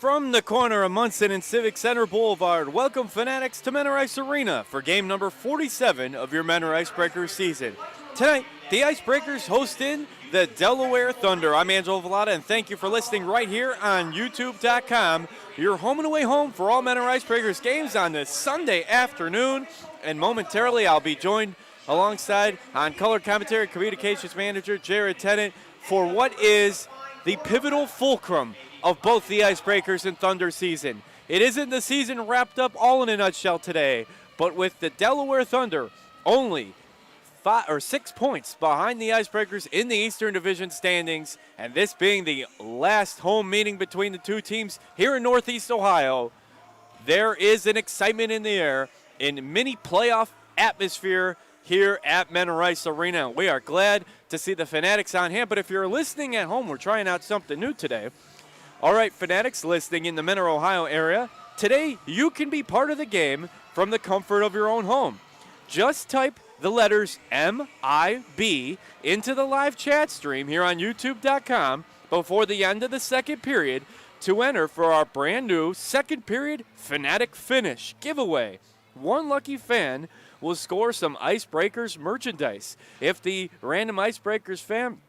From the corner of Munson and Civic Center Boulevard, welcome Fanatics to Menor Ice Arena for game number 47 of your Menor Icebreakers season. Tonight, the Icebreakers hosting the Delaware Thunder. I'm Angelo Vallata, and thank you for listening right here on YouTube.com. Your home and away home for all Menor Icebreakers games on this Sunday afternoon. And momentarily, I'll be joined alongside on color commentary communications manager Jared Tennant for what is the pivotal fulcrum of both the Icebreakers and Thunder season. It isn't the season wrapped up all in a nutshell today, but with the Delaware Thunder only 6 points behind the Icebreakers in the Eastern Division standings, and this being the last home meeting between the two teams here in Northeast Ohio, there is an excitement in the air in mini playoff atmosphere here at Menor Ice Arena. We are glad to see the Fanatics on hand, but if you're listening at home, we're trying out something new today. All right, Fanatics listening in the Menor, Ohio area, today you can be part of the game from the comfort of your own home. Just type the letters MIB into the live chat stream here on YouTube.com before the end of the second period to enter for our brand new second period Fanatic Finish giveaway. One lucky fan will score some Icebreakers merchandise. If the random Icebreakers fan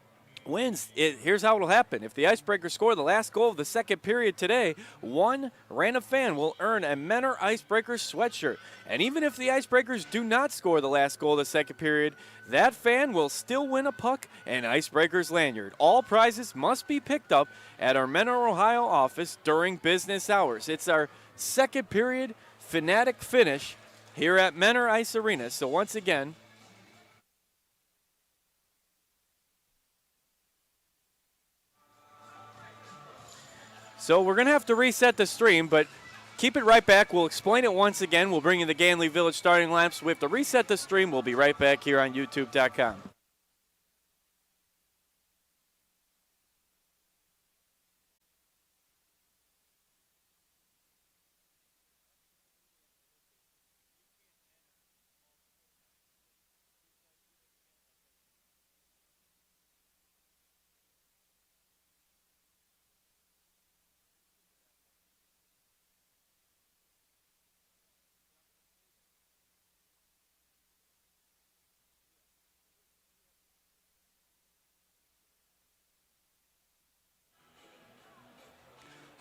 wins, here's how it'll happen. If the Icebreakers score the last goal of the second period today, one random fan will earn a Menor Icebreakers sweatshirt. And even if the Icebreakers do not score the last goal of the second period, that fan will still win a puck and Icebreakers lanyard. All prizes must be picked up at our Menor, Ohio office during business hours. It's our second period Fanatic Finish here at Menor Ice Arena. So once again, so we're going to have to reset the stream, but keep it right back. We'll explain it once again. We'll bring you the Ganley Village starting lineups. We have to reset the stream. We'll be right back here on YouTube.com.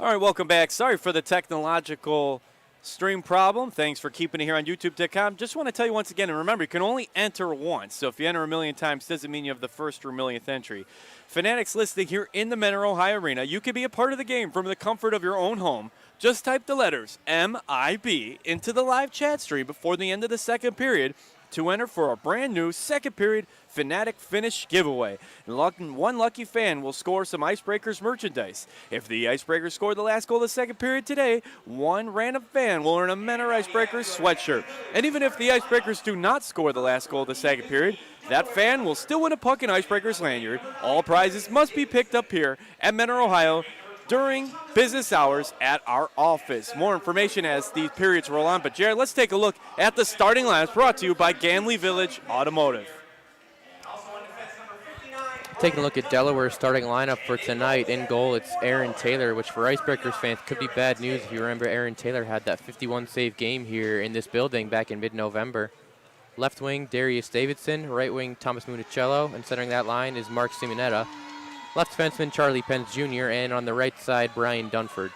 All right, welcome back. Sorry for the technological stream problem. Thanks for keeping it here on YouTube.com. Just want to tell you once again, and remember, you can only enter once. So if you enter a million times, doesn't mean you have the first or millionth entry. Fanatics listening here in the Menor, Ohio Arena. You can be a part of the game from the comfort of your own home. Just type the letters MIB into the live chat stream before the end of the second period to enter for a brand new second period Fanatic Finish giveaway. And one lucky fan will score some Icebreakers merchandise. If the Icebreakers score the last goal of the second period today, one random fan will earn a Menor Icebreakers sweatshirt. And even if the Icebreakers do not score the last goal of the second period, that fan will still win a puck and Icebreakers lanyard. All prizes must be picked up here at Menor, Ohio during business hours at our office. More information as these periods roll on. But Jared, let's take a look at the starting lineups brought to you by Ganley Village Automotive. Taking a look at Delaware's starting lineup for tonight. In goal, it's Aaron Taylor, which for Icebreakers fans could be bad news if you remember Aaron Taylor had that 51-save game here in this building back in mid-November. Left wing, Darius Davidson. Right wing, Thomas Municello. And centering that line is Mark Simonetta. Left defenseman, Charlie Pence Jr., and on the right side, Brian Dunford.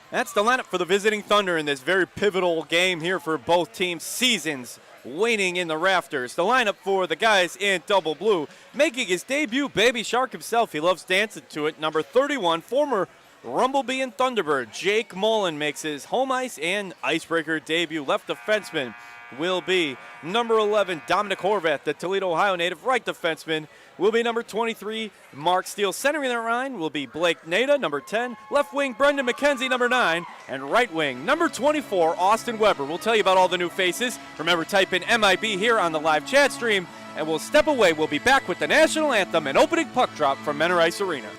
That's the lineup for the visiting Thunder in this very pivotal game here for both teams' seasons waiting in the rafters. The lineup for the guys in double blue, making his debut, Baby Shark himself. He loves dancing to it. Number 31, former Rumblebee and Thunderbird, Jake Mullen makes his home ice and icebreaker debut. Left defenseman will be number 11, Dominic Horvath, the Toledo, Ohio native. Right defenseman will be number 23, Mark Steele. Centering the line will be Blake Nada, number 10. Left wing, Brendan McKenzie, number 9. And right wing, number 24, Austin Weber. We'll tell you about all the new faces. Remember, type in MIB here on the live chat stream, and we'll step away. We'll be back with the national anthem and opening puck drop from Menor Ice Arena.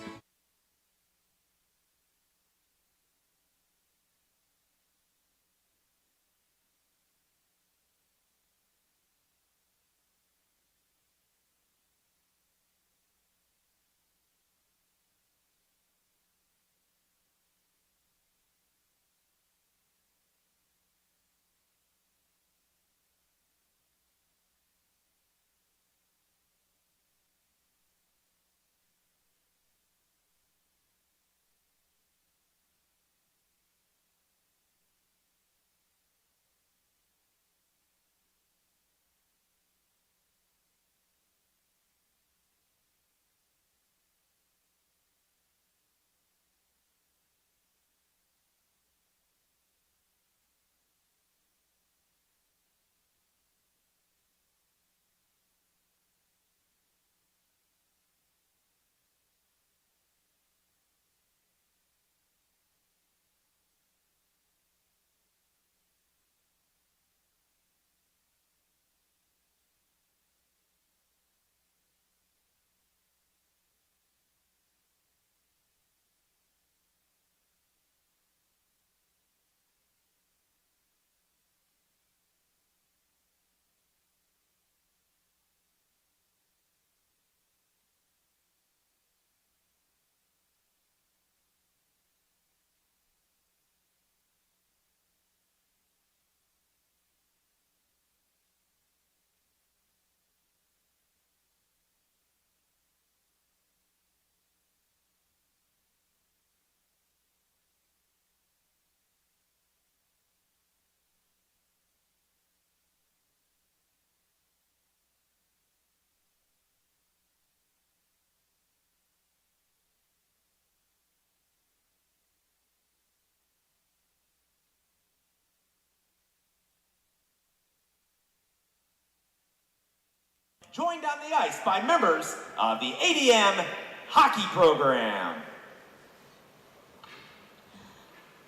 joined on the ice by members of the ADM hockey program.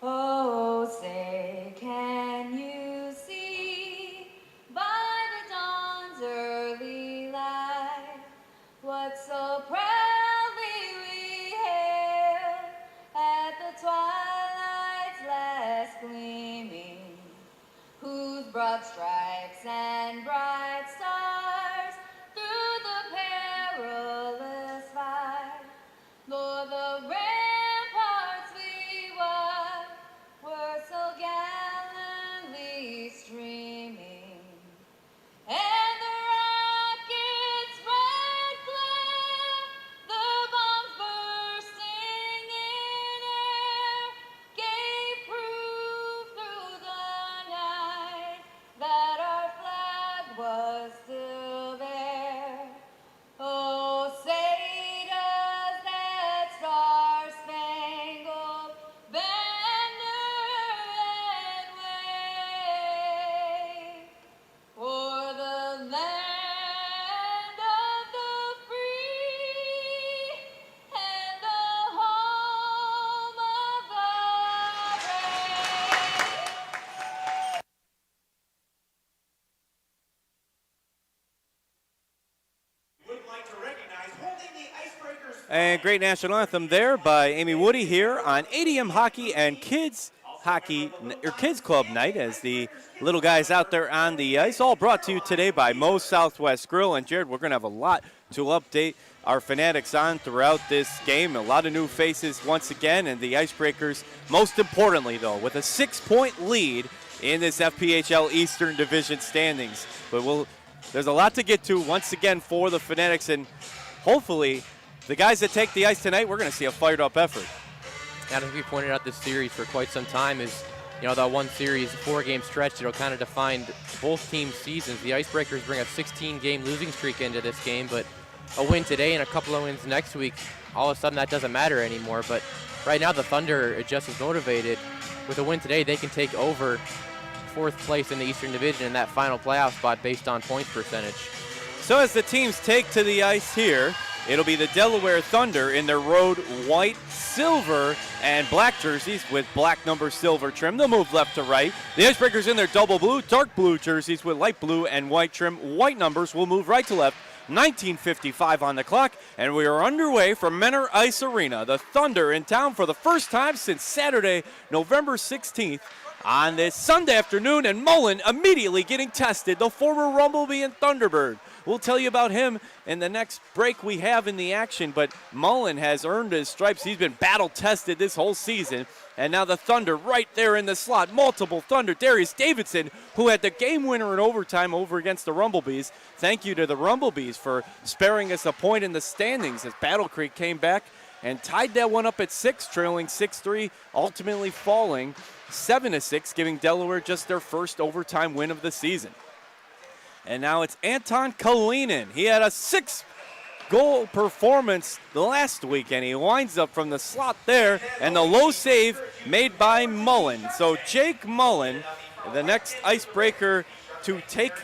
Oh, say, can you see by the dawn's early light what so proudly we hailed at the twilight's last gleaming, whose broad stripes and bright stars through the perilous fight, Lord, the ramparts we won were so gallantly streaming, and the rockets' bright glare, the bombs bursting in air, gave proof through the night that our flag was still there. Oh, say does that star-spangled banner yet wave o'er the land of the free and the home of the brave. Would like to recognize holding the Icebreakers. And great national anthem there by Amy Woody here on ADM Hockey and Kids Club Night as the little guys out there on the ice. All brought to you today by Moe's Southwest Grill. And Jared, we're going to have a lot to update our Fanatics on throughout this game. A lot of new faces once again, and the Icebreakers, most importantly though, with a 6-point lead in this FPHL Eastern Division standings. But there's a lot to get to once again for the Fanatics, and hopefully the guys that take the ice tonight, we're going to see a fired-up effort. And as we pointed out this series for quite some time is, that one series, 4-game stretch that'll kind of define both teams' seasons. The Icebreakers bring a 16-game losing streak into this game, but a win today and a couple of wins next week, all of a sudden that doesn't matter anymore. But right now the Thunder are just as motivated. With a win today, they can take over 4th place in the Eastern Division in that final playoff spot based on points percentage. So as the teams take to the ice here, it'll be the Delaware Thunder in their road white, silver, and black jerseys with black number silver trim. They'll move left to right. The Icebreakers in their double blue, dark blue jerseys with light blue and white trim. White numbers will move right to left. 19:55 on the clock, and we are underway from Menor Ice Arena. The Thunder in town for the first time since Saturday, November 16th. On this Sunday afternoon, and Mullen immediately getting tested, the former Rumblebee and Thunderbird. We'll tell you about him in the next break we have in the action, but Mullen has earned his stripes. He's been battle-tested this whole season, and now the Thunder right there in the slot. Multiple Thunder. Darius Davidson, who had the game winner in overtime over against the Rumblebees. Thank you to the Rumblebees for sparing us a point in the standings as Battle Creek came back and tied that one up at 6, trailing 6-3, ultimately falling 7-6, giving Delaware just their first overtime win of the season. And now it's Anton Kalinin. He had a 6-goal performance last week, and he winds up from the slot there, and the low save made by Mullen. So Jake Mullen, the next icebreaker to take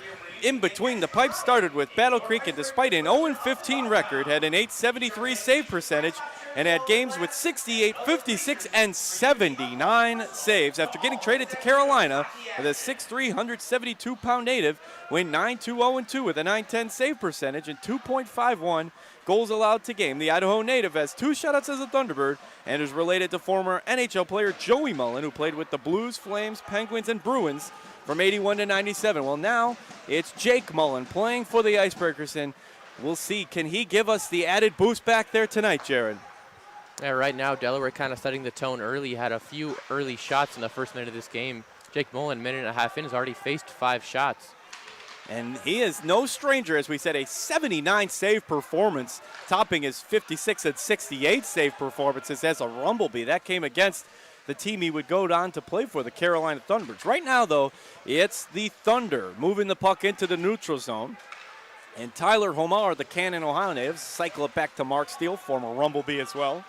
in between the pipes, started with Battle Creek, and despite an 0-15 record, had an .873 save percentage and had games with 68, 56, and 79 saves. After getting traded to Carolina with a 6'3", 172-pound native, win 9-2-0-2 with a .910 save percentage and 2.51 goals allowed to game. The Idaho native has 2 shutouts as a Thunderbird and is related to former NHL player Joey Mullen, who played with the Blues, Flames, Penguins, and Bruins from 81 to 97. Well, now it's Jake Mullen playing for the Icebreakers, and we'll see, can he give us the added boost back there tonight, Jared? Yeah, right now Delaware kind of setting the tone early. Had a few early shots in the first minute of this game. Jake Mullen, minute and a half in, has already faced 5 shots. And he is no stranger, as we said, a 79 save performance, topping his 56 and 68 save performances as a Rumblebee. That came against the team he would go on to play for, the Carolina Thunderbirds. Right now, though, it's the Thunder moving the puck into the neutral zone. And Tyler Homar, the Cannon, Ohio native, cycle it back to Mark Steele, former Rumblebee as well.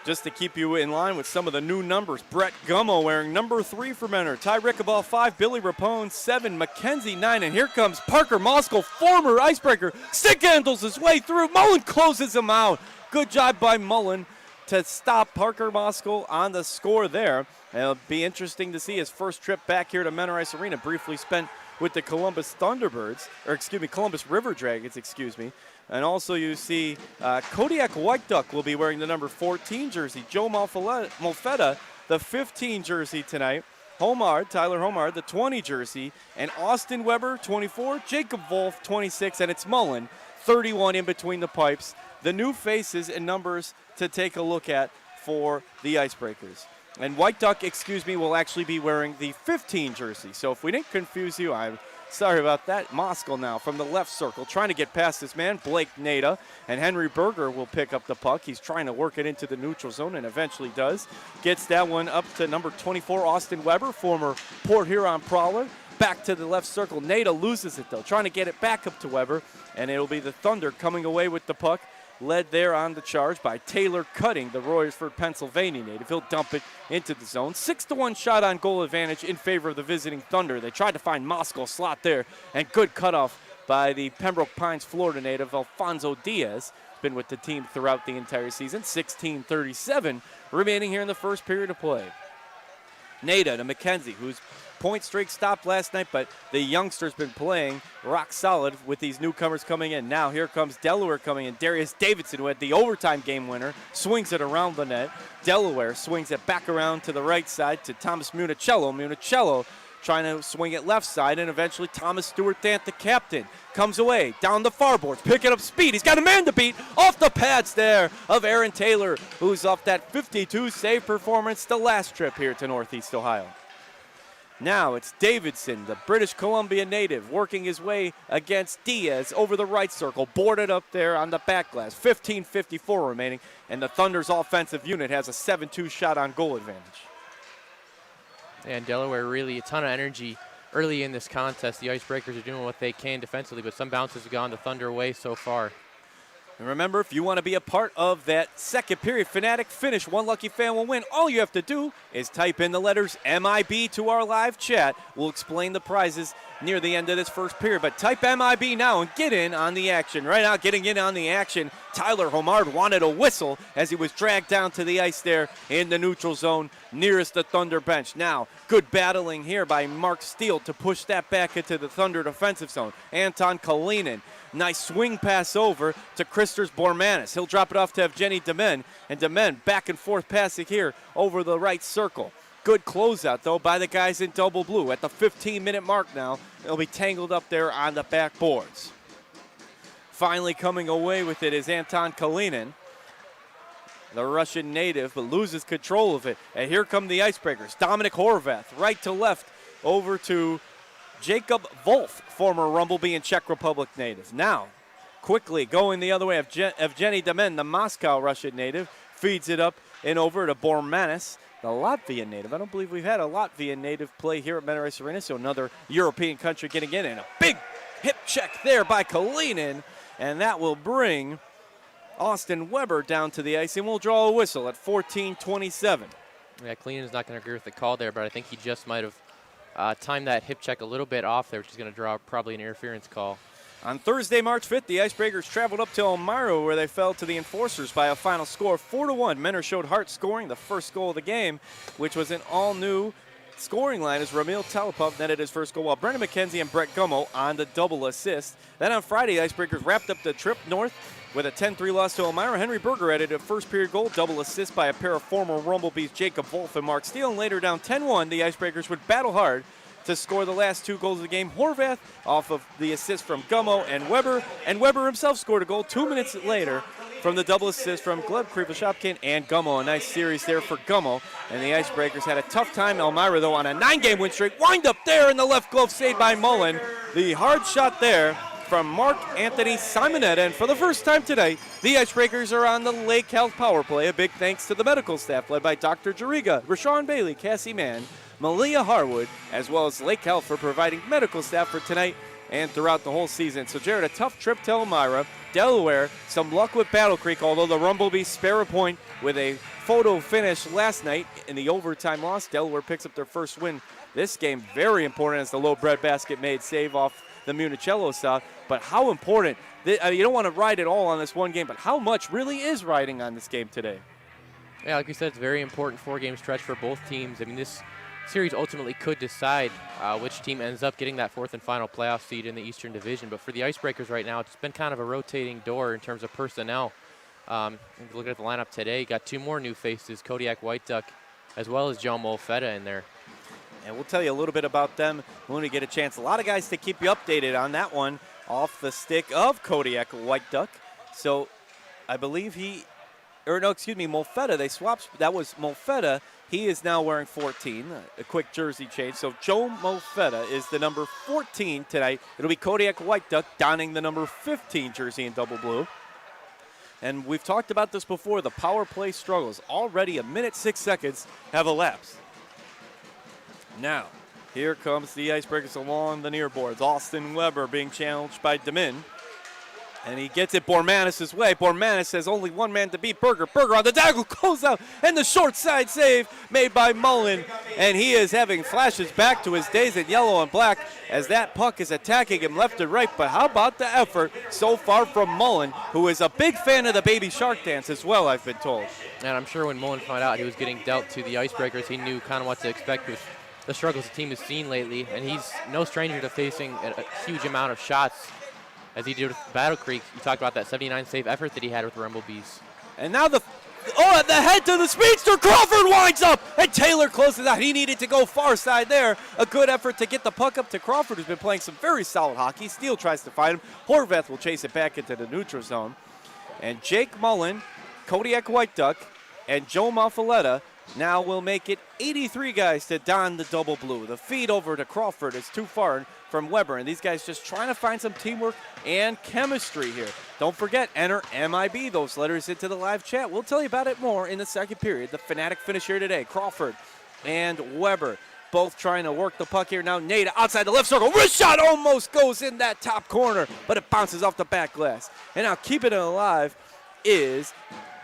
Just to keep you in line with some of the new numbers, Brett Gummo wearing number 3 for Menor. Ty Rickaball 5, Billy Rapone 7, Mackenzie 9, and here comes Parker Moskal, former Icebreaker. Stick handles his way through. Mullen closes him out. Good job by Mullen to stop Parker Moskal on the score there. It'll be interesting to see his first trip back here to Menor Ice Arena, briefly spent with the Columbus Thunderbirds, or Columbus River Dragons, And also you see Kodiak White Duck will be wearing the number 14 jersey. Joe Molfetta, the 15 jersey tonight. Tyler Homard, the 20 jersey. And Austin Weber, 24. Jacob Wolf, 26. And it's Mullen, 31 in between the pipes. The new faces and numbers to take a look at for the Icebreakers. And White Duck, will actually be wearing the 15 jersey. So if we didn't confuse you, I'm sorry about that. Moskal now from the left circle, trying to get past this man, Blake Nada. And Henry Berger will pick up the puck. He's trying to work it into the neutral zone and eventually does. Gets that one up to number 24, Austin Weber, former Port Huron Prowler. Back to the left circle. Nada loses it, though, trying to get it back up to Weber. And it'll be the Thunder coming away with the puck. Led there on the charge by Taylor Cutting, the Royersford, Pennsylvania native. He'll dump it into the zone. 6-1 shot on goal advantage in favor of the visiting Thunder. They tried to find Moskal slot there, and good cutoff by the Pembroke Pines, Florida native, Alfonso Diaz. Been with the team throughout the entire season. 16:37 remaining here in the first period of play. Nada to McKenzie, whose point streak stopped last night, but the youngster's been playing rock solid with these newcomers coming in. Now here comes Delaware coming in. Darius Davidson, who had the overtime game winner, swings it around the net. Delaware swings it back around to the right side to Thomas Municello. Municello trying to swing it left side, and eventually Thomas Stewart-Dant, the captain, comes away down the far boards, picking up speed. He's got a man to beat off the pads there of Aaron Taylor, who's off that 52 save performance the last trip here to Northeast Ohio. Now it's Davidson, the British Columbia native, working his way against Diaz over the right circle, boarded up there on the back glass. 15:54 remaining, and the Thunder's offensive unit has a 7-2 shot on goal advantage. And Delaware really a ton of energy early in this contest. The Icebreakers are doing what they can defensively, but some bounces have gone the Thunder way so far. And remember, if you want to be a part of that second period Fanatic finish, one lucky fan will win. All you have to do is type in the letters MIB to our live chat. We'll explain the prizes near the end of this first period. But type MIB now and get in on the action. Right now, getting in on the action, Tyler Homard wanted a whistle as he was dragged down to the ice there in the neutral zone nearest the Thunder bench. Now, good battling here by Mark Steele to push that back into the Thunder defensive zone. Anton Kalinin. Nice swing pass over to Christers Bormanis. He'll drop it off to Evgeny Demen. And Demen back and forth passing here over the right circle. Good closeout, though, by the guys in double blue. At the 15-minute mark now, they'll be tangled up there on the backboards. Finally coming away with it is Anton Kalinin, the Russian native, but loses control of it. And here come the Icebreakers. Dominic Horvath, right to left, over to Jacob Wolf, former Rumblebee and Czech Republic native. Now, quickly going the other way, Evgeny Demen, the Moscow Russian native, feeds it up and over to Bormanis, the Latvian native. I don't believe we've had a Latvian native play here at Menor Ice Arena, so another European country getting in. And a big hip check there by Kalinin, and that will bring Austin Weber down to the ice, and we'll draw a whistle at 14:27. Yeah, Kalinen's not going to agree with the call there, but I think he just might have timed that hip check a little bit off there, which is going to draw probably an interference call. On Thursday, March 5th, the Icebreakers traveled up to Elmira, where they fell to the Enforcers by a final score of 4-1. Menor showed heart scoring the first goal of the game, which was an all-new scoring line as Ramil Talipov netted his first goal, while Brendan McKenzie and Brett Gummo on the double assist. Then on Friday, the Icebreakers wrapped up the trip north with a 10-3 loss to Elmira. Henry Berger added a first-period goal, double assist by a pair of former Rumblebees, Jacob Wolf and Mark Steele. And later, down 10-1, the Icebreakers would battle hard to score the last two goals of the game. Horvath off of the assist from Gummo and Weber himself scored a goal 2 minutes later from the double assist from Gleb Kripal-Shopkin and Gummo. A nice series there for Gummo, and the Icebreakers had a tough time. Elmira, though, on a 9-game win streak. Wind up there in the left glove, saved by Mullen. The hard shot there from Mark Anthony Simonetta, and for the first time tonight, the Icebreakers are on the Lake Health Power Play. A big thanks to the medical staff led by Dr. Jariga, Rashawn Bailey, Cassie Mann, Malia Harwood, as well as Lake Health for providing medical staff for tonight and throughout the whole season. So, Jared, a tough trip to Elmira, Delaware, some luck with Battle Creek, although the Rumblebees spare a point with a photo finish last night in the overtime loss. Delaware picks up their first win this game. Very important as the low breadbasket made save off the Municello stop. But how important, you don't want to ride it all on this one game, but how much really is riding on this game today? Yeah, like you said, it's a very important 4-game stretch for both teams. I mean, this series ultimately could decide which team ends up getting that 4th and final playoff seed in the Eastern Division. But for the Icebreakers right now, it's been kind of a rotating door in terms of personnel. Looking at the lineup today, you got 2 more new faces, Kodiak White Duck, as well as Joe Molfetta in there. And we'll tell you a little bit about them when we get a chance. A lot of guys to keep you updated on that one off the stick of Kodiak White Duck. So I believe Molfetta, they swapped. That was Molfetta. He is now wearing 14, a quick jersey change. So Joe Molfetta is the number 14 tonight. It'll be Kodiak White Duck donning the number 15 jersey in double blue. And we've talked about this before, the power play struggles. Already a minute 6 seconds have elapsed. Now, here comes the Icebreakers along the near boards. Austin Weber being challenged by Demin. And he gets it Bormanis' way. Bormanis has only one man to beat. Berger. Berger on the diagonal goes out. And the short side save made by Mullen. And he is having flashes back to his days in yellow and black as that puck is attacking him left and right. But how about the effort so far from Mullen, who is a big fan of the Baby Shark dance as well, I've been told. And I'm sure when Mullen found out he was getting dealt to the Icebreakers, he knew kind of what to expect with the struggles the team has seen lately. And he's no stranger to facing a huge amount of shots. As he did with Battle Creek, you talked about that 79 save effort that he had with Rumblebees. And now the head to the speedster. Crawford winds up, and Taylor closes out. He needed to go far side there. A good effort to get the puck up to Crawford, who's been playing some very solid hockey. Steele tries to find him. Horvath will chase it back into the neutral zone. And Jake Mullen, Kodiak White Duck, and Joe Molfetta now will make it 83 guys to don the double blue. The feed over to Crawford is too far from Weber, and these guys just trying to find some teamwork and chemistry here. Don't forget, enter MIB, those letters into the live chat. We'll tell you about it more in the second period. The Fanatic finish here today. Crawford and Weber both trying to work the puck here. Now Nada outside the left circle. Wrist shot almost goes in that top corner, but it bounces off the back glass. And now keeping it alive is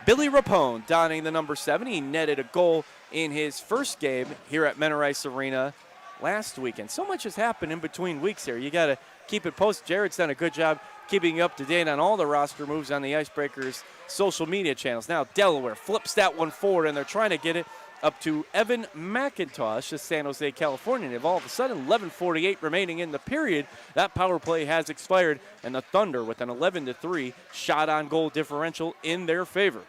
Billy Rapone, donning the number 7. He netted a goal in his first game here at Menor Ice Arena last weekend. So much has happened in between weeks here. You got to keep it posted. Jared's done a good job keeping you up to date on all the roster moves on the Icebreakers social media channels. Now Delaware flips that one forward, and they're trying to get it up to Evan McIntosh, the San Jose Californian. If all of a sudden 11:48 remaining in the period, that power play has expired, and the Thunder with an 11-3 shot on goal differential in their favor.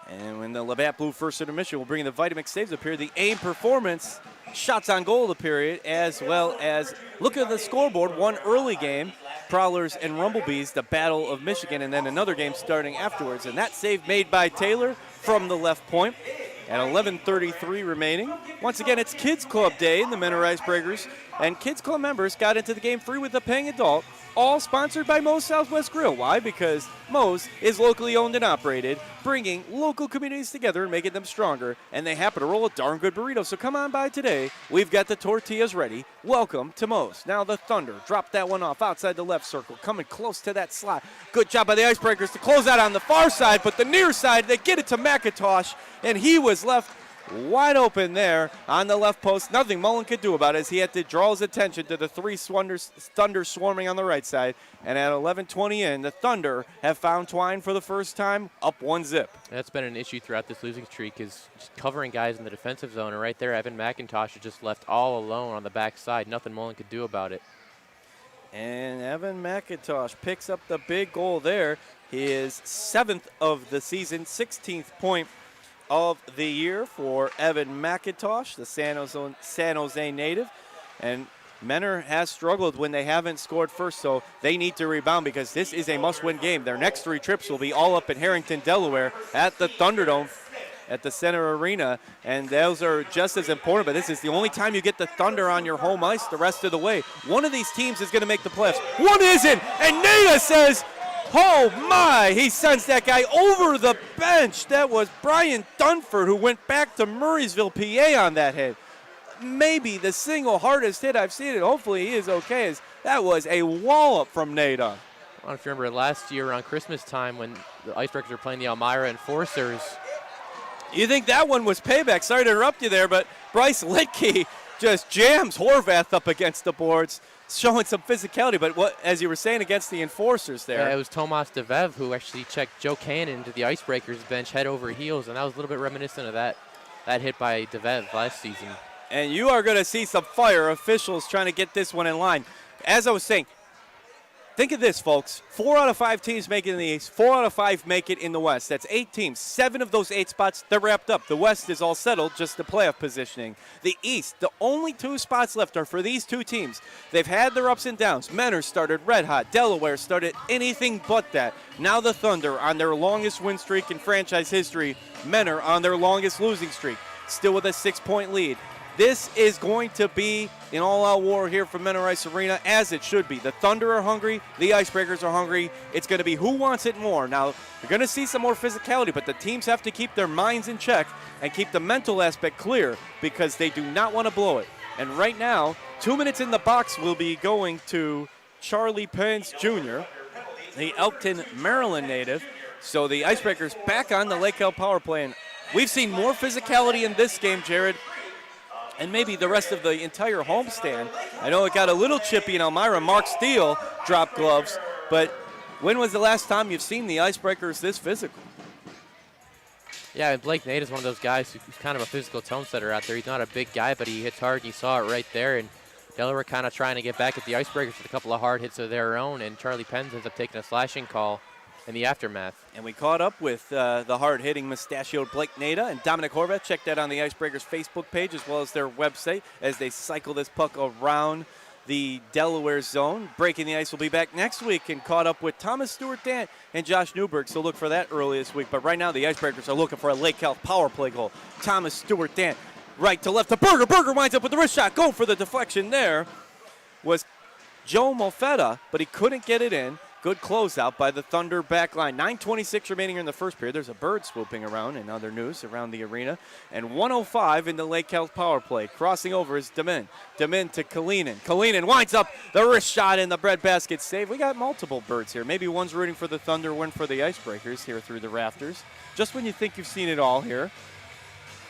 And when the Labatt Blue first intermission will bring the Vitamix saves up here, the AIM performance shots on goal of the period, as well as look at the scoreboard. One early game, Prowlers and Rumblebees, the Battle of Michigan, and then another game starting afterwards. And that save made by Taylor from the left point at 11:33 remaining. Once again, it's Kids Club Day in the Menor Icebreakers, and Kids Club members got into the game free with a paying adult, all sponsored by Moe's Southwest Grill. Why? Because Moe's is locally owned and operated, bringing local communities together and making them stronger, and they happen to roll a darn good burrito. So come on by today. We've got the tortillas ready. Welcome to Moe's. Now the Thunder drop that one off outside the left circle, coming close to that slot. Good job by the Icebreakers to close out on the far side, but the near side, they get it to McIntosh, and he was left wide open there on the left post. Nothing Mullen could do about it as he had to draw his attention to the 3 Thunder swarming on the right side. And at 11:20 in, the Thunder have found Twine for the first time, up 1-0. That's been an issue throughout this losing streak, is just covering guys in the defensive zone. And right there, Evan McIntosh is just left all alone on the backside. Nothing Mullen could do about it. And Evan McIntosh picks up the big goal there. His 7th of the season, 16th point of the year for Evan McIntosh, the San Jose native. And Menor has struggled when they haven't scored first, so they need to rebound because this is a must-win game. Their next 3 trips will be all up in Harrington, Delaware at the Thunderdome at the Center Arena, and those are just as important, but this is the only time you get the Thunder on your home ice the rest of the way. One of these teams is going to make the playoffs. One isn't, and Nada says, oh my, he sends that guy over the bench. That was Brian Dunford, who went back to Murraysville, PA on that hit. Maybe the single hardest hit I've seen, and hopefully he is okay, as that was a wallop from Nada. don't know if you remember last year around Christmas time when the Icebreakers were playing the Elmira Enforcers. You think that one was payback? Sorry to interrupt you there, but Bryce Litke just jams Horvath up against the boards, showing some physicality. But what, as you were saying, against the Enforcers there. Yeah, it was Tomas Devev who actually checked Joe Cannon into the Icebreakers bench head over heels, and that was a little bit reminiscent of that hit by Devev last season. And you are going to see some fire officials trying to get this one in line. As I was saying, think of this, folks. 4 out of 5 teams make it in the East. 4 out of 5 make it in the West. That's 8 teams. 7 of those 8 spots, they're wrapped up. The West is all settled, just the playoff positioning. The East, the only 2 spots left are for these 2 teams. They've had their ups and downs. Menor started red hot. Delaware started anything but that. Now the Thunder on their longest win streak in franchise history. Menor on their longest losing streak. Still with a 6-point lead. This is going to be an all-out war here from Menor Ice Arena, as it should be. The Thunder are hungry. The Icebreakers are hungry. It's going to be who wants it more. Now, you're going to see some more physicality, but the teams have to keep their minds in check and keep the mental aspect clear because they do not want to blow it. And right now, 2 minutes in the box will be going to Charlie Pence Jr., the Elkton, Maryland native. So the Icebreakers back on the Lake Elk power play. And we've seen more physicality in this game, Jared, and maybe the rest of the entire homestand. I know it got a little chippy in Elmira. Mark Steele dropped gloves, but when was the last time you've seen the Icebreakers this physical? Yeah, and Blake Nate is one of those guys who's kind of a physical tone setter out there. He's not a big guy, but he hits hard, and you saw it right there. And Delaware kind of trying to get back at the Icebreakers with a couple of hard hits of their own, and Charlie Pence ends up taking a slashing call in the aftermath. And we caught up with the hard-hitting mustachioed Blake Nada and Dominic Horvath. Check that on the Icebreakers Facebook page as well as their website as they cycle this puck around the Delaware zone. Breaking the Ice will be back next week, and caught up with Thomas Stewart-Dant and Josh Newberg, so look for that early this week. But right now the Icebreakers are looking for a Lake Health power play goal. Thomas Stewart-Dant right to left to Berger. Berger winds up with the wrist shot. Going for the deflection there was Joe Molfetta, but he couldn't get it in. Good closeout by the Thunder back line. 9:26 remaining in the first period. There's a bird swooping around in other news around the arena. And 1:05 in the Lake Health power play. Crossing over is Demin. Demin to Kalinin. Kalinin winds up the wrist shot in the breadbasket save. We got multiple birds here. Maybe one's rooting for the Thunder, one for the Icebreakers here through the rafters. Just when you think you've seen it all here.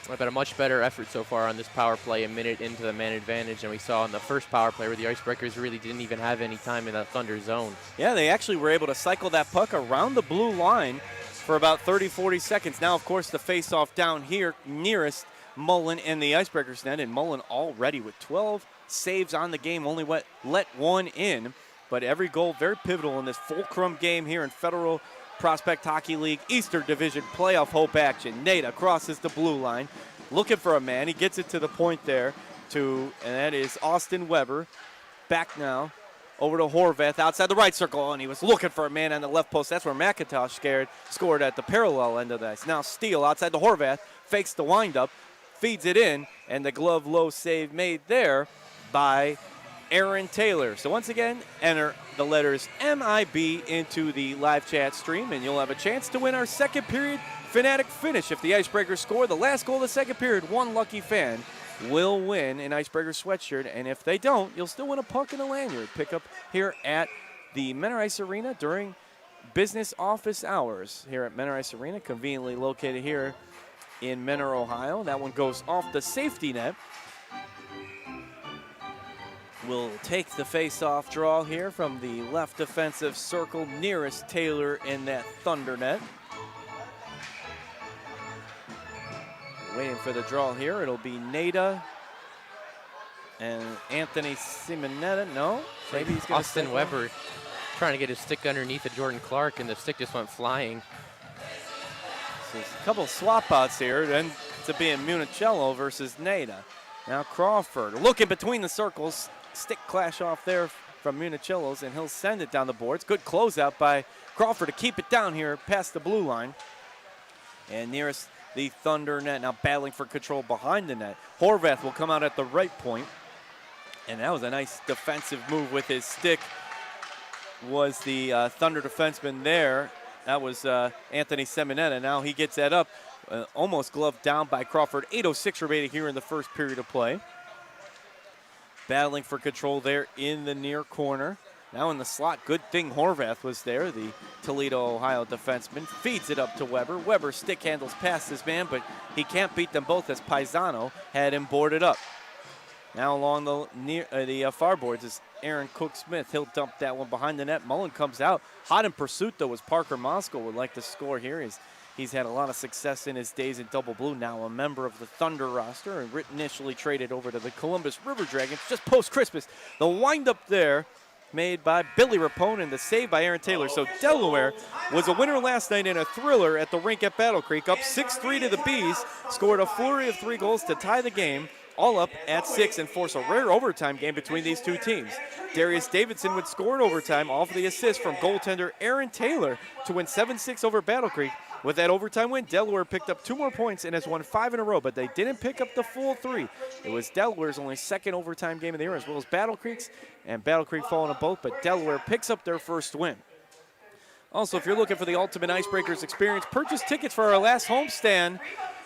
But a much better effort so far on this power play, a minute into the man advantage than we saw in the first power play where the Icebreakers really didn't even have any time in that Thunder zone. Yeah, they actually were able to cycle that puck around the blue line for about 30, 40 seconds. Now, of course, the face-off down here nearest Mullen and the Icebreakers net, and Mullen already with 12 saves on the game, only let one in. But every goal very pivotal in this fulcrum game here in Federal Prospect Hockey League Eastern Division playoff hope action. Nada crosses the blue line, looking for a man. He gets it to the point there, and that is Austin Weber. Back now over to Horvath outside the right circle, and he was looking for a man on the left post. That's where McIntosh scored at the parallel end of the ice. Now Steele outside the Horvath, fakes the windup, feeds it in, and the glove low save made there by Aaron Taylor. So once again, enter the letters MIB into the live chat stream, and you'll have a chance to win our second period Fanatic finish. If the Icebreakers score the last goal of the second period, one lucky fan will win an Icebreakers sweatshirt, and if they don't, you'll still win a puck and a lanyard. Pick up here at the Menor Ice Arena during business office hours here at Menor Ice Arena, conveniently located here in Menor, Ohio. That one goes off the safety net. Will take the face-off draw here from the left defensive circle nearest Taylor in that Thunder net. Waiting for the draw here. It'll be Nada and Anthony Simonetta. No, maybe he's going to Austin Weber trying to get his stick underneath of Jordan Clark, and the stick just went flying. So there's a couple swap outs here. Then to being Municello versus Nada. Now Crawford looking between the circles. Stick clash off there from Municello's, and he'll send it down the boards. Good closeout by Crawford to keep it down here past the blue line. And nearest the Thunder net, now battling for control behind the net. Horvath will come out at the right point. And that was a nice defensive move with his stick. Was the Thunder defenseman there. That was Anthony Seminetta. Now he gets that up. Almost gloved down by Crawford. 8:06 remaining here in the first period of play. Battling for control there in the near corner. Now in the slot, good thing Horvath was there, the Toledo, Ohio defenseman. Feeds it up to Weber. Weber stick handles past his man, but he can't beat them both as Paisano had him boarded up. Now along the far boards is Aaron Cook-Smith. He'll dump that one behind the net. Mullen comes out. Hot in pursuit, though, as Parker Moskal would like to score here. He's had a lot of success in his days in double blue, now a member of the Thunder roster, and initially traded over to the Columbus River Dragons just post-Christmas. The windup there made by Billy Rapone and the save by Aaron Taylor. So Delaware was a winner last night in a thriller at the rink at Battle Creek, up 6-3 to the Bees, scored a flurry of 3 goals to tie the game, all up at 6 and force a rare overtime game between these two teams. Darius Davidson would score in overtime off the assist from goaltender Aaron Taylor to win 7-6 over Battle Creek. With that overtime win, Delaware picked up 2 more points and has won 5 in a row, but they didn't pick up the full 3. It was Delaware's only second overtime game of the year, as well as Battle Creek's, and Battle Creek falling a boat, but Delaware picks up their first win. Also, if you're looking for the ultimate Icebreakers experience, purchase tickets for our last homestand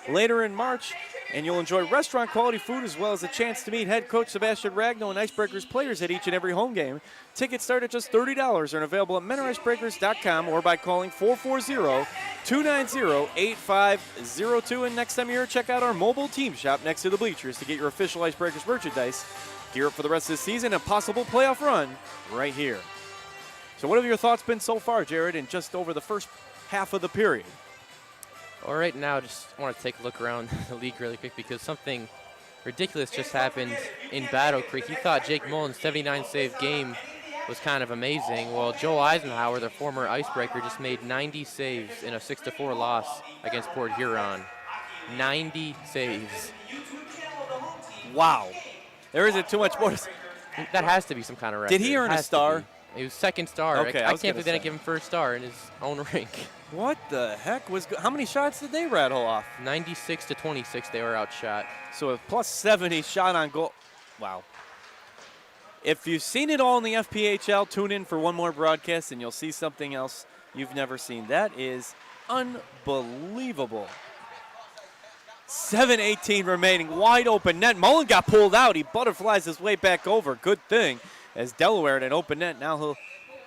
later in March, and you'll enjoy restaurant quality food as well as a chance to meet head coach Sebastian Ragno and Icebreakers players at each and every home game. Tickets start at just $30 and are available at mentoricebreakers.com or by calling 440-290-8502. And next time you're here, check out our mobile team shop next to the bleachers to get your official Icebreakers merchandise. Gear up for the rest of the season and possible playoff run right here. So what have your thoughts been so far, Jared, in just over the first half of the period? All right, now just want to take a look around the league really quick because something ridiculous just happened in Battle Creek. You thought Jake Mullen's 79-save game was kind of amazing. Well, Joel Eisenhower, the former Icebreaker, just made 90 saves in a 6-4 loss against Port Huron. 90 saves. Wow. There isn't too much more. That has to be some kind of record. Did he earn a star? He was second star. Okay, I can't believe they didn't give him first star in his own rink. What the heck was? How many shots did they rattle off? 96-26, they were outshot. So a plus 70 shot on goal. Wow. If you've seen it all in the FPHL, tune in for one more broadcast and you'll see something else you've never seen. That is unbelievable. 7:18 remaining, wide open net. Mullen got pulled out. He butterflies his way back over. Good thing, as Delaware at an open net. Now he'll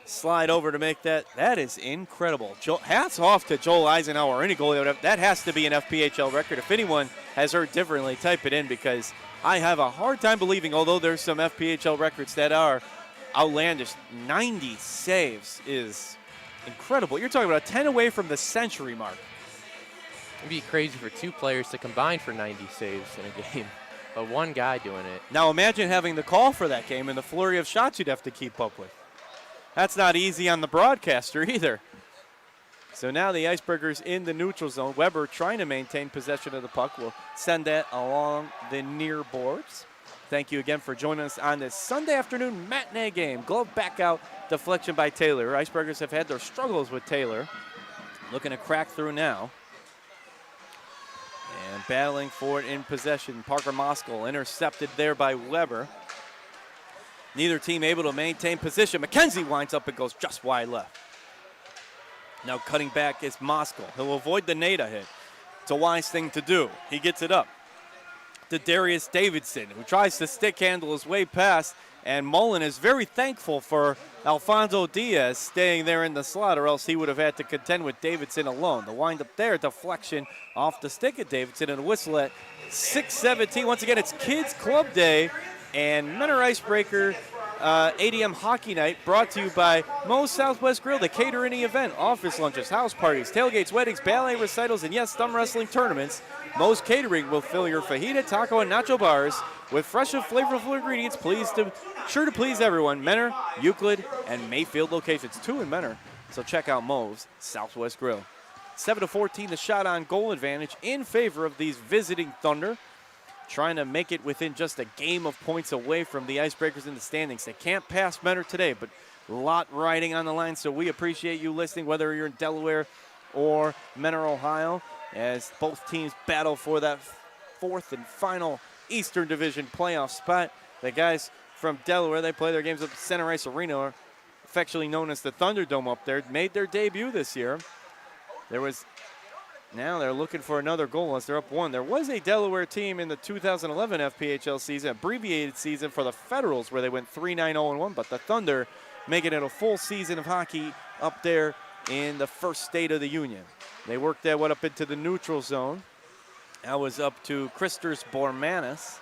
slide over to make that. That is incredible. Hats off to Joel Eisenhower. Any goalie, that has to be an FPHL record. If anyone has heard differently, type it in, because I have a hard time believing, although there's some FPHL records that are outlandish, 90 saves is incredible. You're talking about a 10 away from the century mark. It'd be crazy for 2 players to combine for 90 saves in a game, but one guy doing it. Now imagine having the call for that game and the flurry of shots you'd have to keep up with. That's not easy on the broadcaster either. So now the Icebreakers in the neutral zone. Weber trying to maintain possession of the puck. Will send that along the near boards. Thank you again for joining us on this Sunday afternoon matinee game. Glove back out, deflection by Taylor. Icebreakers have had their struggles with Taylor. Looking to crack through now. And battling for it in possession. Parker Moskal intercepted there by Weber. Neither team able to maintain position. McKenzie winds up and goes just wide left. Now cutting back is Moskal. He'll avoid the Nada hit. It's a wise thing to do. He gets it up to Darius Davidson, who tries to stick handle his way past. And Mullen is very thankful for Alfonso Diaz staying there in the slot, or else he would have had to contend with Davidson alone. The windup there, deflection off the stick of Davidson, and a whistle at 6:17. Once again, it's Kids Club Day and Menor Icebreaker ADM Hockey Night, brought to you by Moe's Southwest Grill, the catering event, office lunches, house parties, tailgates, weddings, ballet recitals, and yes, thumb wrestling tournaments. Moe's Catering will fill your fajita, taco, and nacho bars with fresh and flavorful ingredients, sure to please everyone. Menor, Euclid, and Mayfield locations, 2 in Menor. So check out Moe's Southwest Grill. 7-14, the shot on goal advantage in favor of these visiting Thunder, trying to make it within just a game of points away from the Icebreakers in the standings. They can't pass Menor today, but a lot riding on the line, so we appreciate you listening, whether you're in Delaware or Menor, Ohio, as both teams battle for that 4th and final Eastern Division playoff spot. The guys from Delaware, they play their games at Center Ice Arena, affectionately known as the Thunderdome up there, made their debut this year. Now they're looking for another goal as they're up 1. There was a Delaware team in the 2011 FPHL season, abbreviated season for the Federals, where they went 3-9-0-1, but the Thunder making it a full season of hockey up there in the first state of the Union. They worked that one up into the neutral zone. That was up to Christers Bormanis.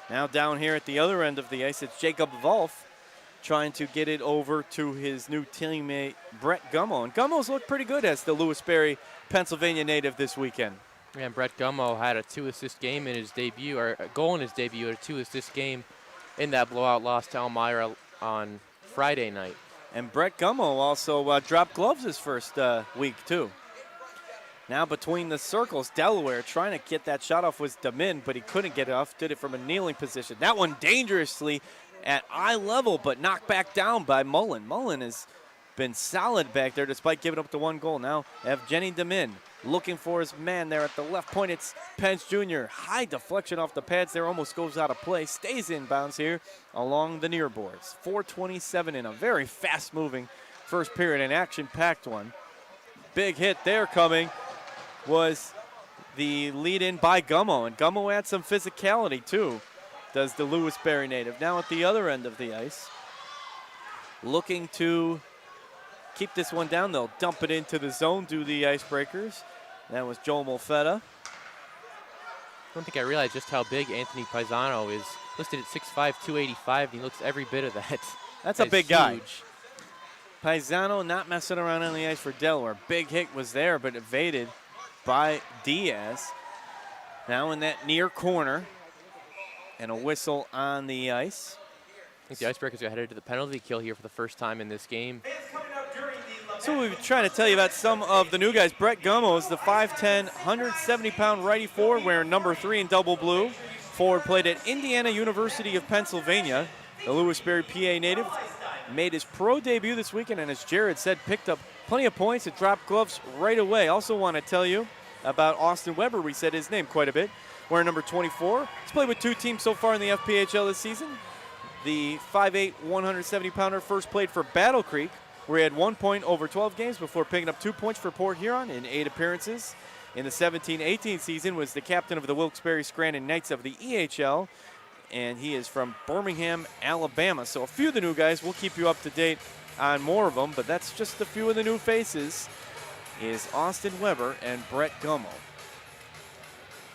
Now down here at the other end of the ice, it's Jacob Wolf trying to get it over to his new teammate, Brett Gummo. And Gummo's looked pretty good as the Lewisberry, Pennsylvania native this weekend. Yeah, and Brett Gummo had a 2-assist game in his debut, or a goal in his debut, a 2-assist game in that blowout loss to Elmira on Friday night. And Brett Gummo also dropped gloves his first week, too. Now between the circles, Delaware trying to get that shot off was Damin, but he couldn't get it off. Did it from a kneeling position. That one dangerously at eye level, but knocked back down by Mullen. Mullen has been solid back there despite giving up the one goal. Now Evgeny Damin looking for his man there at the left point. It's Pence Jr. High deflection off the pads there, almost goes out of play. Stays in bounds here along the near boards. 4:27 in a very fast-moving first period, an action-packed one. Big hit there coming was the lead in by Gummo, and Gummo had some physicality too, does the Lewisberry native. Now at the other end of the ice, looking to keep this one down. They'll dump it into the zone, do the Icebreakers. That was Joel Molfetta. I don't think I realized just how big Anthony Paisano is. Listed at 6'5", 285, and he looks every bit of that. That's a big guy. Huge. Paisano not messing around on the ice for Delaware. Big hit was there, but evaded by Diaz. Now in that near corner, and a whistle on the ice. I think the Icebreakers are headed to the penalty kill here for the first time in this game. So we've been trying to tell you about some of the new guys. Brett Gummo is the 5'10", 170-pound righty forward wearing number 3 in double blue. Forward played at Indiana University of Pennsylvania. The Lewisberry, PA native made his pro debut this weekend, and as Jared said, picked up plenty of points and dropped gloves right away. Also want to tell you about Austin Weber. We said his name quite a bit. Wearing number 24. He's played with 2 teams so far in the FPHL this season. The 5'8", 170-pounder first played for Battle Creek, where he had 1 point over 12 games before picking up 2 points for Port Huron in 8 appearances. In the 17-18 season was the captain of the Wilkes-Barre Scranton Knights of the EHL, and he is from Birmingham, Alabama. So a few of the new guys, we'll keep you up to date on more of them, but that's just a few of the new faces, is Austin Weber and Brett Gummo.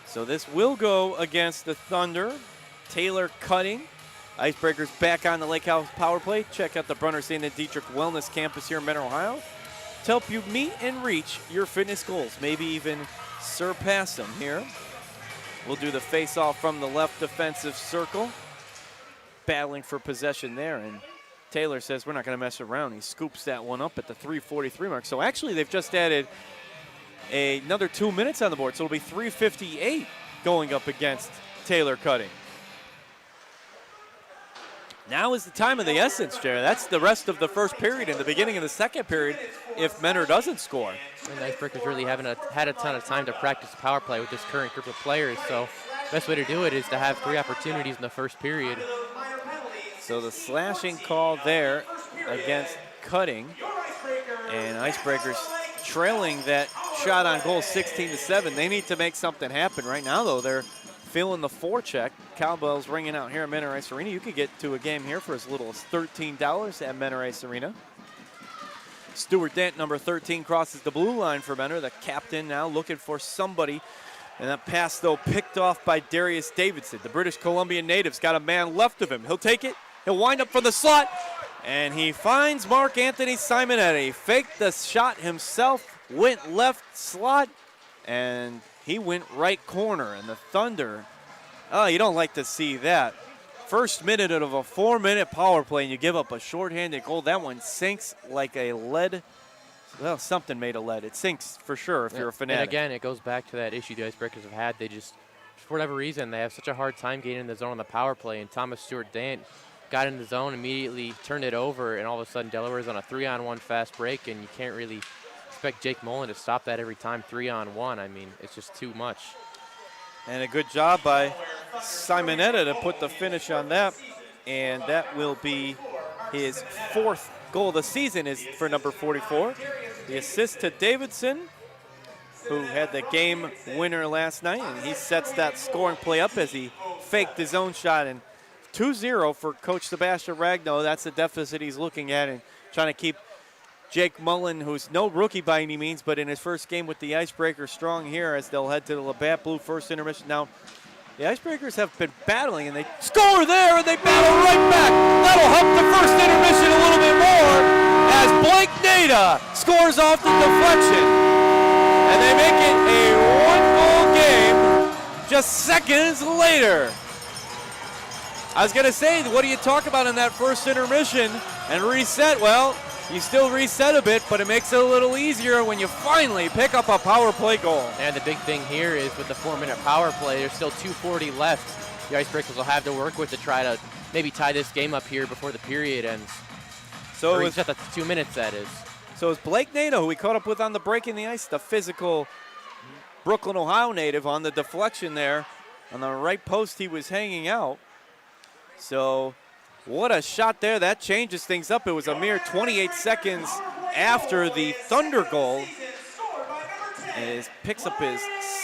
So this will go against the Thunder. Taylor Cutting. Icebreakers back on the Lake House power play. Check out the Brunner St. Dietrich Wellness Campus here in Mentor, Ohio, to help you meet and reach your fitness goals, maybe even surpass them here. We'll do the face-off from the left defensive circle. Battling for possession there, and Taylor says we're not going to mess around. He scoops that one up at the 3:43 mark. So actually they've just added another 2 minutes on the board, so it'll be 3:58 going up against Taylor Cutting. Now is the time of the essence, Jared. That's the rest of the first period and the beginning of the second period if Mentor doesn't score. And the Icebreakers really haven't had a ton of time to practice the power play with this current group of players, so best way to do it is to have 3 opportunities in the first period. So the slashing call there against Cutting, and Icebreakers trailing that shot on goal 16-7. They need to make something happen right now, though. They're feeling the forecheck. Cowbells ringing out here at Mentor Ice Arena. You could get to a game here for as little as $13 at Mentor Ice Arena. Stuart Dent, number 13, crosses the blue line for Mentor. The captain now looking for somebody. And that pass, though, picked off by Darius Davidson. The British Columbian native's got a man left of him. He'll take it. He'll wind up for the slot. And he finds Mark Anthony Simonetti. Faked the shot himself, went left slot, and he went right corner. And the Thunder, oh, you don't like to see that. First minute of a 4-minute power play, and you give up a shorthanded goal. That one sinks like a lead. Well, something made of lead. It sinks for sure if you're a Fanatic. And again, it goes back to that issue the Icebreakers have had. They just, for whatever reason, they have such a hard time getting in the zone on the power play. And Thomas Stewart Dant got in the zone, immediately turned it over, and all of a sudden Delaware's on a 3-on-1 fast break, and you can't really expect Jake Mullen to stop that every time 3-on-1. I mean, it's just too much. And a good job by Simonetta to put the finish on that. And that will be his 4th goal of the season is for number 44. The assist to Davidson, who had the game winner last night. And he sets that scoring play up as he faked his own shot. And 2-0 for Coach Sebastian Ragnow. That's the deficit he's looking at. And trying to keep Jake Mullen, who's no rookie by any means, but in his first game with the Icebreakers, strong here as they'll head to the Labatt Blue first intermission. Now, the Icebreakers have been battling, and they score there, and they battle right back. That'll help the first intermission a little bit more as Blake Nada scores off the deflection. And they make it a one-goal game just seconds later. I was going to say, what do you talk about in that first intermission and reset? Well, you still reset a bit, but it makes it a little easier when you finally pick up a power play goal. And the big thing here is with the 4-minute power play, there's still 2:40 left. The Icebreakers will have to work with to try to maybe tie this game up here before the period ends. So or it was, at the 2 minutes, that is. So it's Blake Nato, who we caught up with on the break in the ice, the physical Brooklyn, Ohio native on the deflection there. On the right post, he was hanging out. So what a shot there. That changes things up. It was a mere 28 seconds after the Thunder goal. And it picks up his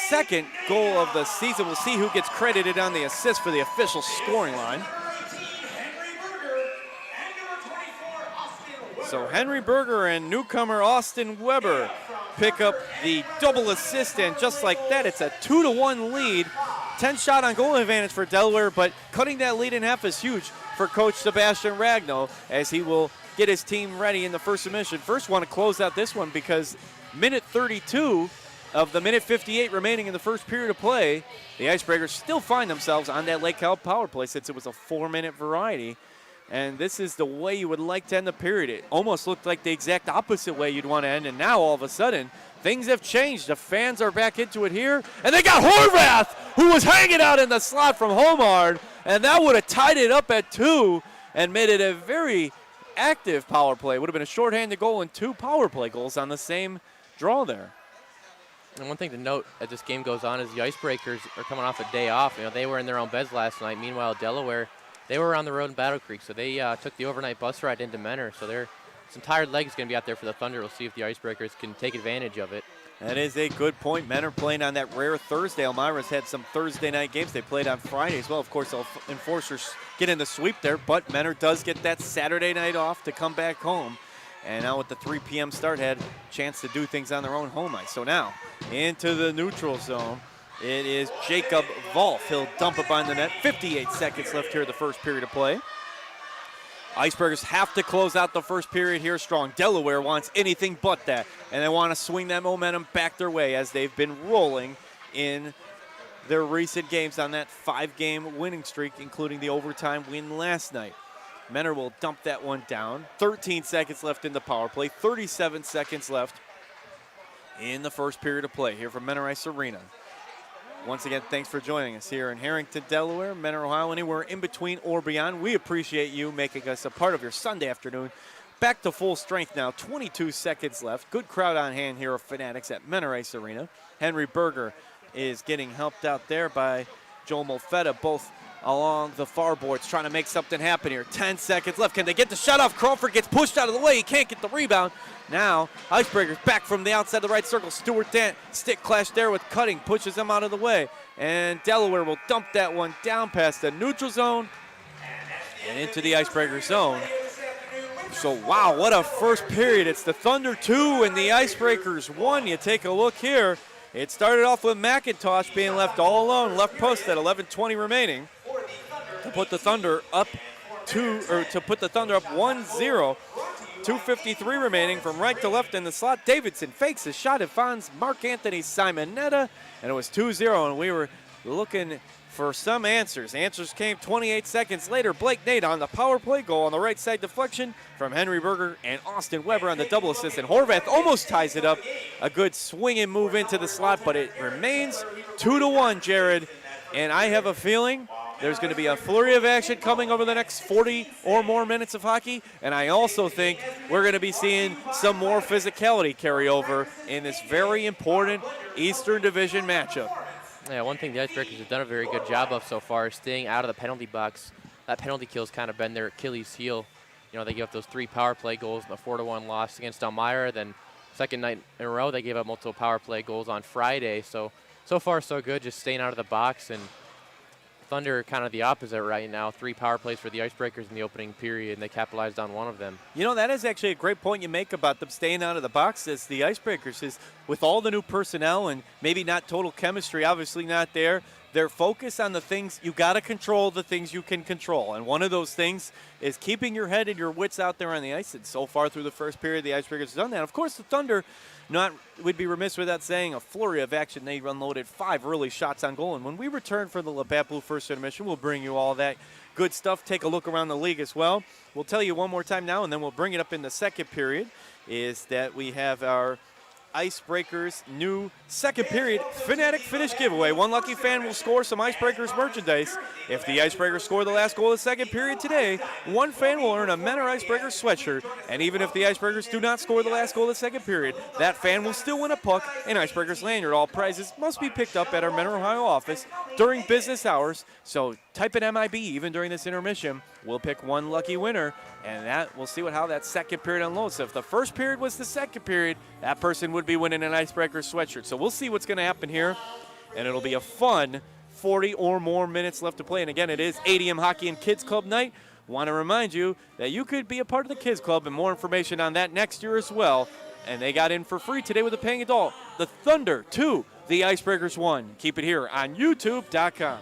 second goal of the season. We'll see who gets credited on the assist for the official scoring line. So Henry Berger and newcomer Austin Weber pick up the double assist, and just like that, it's a 2-1 lead. 10 shot on goal advantage for Delaware, but cutting that lead in half is huge for Coach Sebastian Ragno as he will get his team ready in the first submission. First, want to close out this one because minute 32 of the minute 58 remaining in the first period of play, the Icebreakers still find themselves on that Lake Cal power play since it was a 4-minute variety. And this is the way you would like to end the period. It almost looked like the exact opposite way you'd want to end, and now all of a sudden, things have changed. The fans are back into it here, and they got Horvath, who was hanging out in the slot from Homard, and that would have tied it up at 2 and made it a very active power play. Would have been a shorthanded goal and 2 power play goals on the same draw there. And one thing to note as this game goes on is the Icebreakers are coming off a day off. You know, they were in their own beds last night. Meanwhile, Delaware, they were on the road in Battle Creek, so they took the overnight bus ride into Menor. So they're some tired legs going to be out there for the Thunder. We'll see if the Icebreakers can take advantage of it. That is a good point. Menor playing on that rare Thursday. Elmira's had some Thursday night games. They played on Friday as well. Of course, Enforcers get in the sweep there, but Menor does get that Saturday night off to come back home. And now with the 3 p.m. start, had a chance to do things on their own home ice. So now into the neutral zone. It is Jacob Volf. He'll dump it behind the net. 58 seconds left here in the first period of play. Icebreakers have to close out the first period here strong. Delaware wants anything but that, and they want to swing that momentum back their way as they've been rolling in their recent games on that 5-game winning streak, including the overtime win last night. Menor will dump that one down. 13 seconds left in the power play. 37 seconds left in the first period of play here from Menor Ice Arena. Once again, thanks for joining us here in Harrington, Delaware, Menor, Ohio, anywhere in between or beyond. We appreciate you making us a part of your Sunday afternoon. Back to full strength now, 22 seconds left. Good crowd on hand here of Fanatics at Menor Ice Arena. Henry Berger is getting helped out there by Joel Molfetta, both along the far boards, trying to make something happen here. 10 seconds left. Can they get the shot off? Crawford gets pushed out of the way. He can't get the rebound. Now, Icebreakers back from the outside of the right circle. Stewart Dant, stick clash there with Cutting, pushes him out of the way. And Delaware will dump that one down past the neutral zone and into the Icebreaker zone. So, wow, what a first period. It's the Thunder 2 and the Icebreakers 1. You take a look here. It started off with McIntosh being left all alone, left post at 11:20 remaining to put the Thunder up 1-0. 2:53 remaining from right to left in the slot. Davidson fakes his shot. It finds Mark Anthony Simonetta, and it was 2-0, and we were looking for some answers. Answers came 28 seconds later. Blake Nate on the power play goal on the right side deflection from Henry Berger and Austin Weber on the double assist, and Horvath almost ties it up. A good swinging move into the slot, but it remains 2-1, Jared, and I have a feeling there's going to be a flurry of action coming over the next 40 or more minutes of hockey, and I also think we're going to be seeing some more physicality carry over in this very important Eastern Division matchup. Yeah, one thing the Icebreakers have done a very good job of so far is staying out of the penalty box. That penalty kill's kind of been their Achilles heel. You know, they gave up those 3 power play goals in the 4-1 loss against Elmira. Then second night in a row, they gave up multiple power play goals on Friday. So far so good, just staying out of the box. And Thunder are kind of the opposite right now. 3 power plays for the Icebreakers in the opening period, and they capitalized on one of them. You know, that is actually a great point you make about them staying out of the box as the Icebreakers is with all the new personnel and maybe not total chemistry, obviously not there. They're focused on the things you got to control, the things you can control. And one of those things is keeping your head and your wits out there on the ice. And so far through the first period, the Icebreakers have done that. Of course, the Thunder, would be remiss without saying, a flurry of action. They unloaded 5 early shots on goal. And when we return for the Labatt Blue first intermission, we'll bring you all that good stuff. Take a look around the league as well. We'll tell you one more time now, and then we'll bring it up in the second period, is that we have our Icebreakers new second period Fanatic finish giveaway. One lucky fan will score some Icebreakers merchandise. If the Icebreakers score the last goal of the second period today, one fan will earn a Menor Icebreakers sweatshirt. And even if the Icebreakers do not score the last goal of the second period, that fan will still win a puck and Icebreakers lanyard. All prizes must be picked up at our Menor, Ohio office during business hours. So type in MIB even during this intermission. We'll pick one lucky winner, and that we'll see how that second period unloads. So if the first period was the second period, that person would be winning an Icebreakers sweatshirt. So we'll see what's going to happen here, and it'll be a fun 40 or more minutes left to play. And again, it is ADM Hockey and Kids Club night. Want to remind you that you could be a part of the Kids Club, and more information on that next year as well. And they got in for free today with a paying adult. The Thunder 2, the Icebreakers 1. Keep it here on YouTube.com.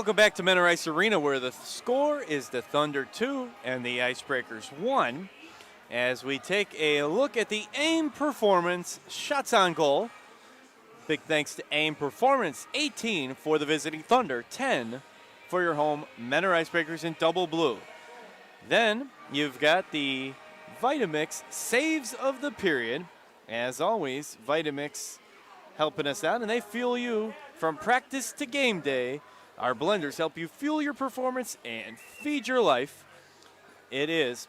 Welcome back to Menor Ice Arena, where the score is the Thunder 2 and the Icebreakers 1. As we take a look at the AIM performance, shots on goal. Big thanks to AIM Performance, 18 for the visiting Thunder, 10 for your home Menor Icebreakers in double blue. Then you've got the Vitamix saves of the period. As always, Vitamix helping us out, and they fuel you from practice to game day. Our blenders help you fuel your performance and feed your life. It is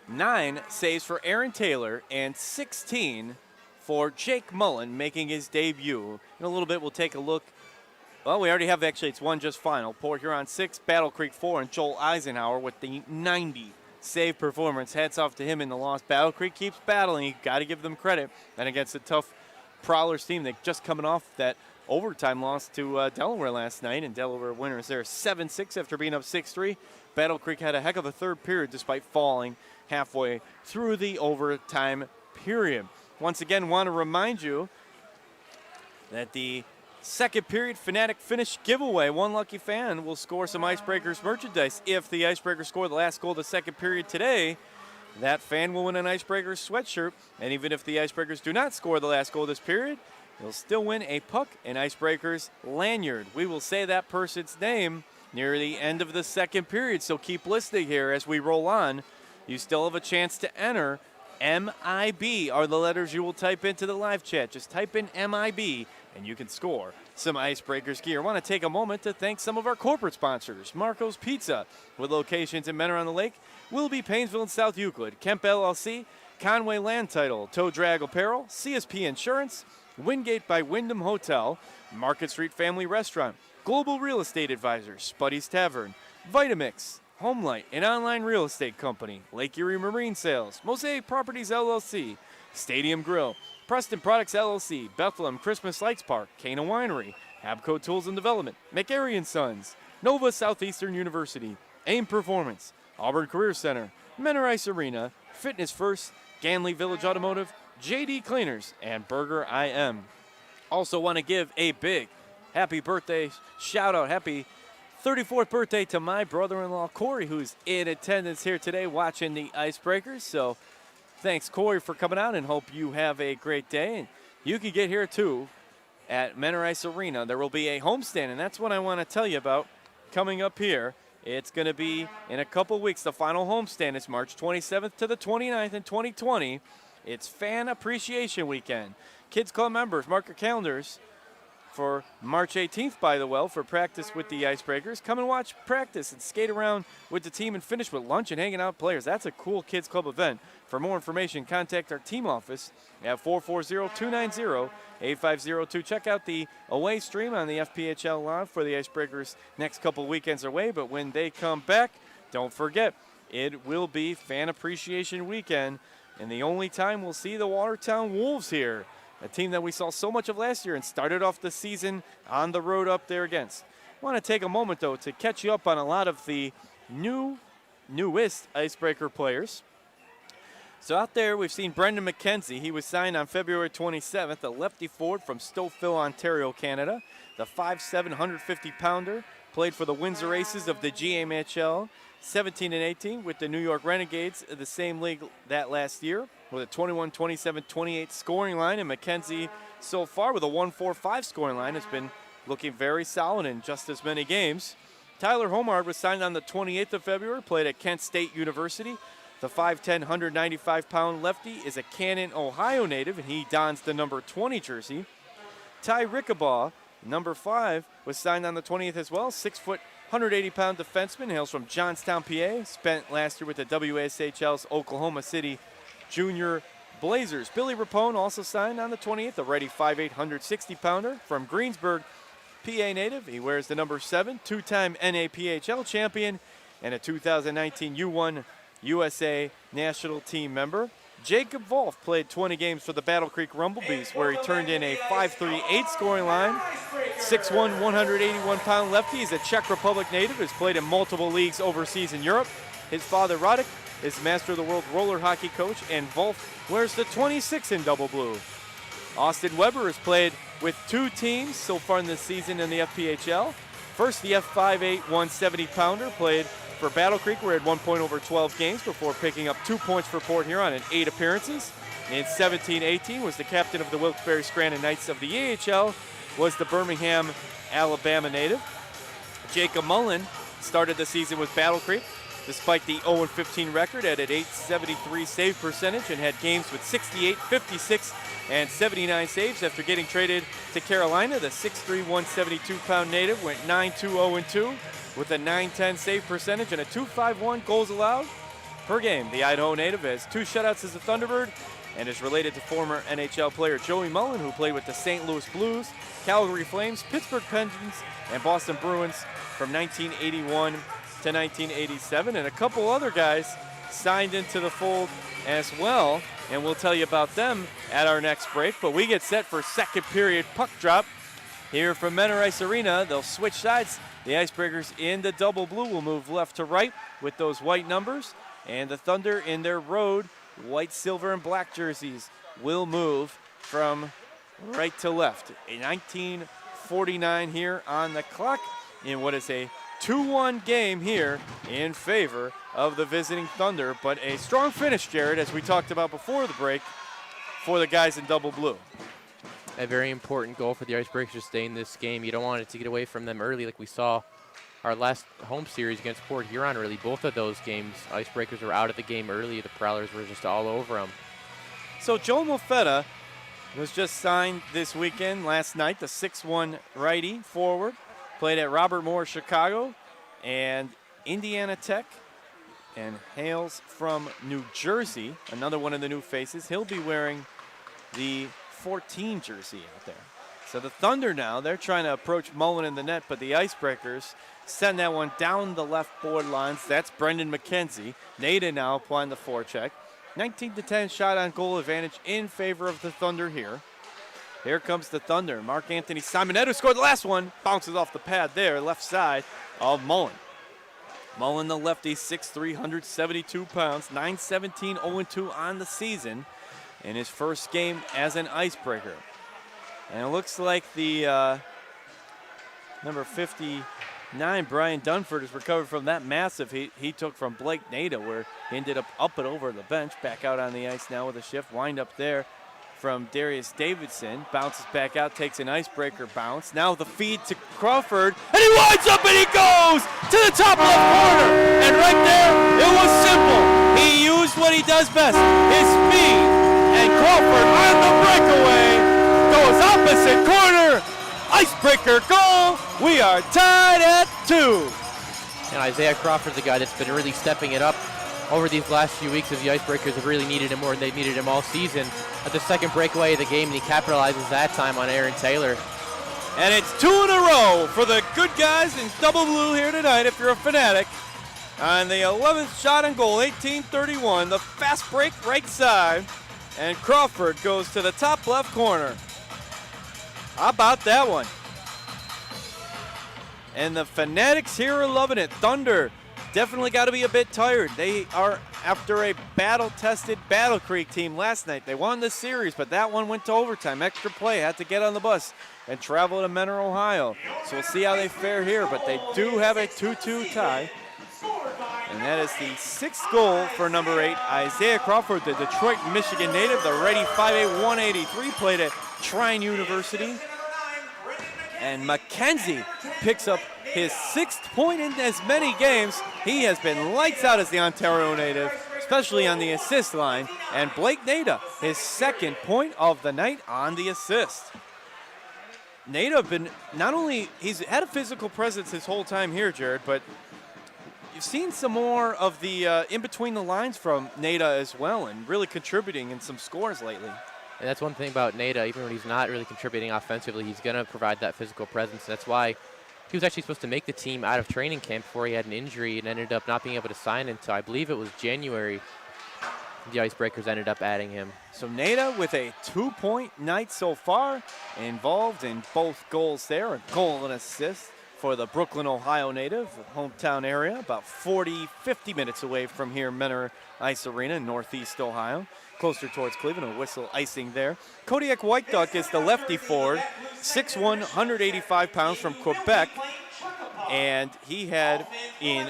9 saves for Aaron Taylor and 16 for Jake Mullen making his debut. In a little bit, we'll take a look. Well, we already have, actually, it's one just final. Port Huron 6, Battle Creek 4, and Joel Eisenhower with the 90 save performance. Hats off to him in the loss. Battle Creek keeps battling. You got to give them credit. And against a tough Prowlers team, they're just coming off that overtime loss to Delaware last night, and Delaware winners there 7-6 after being up 6-3. Battle Creek had a heck of a third period despite falling halfway through the overtime period. Once again, want to remind you that the second period Fanatic finish giveaway, one lucky fan will score some Icebreakers merchandise. If the Icebreakers score the last goal of the second period today, that fan will win an Icebreakers sweatshirt. And even if the Icebreakers do not score the last goal of this period, you'll still win a puck and Icebreakers lanyard. We will say that person's name near the end of the second period, so keep listening here as we roll on. You still have a chance to enter. MIB are the letters you will type into the live chat. Just type in MIB and you can score some Icebreakers gear. I want to take a moment to thank some of our corporate sponsors. Marco's Pizza, with locations in Menor on the Lake, Willoughby, Painesville, and South Euclid. Kemp LLC, Conway Land Title, Toe Drag Apparel, CSP Insurance, Wingate by Wyndham Hotel, Market Street Family Restaurant, Global Real Estate Advisors, Spuddy's Tavern, Vitamix, Homelight, an online real estate company, Lake Erie Marine Sales, Mosaic Properties LLC, Stadium Grill, Preston Products LLC, Bethlehem Christmas Lights Park, Cana Winery, Habco Tools and Development, McArey & Sons, Nova Southeastern University, AIM Performance, Auburn Career Center, Menor Ice Arena, Fitness First, Ganley Village Automotive, JD Cleaners, and Burger IM. Also want to give a big happy birthday shout out, happy 34th birthday to my brother-in-law Corey, who's in attendance here today watching the Icebreakers. So thanks, Corey, for coming out, and hope you have a great day. And you can get here too at Menor Ice Arena. There will be a homestand, and that's what I want to tell you about coming up here. It's going to be in a couple weeks. The final homestand is March 27th to the 29th in 2020. It's Fan Appreciation Weekend. Kids Club members, mark your calendars for March 18th, by the way, for practice with the Icebreakers. Come and watch practice and skate around with the team and finish with lunch and hanging out with players. That's a cool Kids Club event. For more information, contact our team office at 440-290-8502. Check out the away stream on the FPHL Live for the Icebreakers next couple weekends away. But when they come back, don't forget, it will be Fan Appreciation Weekend. And the only time we'll see the Watertown Wolves here, a team that we saw so much of last year and started off the season on the road up there against. I want to take a moment, though, to catch you up on a lot of the newest Icebreaker players. So out there, we've seen Brendan McKenzie. He was signed on February 27th, a lefty forward from Stouffville, Ontario, Canada. The 5'7", 150-pounder, played for the Windsor Aces of the GMHL, 17 and 18 with the New York Renegades, the same league that last year, with a 21, 27, 28 scoring line. And McKenzie, so far, with a 1-4-5 scoring line, has been looking very solid in just as many games. Tyler Homard was signed on the 28th of February, played at Kent State University. The 5'10", 195-pound lefty is a Canton, Ohio native, and he dons the number 20 jersey. Ty Rickabaugh, number 5, was signed on the 20th as well. 6-foot, 180-pound defenseman, hails from Johnstown, PA. Spent last year with the WSHL's Oklahoma City Junior Blazers. Billy Rapone also signed on the 20th, a righty 5'8", 160-pounder from Greensburg, PA native. He wears the number 7, two-time NAPHL champion, and a 2019 U1 USA national team member. Jacob Wolf played 20 games for the Battle Creek Rumblebees, where he turned in a 5'3" scoring line. 6'1", 181-pound lefty. He's a Czech Republic native, has played in multiple leagues overseas in Europe. His father, Radek, is Master of the World roller hockey coach, and Wolf wears the 26 in double blue. Austin Weber has played with 2 teams so far in this season in the FPHL. First, the F5'8", 170-pounder played for Battle Creek, where he had 1 point over 12 games before picking up 2 points for Port Huron in 8 appearances. In 17-18, was the captain of the Wilkes-Barre Scranton Knights of the AHL, was the Birmingham, Alabama native. Jacob Mullen started the season with Battle Creek. Despite the 0-15 record, at an .873 save percentage and had games with 68, 56, and 79 saves after getting traded to Carolina. The 6'3", 172-pound native went 9-2-0-2 with a .910 save percentage and a .251 goals allowed per game. The Idaho native has 2 shutouts as a Thunderbird and is related to former NHL player Joey Mullen, who played with the St. Louis Blues, Calgary Flames, Pittsburgh Penguins, and Boston Bruins from 1981 to 1987, and a couple other guys signed into the fold as well, and we'll tell you about them at our next break. But we get set for second period puck drop here from Menor Ice Arena. They'll switch sides. The Icebreakers in the double blue will move left to right with those white numbers, and the Thunder in their road white, silver, and black jerseys will move from right to left. A 19:49 here on the clock in what is a 2-1 game here in favor of the visiting Thunder, but a strong finish, Jared, as we talked about before the break, for the guys in double blue. A very important goal for the Icebreakers to stay in this game. You don't want it to get away from them early like we saw our last home series against Port Huron. Really, both of those games, Icebreakers were out of the game early. The Prowlers were just all over them. So Joel Mofetta was just signed this weekend, last night, the 6'1 righty forward. Played at Robert Morris Chicago and Indiana Tech, and hails from New Jersey, another one of the new faces. He'll be wearing the 14 jersey out there. So the Thunder now, they're trying to approach Mullen in the net, but the Icebreakers send that one down the left board lines. That's Brendan McKenzie. Nada now applying the forecheck. 19-10 shot on goal advantage in favor of the Thunder here. Here comes the Thunder. Mark Anthony Simonetto scored the last one. Bounces off the pad there, left side of Mullen. Mullen, the lefty, 6'3", 172 pounds, 9-17, 0-2 on the season in his first game as an Icebreaker. And it looks like the number 59, Brian Dunford, has recovered from that massive he took from Blake Nada, where he ended up and over the bench. Back out on the ice now with a shift. Wind up there from Darius Davidson. Bounces back out, takes an Icebreaker bounce. Now the feed to Crawford, and he winds up and he goes to the top left corner. And right there, it was simple. He used what he does best, his speed. And Crawford on the breakaway goes opposite corner. Icebreaker goal. We are tied at 2. And Isaiah Crawford's the guy that's been really stepping it up over these last few weeks, as the Icebreakers have really needed him more than they've needed him all season. At the second breakaway of the game, and he capitalizes that time on Aaron Taylor. And it's 2 in a row for the good guys in double blue here tonight, if you're a Fanatic. On the 11th shot on goal, 18:31, the fast break right side, and Crawford goes to the top left corner. How about that one? And the Fanatics here are loving it. Thunder definitely got to be a bit tired. They are after a battle-tested Battle Creek team last night. They won the series, but that one went to overtime. Extra play, had to get on the bus and travel to Menor, Ohio. So we'll see how they fare here, but they do have a 2-2 tie. And that is the 6th goal for number 8, Isaiah Crawford, the Detroit, Michigan native, the righty 5'8", 183, played at Trine University. And McKenzie picks up his 6th point in as many games. He has been lights out as the Ontario native, especially on the assist line. And Blake Nada, his 2nd point of the night on the assist. Nada been not only, he's had a physical presence his whole time here, Jared, but you've seen some more of the in between the lines from Nada as well, and really contributing in some scores lately. And that's one thing about Nada, even when he's not really contributing offensively, he's going to provide that physical presence. That's why he was actually supposed to make the team out of training camp before he had an injury and ended up not being able to sign until, I believe it was January. The Icebreakers ended up adding him. So Nada with a 2-point night so far, involved in both goals there, a goal and assist for the Brooklyn, Ohio native, hometown area, about 40-50 minutes away from here, Menor Ice Arena, Northeast Ohio. Closer towards Cleveland, a whistle icing there. Kodiak White Duck is the lefty forward, 6'1", 185 pounds from Quebec. And he had in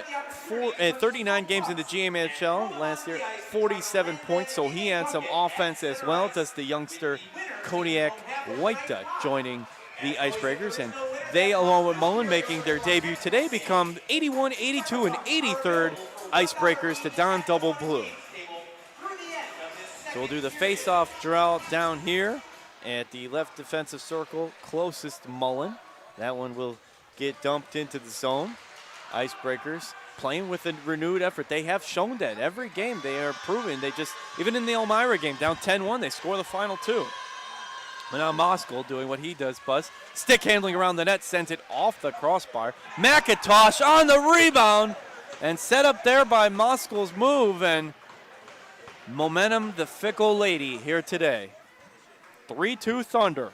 39 games in the GMHL last year, 47 points. So he had some offense as well. Does the youngster Kodiak White Duck joining the Icebreakers. And they, along with Mullen, making their debut today, become 81, 82, and 83rd Icebreakers to Don Double Blue. So we'll do the face-off draw down here at the left defensive circle closest to Mullen. That one will get dumped into the zone. Icebreakers playing with a renewed effort. They have shown that every game. They are proving. They just, even in the Elmira game, down 10-1, they score the final two. But now Moskal doing what he does, Buzz. Stick handling around the net, sends it off the crossbar. McIntosh on the rebound, and set up there by Moskal's move, and momentum, the fickle lady here today. 3-2 Thunder.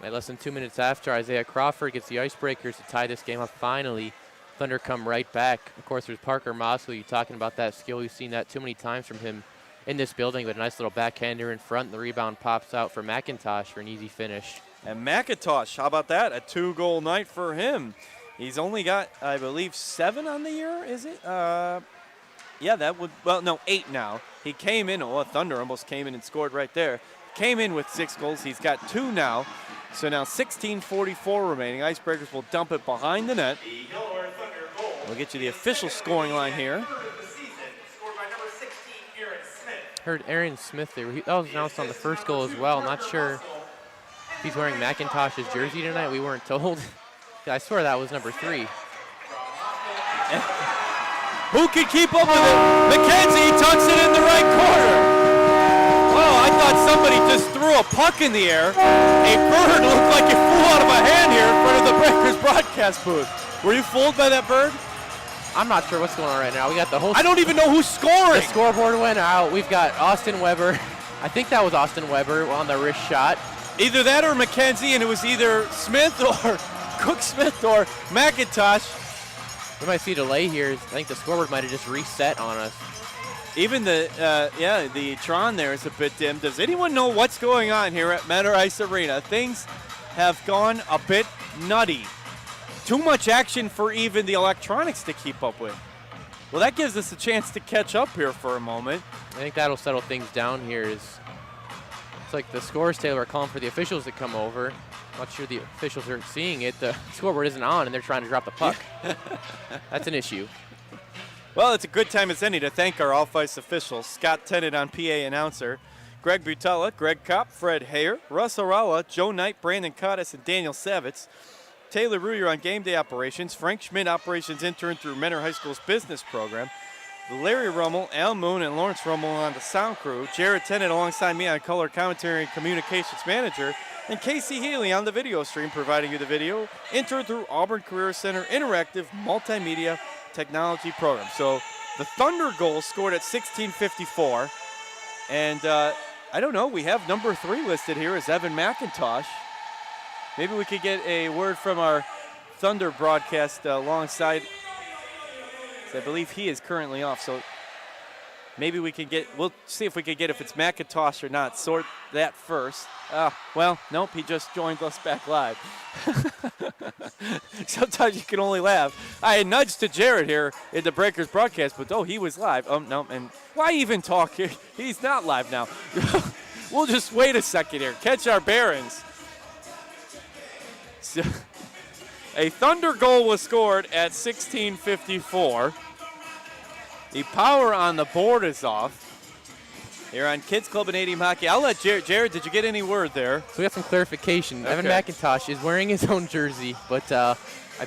And less than 2 minutes after, Isaiah Crawford gets the Icebreakers to tie this game up finally. Thunder come right back. Of course, there's Parker Moskal. You're talking about that skill. We've seen that too many times from him in this building, but a nice little backhander in front. The rebound pops out for McIntosh for an easy finish. And McIntosh, how about that? A 2-goal night for him. He's only got, I believe, 7 on the year, is it? Yeah, that would, well, no, 8 now. He came in, Thunder almost came in and scored right there. Came in with 6 goals. He's got 2 now. So now 16:44 remaining. Icebreakers will dump it behind the net. We'll get you the official scoring line here. Heard Aaron Smith there. That was announced on the first goal as well. Not sure if he's wearing McIntosh's jersey tonight. We weren't told. I swear that was number 3. Who can keep up with it? McKenzie tucks it in the right corner. Oh, I thought somebody just threw a puck in the air. A bird looked like it flew out of my hand here in front of the Breakers broadcast booth. Were you fooled by that bird? I'm not sure what's going on right now. We got the whole. I don't even know who's scoring. The scoreboard went out. We've got Austin Weber. I think that was Austin Weber on the wrist shot. Either that or McKenzie, and it was either Smith or Cook Smith or McIntosh. We might see a delay here. I think the scoreboard might have just reset on us. Even the Tron there is a bit dim. Does anyone know what's going on here at Menor Ice Arena? Things have gone a bit nutty. Too much action for even the electronics to keep up with. Well, that gives us a chance to catch up here for a moment. I think that'll settle things down here. It's like the scores table are calling for the officials to come over. Not sure the officials are seeing it. The scoreboard isn't on, and they're trying to drop the puck. That's an issue. Well, it's a good time as any to thank our All-Ice officials. Scott Tennant on PA announcer, Greg Butala, Greg Kopp, Fred Hayer, Russ Arawa, Joe Knight, Brandon Cottis, and Daniel Savitz. Taylor Ruyer on game day operations, Frank Schmidt, operations intern through Menor High School's business program, Larry Rummel, Al Moon, and Lawrence Rummel on the sound crew, Jared Tennant alongside me on color commentary and communications manager, and Casey Healy on the video stream, providing you the video, intern through Auburn Career Center interactive multimedia technology program. So the Thunder goal scored at 16:54, and I don't know, we have number 3 listed here as Evan McIntosh. Maybe we could get a word from our Thunder broadcast alongside. I believe he is currently off, so maybe we can get, we'll see if we can get if it's McIntosh or not. Sort that first. Well, nope, he just joined us back live. Sometimes you can only laugh. I had nudged to Jared here in the Breakers broadcast, but he was live. No, and why even talk here? He's not live now. We'll just wait a second here, catch our bearings. So, a Thunder goal was scored at 16:54. The power on the board is off. Here on Kids Club and ADM Hockey. I'll let Jared, did you get any word there? So we got some clarification. Okay. Evan McIntosh is wearing his own jersey, but I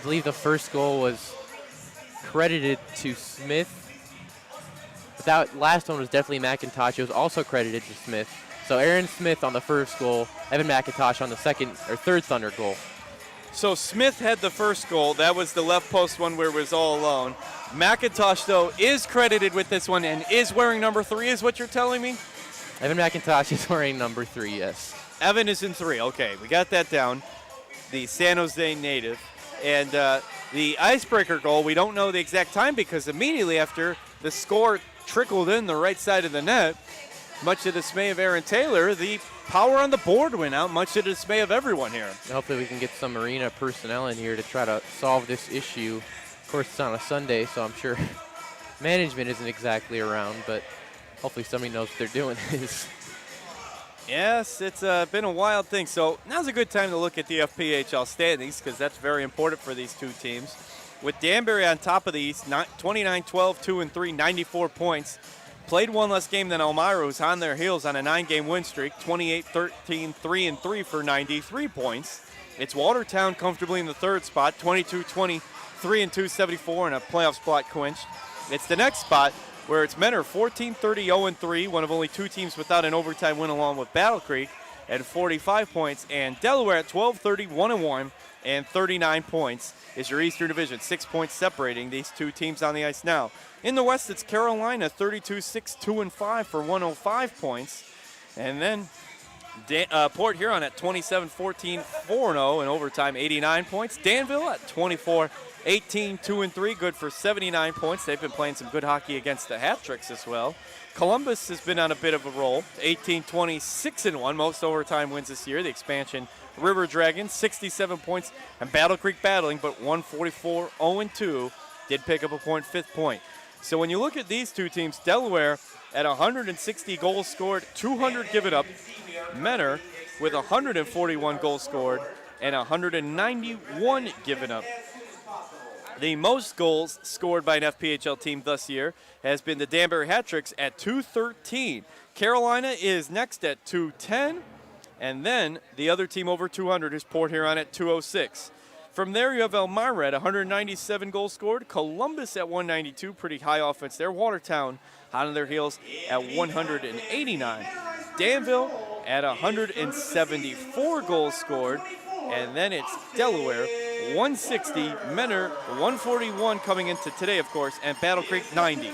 believe the first goal was credited to Smith. But that last one was definitely McIntosh. It was also credited to Smith. So Aaron Smith on the first goal, Evan McIntosh on the second or third Thunder goal. So Smith had the first goal. That was the left post one where it was all alone. McIntosh, though, is credited with this one and is wearing number 3, is what you're telling me? Evan McIntosh is wearing number 3, yes. Evan is in 3. Okay, we got that down. The San Jose native. And the icebreaker goal, we don't know the exact time because immediately after the score trickled in the right side of the net, much to the dismay of Aaron Taylor, the power on the board went out, much to the dismay of everyone here. Hopefully we can get some arena personnel in here to try to solve this issue. Of course, it's on a Sunday, so I'm sure management isn't exactly around, but hopefully somebody knows what they're doing. Yes, it's been a wild thing. So now's a good time to look at the FPHL standings because that's very important for these two teams. With Danbury on top of the East, 29-12, 2-3, 94 points. Played one less game than Elmira, who's on their heels on a 9-game win streak, 28-13, 3-3 for 93 points. It's Watertown comfortably in the third spot, 22-20, 3-2, 74, and a playoff spot clinched. It's the next spot where it's Menor, 14-30, 0-3, one of only two teams without an overtime win along with Battle Creek at 45 points, and Delaware at 12-30, 1-1, and 39 points is your Eastern Division, 6 points separating these two teams on the ice now. In the West, it's Carolina, 32-6, 2-5 for 105 points, and then Port Huron at 27-14, 4-0 in overtime, 89 points. Danville at 24-18, 2-3, good for 79 points. They've been playing some good hockey against the Hat-Tricks as well. Columbus has been on a bit of a roll, 18-20, 6-1, most overtime wins this year. The expansion River Dragons, 67 points, and Battle Creek battling, but 144, 0-2, did pick up a point, 5th point. So when you look at these two teams, Delaware at 160 goals scored, 200 given up. Menor with 141 goals scored and 191 given up. The most goals scored by an FPHL team this year has been the Danbury Hat-Tricks at 213. Carolina is next at 210, and then the other team over 200 is Port Huron at 206. From there, you have Elmira at 197 goals scored. Columbus at 192, pretty high offense there. Watertown hot on their heels at 189. Danville at 174 goals scored. And then it's Delaware, 160. Menor, 141 coming into today, of course, and Battle Creek, 90.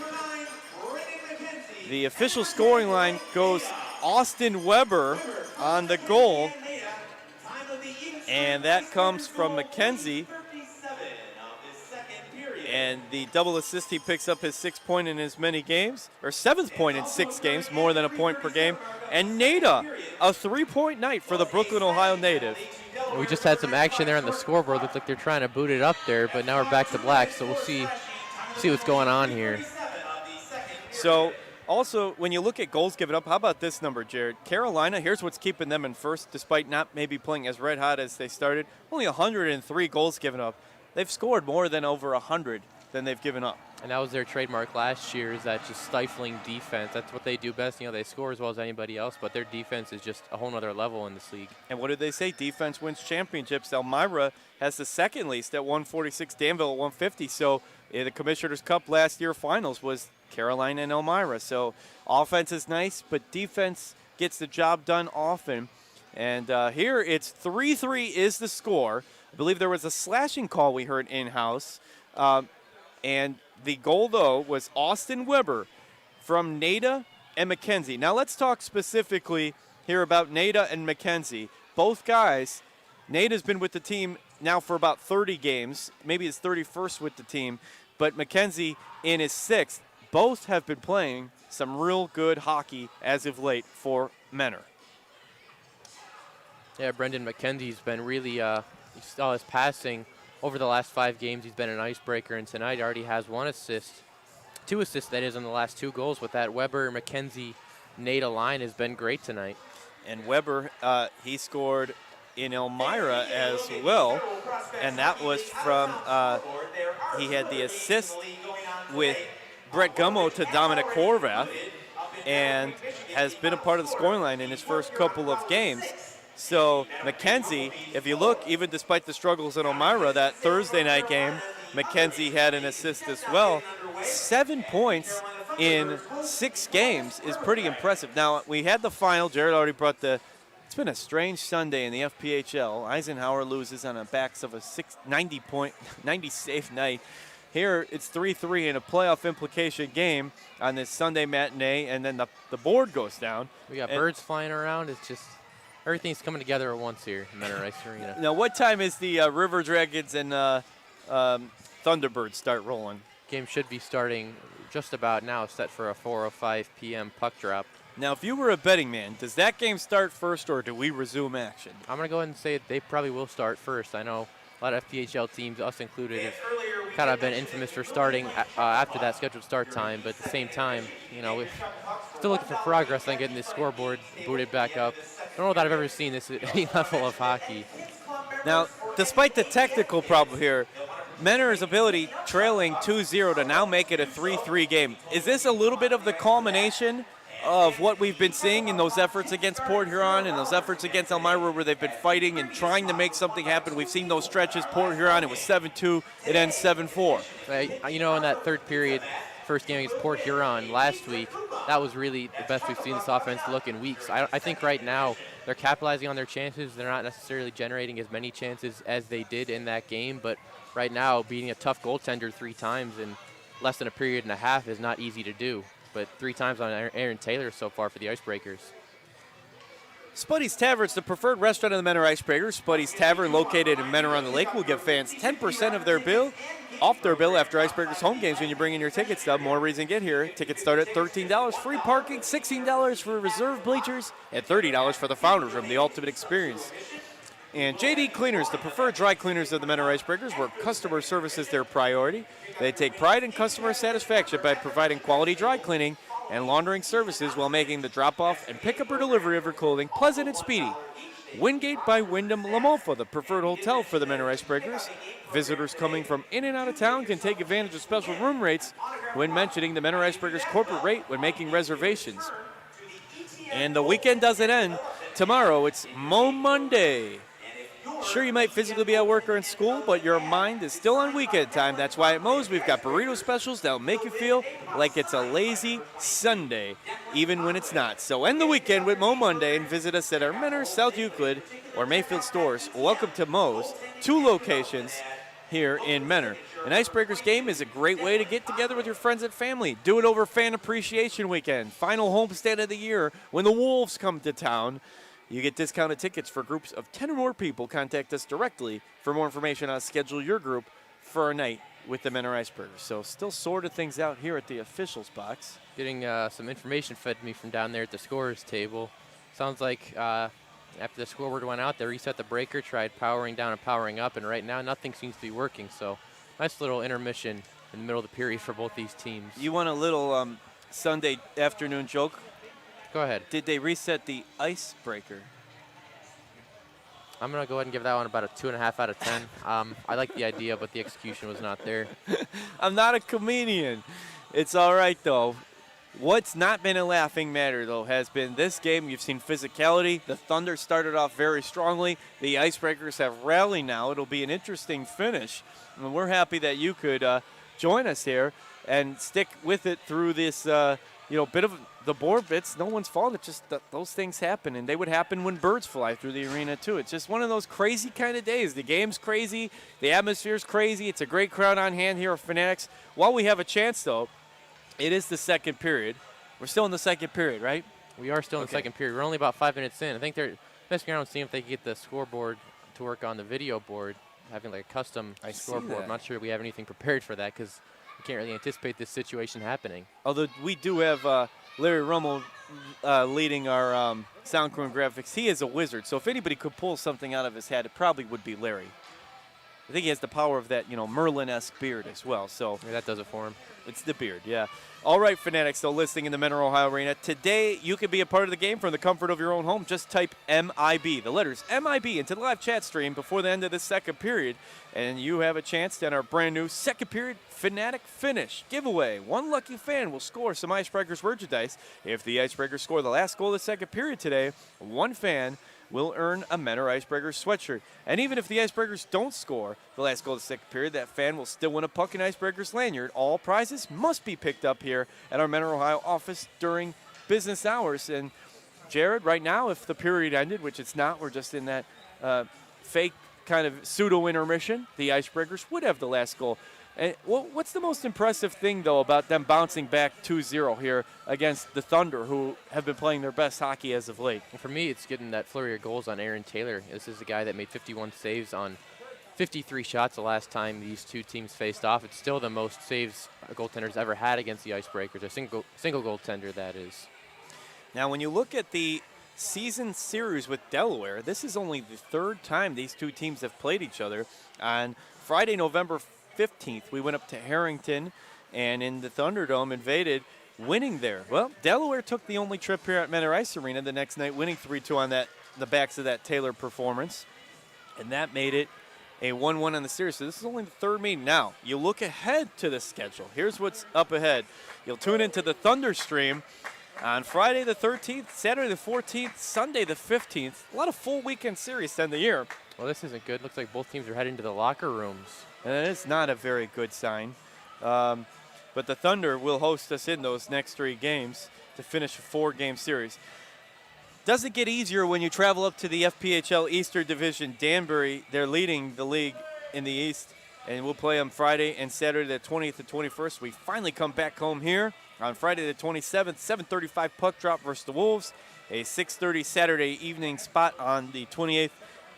The official scoring line goes Austin Weber on the goal. And that comes from McKenzie. And the double assist, he picks up his 6th point in as many games, or 7th point in 6 games, more than a point per game. And Nada, a 3-point night for the Brooklyn, Ohio native. We just had some action there on the scoreboard. Looks like they're trying to boot it up there, but now we're back to black, so we'll see what's going on here. So also, when you look at goals given up, how about this number, Jared? Carolina, here's what's keeping them in first, despite not maybe playing as red hot as they started. Only 103 goals given up. They've scored more than over 100 than they've given up. And that was their trademark last year, is that just stifling defense. That's what they do best. You know, they score as well as anybody else, but their defense is just a whole nother level in this league. And what did they say? Defense wins championships. Elmira has the second least at 146, Danville at 150. So the Commissioner's Cup last year finals was Carolina and Elmira. So offense is nice, but defense gets the job done often. And here it's 3-3 is the score. I believe there was a slashing call we heard in-house. And the goal, though, was Austin Weber from Nada and McKenzie. Now let's talk specifically here about Nada and McKenzie. Both guys, Nada's been with the team now for about 30 games, maybe his 31st with the team, but McKenzie in his 6th. Both have been playing some real good hockey as of late for Menor. Yeah, Brendan McKenzie's been really, you saw his passing over the last 5 games. He's been an icebreaker, and tonight he already has 1 assist. 2 assists, that is, on the last 2 goals. With that Weber, McKenzie, Nada line has been great tonight. And Weber, he scored in Elmira as well, and that was from, he had the assist with Brett Gummo to Dominic Horvath, and has been a part of the scoring line in his first couple of games. So McKenzie, if you look, even despite the struggles in Elmira, that Thursday night game, McKenzie had an assist as well. 7 points in 6 games is pretty impressive. Now, we had the final. Jared already brought it's been a strange Sunday in the FPHL. Eisenhower loses on the backs of a 90 save night. Here, it's 3-3 in a playoff implication game on this Sunday matinee, and then the board goes down. We got birds flying around. It's just everything's coming together at once here in Menor Ice Arena. Now, what time is the River Dragons and Thunderbirds start rolling? Game should be starting just about now, set for a 4:05 p.m. puck drop. Now, if you were a betting man, does that game start first or do we resume action? I'm going to go ahead and say they probably will start first. I know a lot of FPHL teams, us included, have kind of been infamous for starting after that scheduled start time. But at the same time, you know, we're still looking for progress on getting this scoreboard booted back up. I don't know that I've ever seen this at any level of hockey. Now, despite the technical problem here, Mentor's ability trailing 2-0 to now make it a 3-3 game. Is this a little bit of the culmination of what we've been seeing in those efforts against Port Huron and those efforts against Elmira where they've been fighting and trying to make something happen? We've seen those stretches. Port Huron, it was 7-2. It ends 7-4. You know, in that third period, first game against Port Huron last week, that was really the best we've seen this offense look in weeks. I think right now they're capitalizing on their chances. They're not necessarily generating as many chances as they did in that game, but right now beating a tough goaltender 3 times in less than a period and a half is not easy to do. But 3 times on Aaron Taylor so far for the Icebreakers. Spuddy's Tavern's the preferred restaurant of the Mentor Icebreakers. Spuddy's Tavern, located in Mentor on the Lake, will give fans 10% of their bill off their bill after Icebreakers home games when you bring in your ticket stub. More reason to get here. Tickets start at $13. Free parking, $16 for reserved bleachers, and $30 for the Founders Room, the ultimate experience. And JD Cleaners, the preferred dry cleaners of the Mentor Icebreakers, where customer service is their priority. They take pride in customer satisfaction by providing quality dry cleaning and laundering services while making the drop-off and pickup or delivery of your clothing pleasant and speedy. Wingate by Wyndham La Mofa, the preferred hotel for the Mentor Icebreakers. Visitors coming from in and out of town can take advantage of special room rates when mentioning the Mentor Icebreakers corporate rate when making reservations. And the weekend doesn't end. Tomorrow, it's Mo Monday. Sure, you might physically be at work or in school, but your mind is still on weekend time. That's why at Moe's we've got burrito specials that'll make you feel like it's a lazy Sunday, even when it's not. So end the weekend with Mo Monday and visit us at our Mentor, South Euclid, or Mayfield stores. Welcome to Moe's, 2 locations here in Mentor. An Icebreakers game is a great way to get together with your friends and family. Do it over Fan Appreciation Weekend, final homestand of the year when the Wolves come to town. You get discounted tickets for groups of 10 or more people. Contact us directly for more information on how to schedule your group for a night with the Mentor Icebreakers. So still sorting things out here at the officials box. Getting some information fed to me from down there at the scorers table. Sounds like after the scoreboard went out, they reset the breaker, tried powering down and powering up, and right now nothing seems to be working. So nice little intermission in the middle of the period for both these teams. You want a little Sunday afternoon joke? Go ahead. Did they reset the icebreaker? I'm going to go ahead and give that one about a 2.5 out of 10. I like the idea, but the execution was not there. I'm not a comedian. It's all right, though. What's not been a laughing matter, though, has been this game. You've seen physicality. The Thunder started off very strongly. The Icebreakers have rallied now. It'll be an interesting finish. And we're happy that you could join us here and stick with it through this, bit of the board bits. No one's fault. It's just that those things happen, and they would happen when birds fly through the arena, too. It's just one of those crazy kind of days. The game's crazy. The atmosphere's crazy. It's a great crowd on hand here at Fanatics. While we have a chance, though, it is the second period. We're still in the second period, right? We are still in the second period. We're only about 5 minutes in. I think they're messing around seeing if they can get the scoreboard to work on the video board, having like a custom scoreboard. I'm not sure we have anything prepared for that because we can't really anticipate this situation happening. Although we do have Larry Rummel leading our sound crew and graphics. He is a wizard, so if anybody could pull something out of his hat, it probably would be Larry. I think he has the power of that, Merlin-esque beard as well. So yeah, that does it for him. It's the beard, yeah. All right, Fanatics, so listening in the Mentor Ohio Arena. Today, you can be a part of the game from the comfort of your own home. Just type MIB, the letters MIB, into the live chat stream before the end of the second period, and you have a chance to enter our brand new second period Fanatic Finish giveaway. One lucky fan will score some Icebreakers merchandise. If the Icebreakers score the last goal of the second period today, one fan will earn a Mentor Icebreakers sweatshirt. And even if the Icebreakers don't score the last goal of the second period, that fan will still win a Puck and Icebreakers lanyard. All prizes must be picked up here at our Mentor Ohio office during business hours. And Jared, right now, if the period ended, which it's not, we're just in that fake kind of pseudo-intermission, the Icebreakers would have the last goal. And what's the most impressive thing, though, about them bouncing back 2-0 here against the Thunder, who have been playing their best hockey as of late? Well, for me, it's getting that flurry of goals on Aaron Taylor. This is a guy that made 51 saves on 53 shots the last time these two teams faced off. It's still the most saves a goaltender's ever had against the Icebreakers, a single goaltender, that is. Now, when you look at the season series with Delaware, this is only the third time these two teams have played each other. On Friday, November 15th, we went up to Harrington and in the Thunderdome invaded, winning there. Well, Delaware took the only trip here at Menor Ice Arena the next night, winning 3-2 on the backs of that Taylor performance. And that made it a 1-1 on the series. So this is only the third meeting. Now, you look ahead to the schedule. Here's what's up ahead. You'll tune into the Thunder stream on Friday the 13th, Saturday the 14th, Sunday the 15th. A lot of full weekend series to end the year. Well, this isn't good. Looks like both teams are heading to the locker rooms. And it's not a very good sign. But the Thunder will host us in those next 3 games to finish a 4-game series. Doesn't get easier when you travel up to the FPHL Eastern Division. Danbury, they're leading the league in the East, and we'll play them Friday and Saturday the 20th and 21st. We finally come back home here on Friday the 27th, 7:35 puck drop versus the Wolves, a 6:30 Saturday evening spot on the 28th,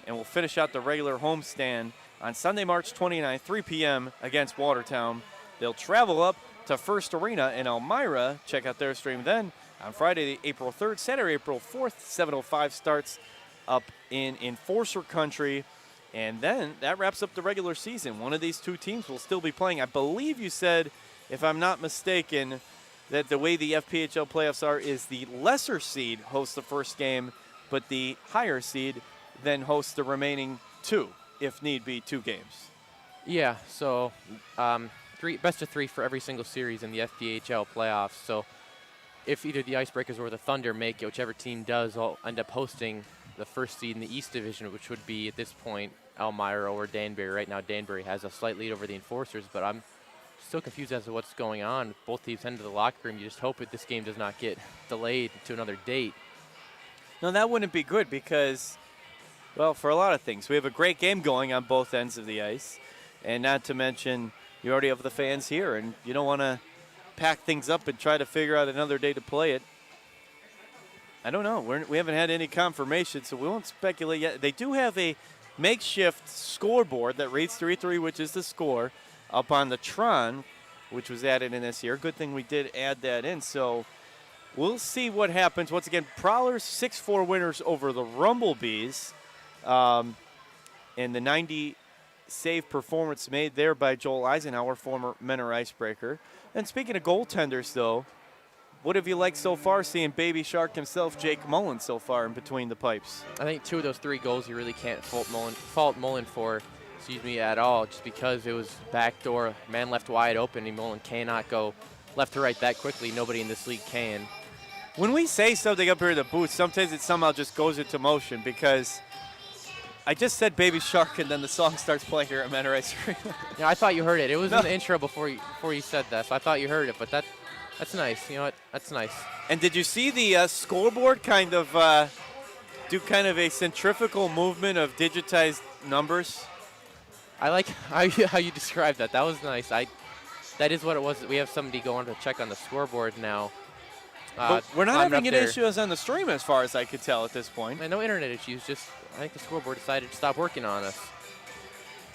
and we'll finish out the regular homestand on Sunday, March 29th, 3 p.m. against Watertown. They'll travel up to First Arena in Elmira. Check out their stream then. On Friday, April 3rd, Saturday, April 4th, 7:05 starts up in Enforcer Country. And then that wraps up the regular season. One of these two teams will still be playing. I believe you said, if I'm not mistaken, that the way the FPHL playoffs are is the lesser seed hosts the first game, but the higher seed then hosts the remaining 2, if need be, 2 games. Yeah, so best of 3 for every single series in the FPHL playoffs. So if either the Icebreakers or the Thunder make it, whichever team does, will end up hosting the first seed in the East Division, which would be, at this point, Elmira or Danbury. Right now, Danbury has a slight lead over the Enforcers, but I'm still confused as to what's going on. Both teams head to the locker room. You just hope that this game does not get delayed to another date. No, that wouldn't be good because, well, for a lot of things. We have a great game going on both ends of the ice, and not to mention you already have the fans here, and you don't want to pack things up and try to figure out another day to play it. I don't know. We haven't had any confirmation, so we won't speculate yet. They do have a makeshift scoreboard that reads 3-3, which is the score, up on the Tron, which was added in this year. Good thing we did add that in, so we'll see what happens. Once again, Prowlers 6-4 winners over the Rumblebees, and the 90 save performance made there by Joel Eisenhower, former Menor Icebreaker. And speaking of goaltenders, though, what have you liked so far seeing Baby Shark himself, Jake Mullen, so far in between the pipes? I think 2 of those 3 goals you really can't fault Mullen for, at all, just because it was backdoor, man left wide open, and Mullen cannot go left to right that quickly. Nobody in this league can. When we say something up here in the booth, sometimes it somehow just goes into motion because I just said Baby Shark, and then the song starts playing here at Menor Ice Arena. Yeah, I thought you heard it. It was in the intro before you said that, so I thought you heard it. But that's nice. You know what? That's nice. And did you see the scoreboard kind of do kind of a centrifugal movement of digitized numbers? I like how you described that. That was nice. That is what it was. We have somebody going to check on the scoreboard now. But we're not having any issues on the stream as far as I could tell at this point. No internet issues, just I think the scoreboard decided to stop working on us.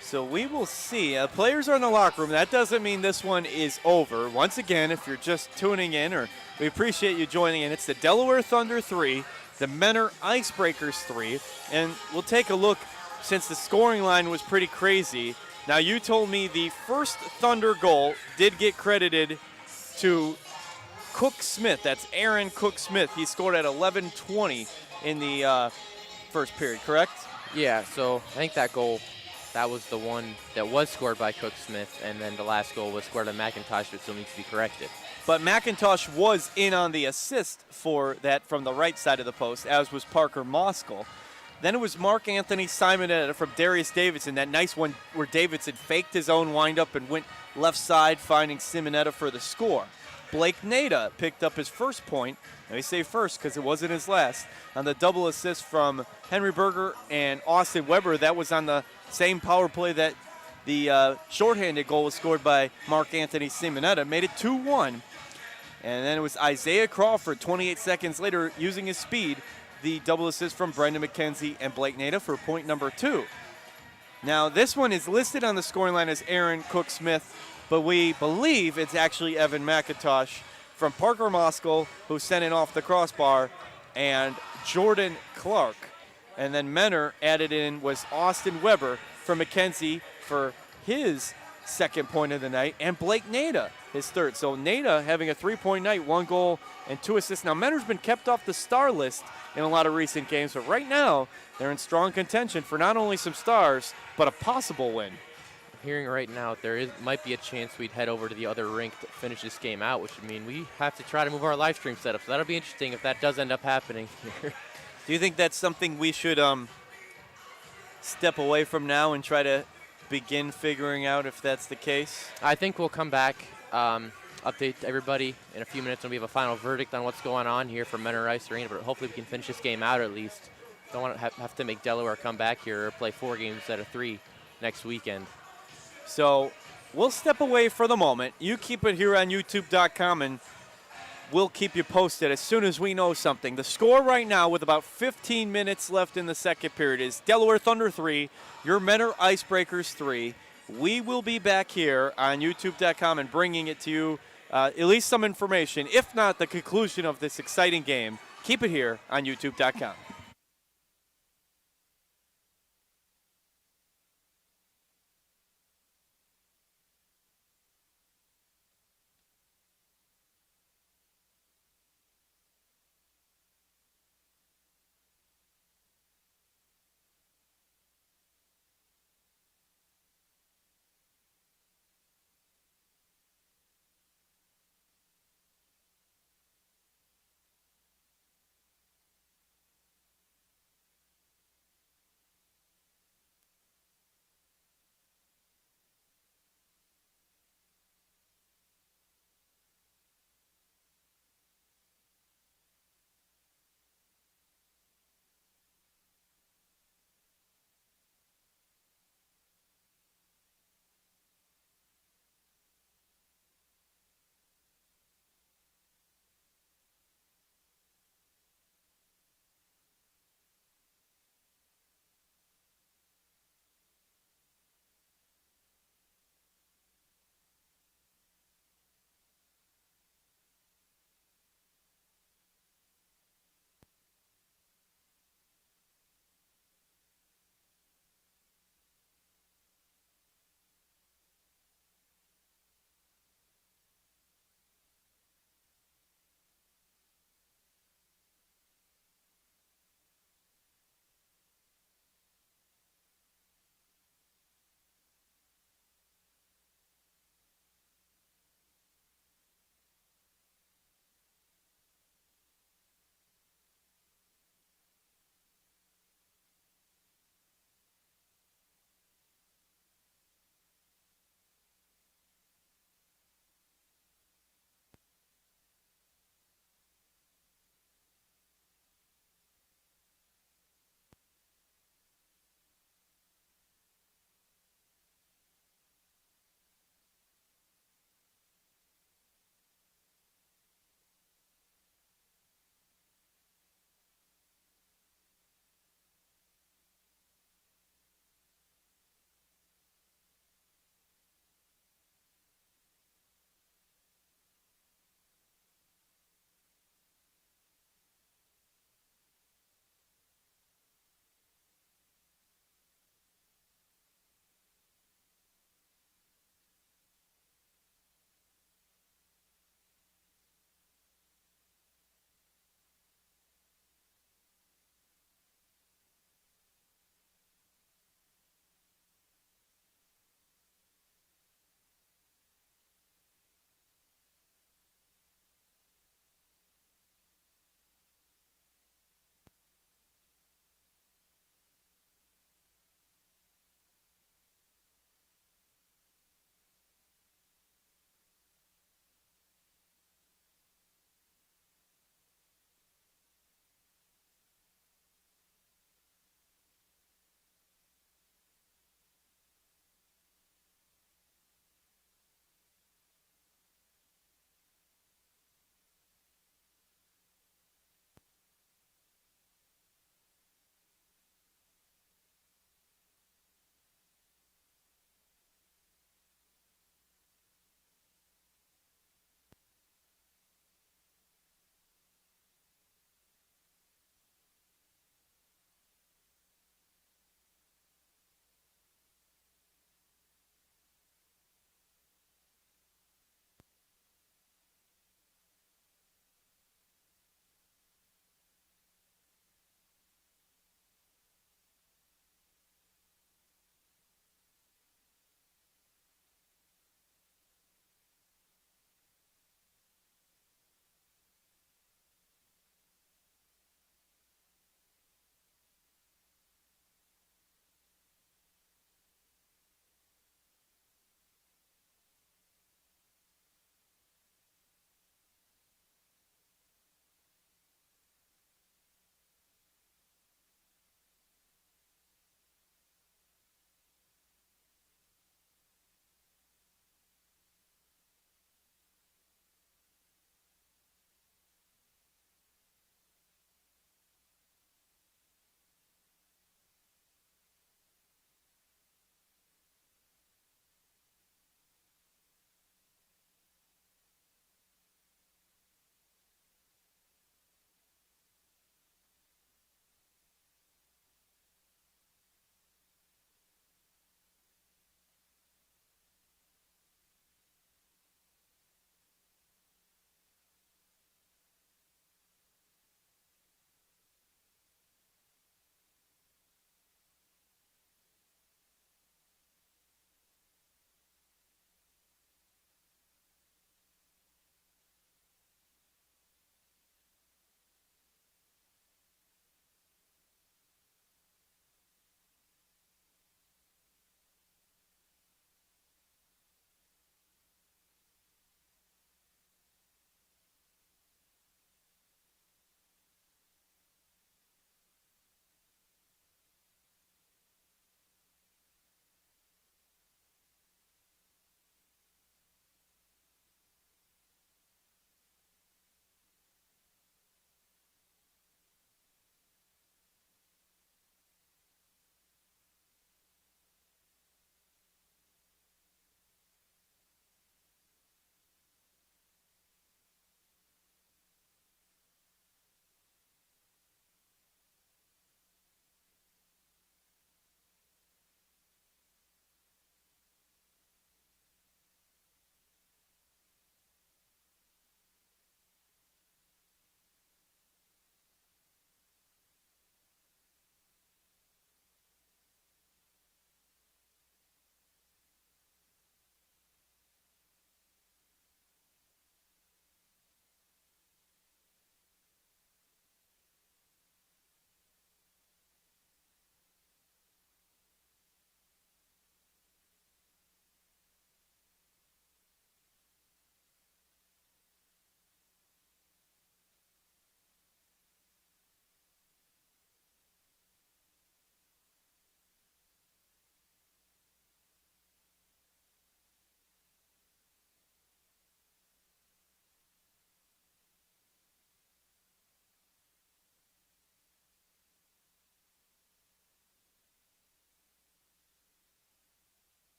So we will see. Players are in the locker room. That doesn't mean this one is over. Once again, if you're just tuning in, or we appreciate you joining in, it's the Delaware Thunder 3, the Menor Icebreakers 3, and we'll take a look since the scoring line was pretty crazy. Now, you told me the first Thunder goal did get credited to Cook Smith. That's Aaron Cook Smith. He scored at 11:20 in the first period, correct? Yeah, so I think that goal, that was the one that was scored by Cook Smith, and then the last goal was scored by McIntosh, but still needs to be corrected. But McIntosh was in on the assist for that from the right side of the post, as was Parker Moskal. Then it was Mark Anthony Simonetta from Darius Davidson, that nice one where Davidson faked his own windup and went left side, finding Simonetta for the score. Blake Nada picked up his first point. Now we say first because it wasn't his last. On the double assist from Henry Berger and Austin Weber, that was on the same power play that the shorthanded goal was scored by Mark Anthony Simonetta, made it 2-1. And then it was Isaiah Crawford, 28 seconds later, using his speed, the double assist from Brendan McKenzie and Blake Nada for point number 2. Now, this one is listed on the scoring line as Aaron Cook Smith, but we believe it's actually Evan McIntosh from Parker Moskal, who sent it off the crossbar, and Jordan Clark. And then Menor added in was Austin Weber from McKenzie for his second point of the night, and Blake Nada, his third. So Nada having a 3-point night, 1 goal and 2 assists. Now Menor's been kept off the star list in a lot of recent games, but right now they're in strong contention for not only some stars, but a possible win. Hearing right now, might be a chance we'd head over to the other rink to finish this game out, which would mean we have to try to move our live stream setup. So that'll be interesting if that does end up happening here. Do you think that's something we should step away from now and try to begin figuring out if that's the case? I think we'll come back, update everybody in a few minutes when we have a final verdict on what's going on here for Menor Ice Arena, but hopefully we can finish this game out at least. Don't want to have to make Delaware come back here or play 4 games instead of 3 next weekend. So we'll step away for the moment. You keep it here on YouTube.com, and we'll keep you posted as soon as we know something. The score right now, with about 15 minutes left in the second period, is Delaware Thunder 3, your Menor Icebreakers 3. We will be back here on YouTube.com and bringing it to you, at least some information, if not the conclusion of this exciting game. Keep it here on YouTube.com.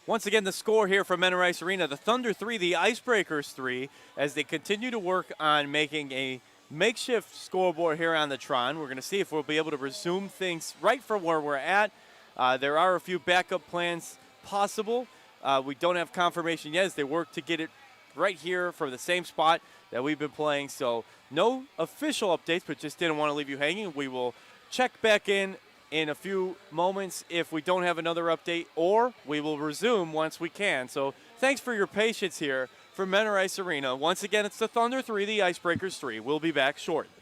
Once again, the score here from Menor Ice Arena, the Thunder 3, the Icebreakers 3, as they continue to work on making a makeshift scoreboard here on the Tron. We're going to see if we'll be able to resume things right from where we're at. There are a few backup plans possible. We don't have confirmation yet as they work to get it right here from the same spot that we've been playing. So no official updates, but just didn't want to leave you hanging. We will check back in a few moments if we don't have another update, or we will resume once we can. So thanks for your patience here for Menor Ice Arena. Once again, it's the Thunder 3, the Icebreakers 3. We'll be back shortly.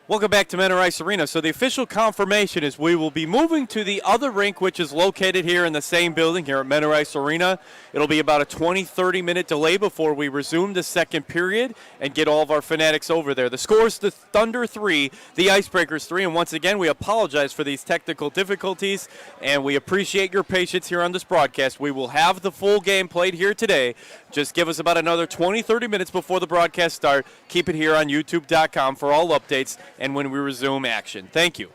Welcome back to Menor Ice Arena. So the official confirmation is we will be moving to the other rink, which is located here in the same building here at Menor Ice Arena. It'll be about a 20-30 minute delay before we resume the second period and get all of our Fanatics over there. The score is the Thunder 3, the Icebreakers 3. And once again, we apologize for these technical difficulties, and we appreciate your patience here on this broadcast. We will have the full game played here today. Just give us about another 20-30 minutes before the broadcast start. Keep it here on YouTube.com for all updates and when we resume action. Thank you.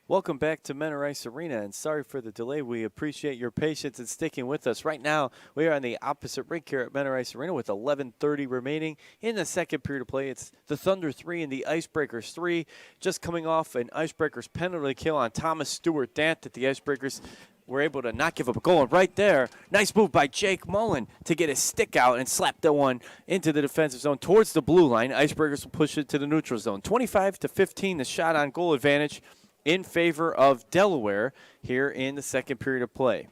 Welcome back to Menor Ice Arena, and sorry for the delay. We appreciate your patience and sticking with us. Right now, we are on the opposite rink here at Menor Ice Arena with 11:30 remaining in the second period of play. It's the Thunder 3 and the Icebreakers 3, just coming off an Icebreakers penalty kill on Thomas Stewart Dant that the Icebreakers were able to not give up a goal. And right there, nice move by Jake Mullen to get his stick out and slap that one into the defensive zone towards the blue line. Icebreakers will push it to the neutral zone. 25-15, the shot on goal advantage in favor of Delaware here in the second period of play.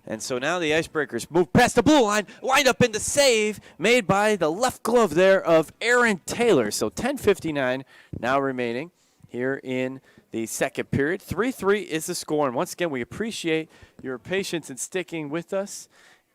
And so now the Icebreakers move past the blue line, wind up in the save made by the left glove there of Aaron Taylor. So 10:59 now remaining here in the second period. 3-3 is the score. And once again, we appreciate your patience in sticking with us,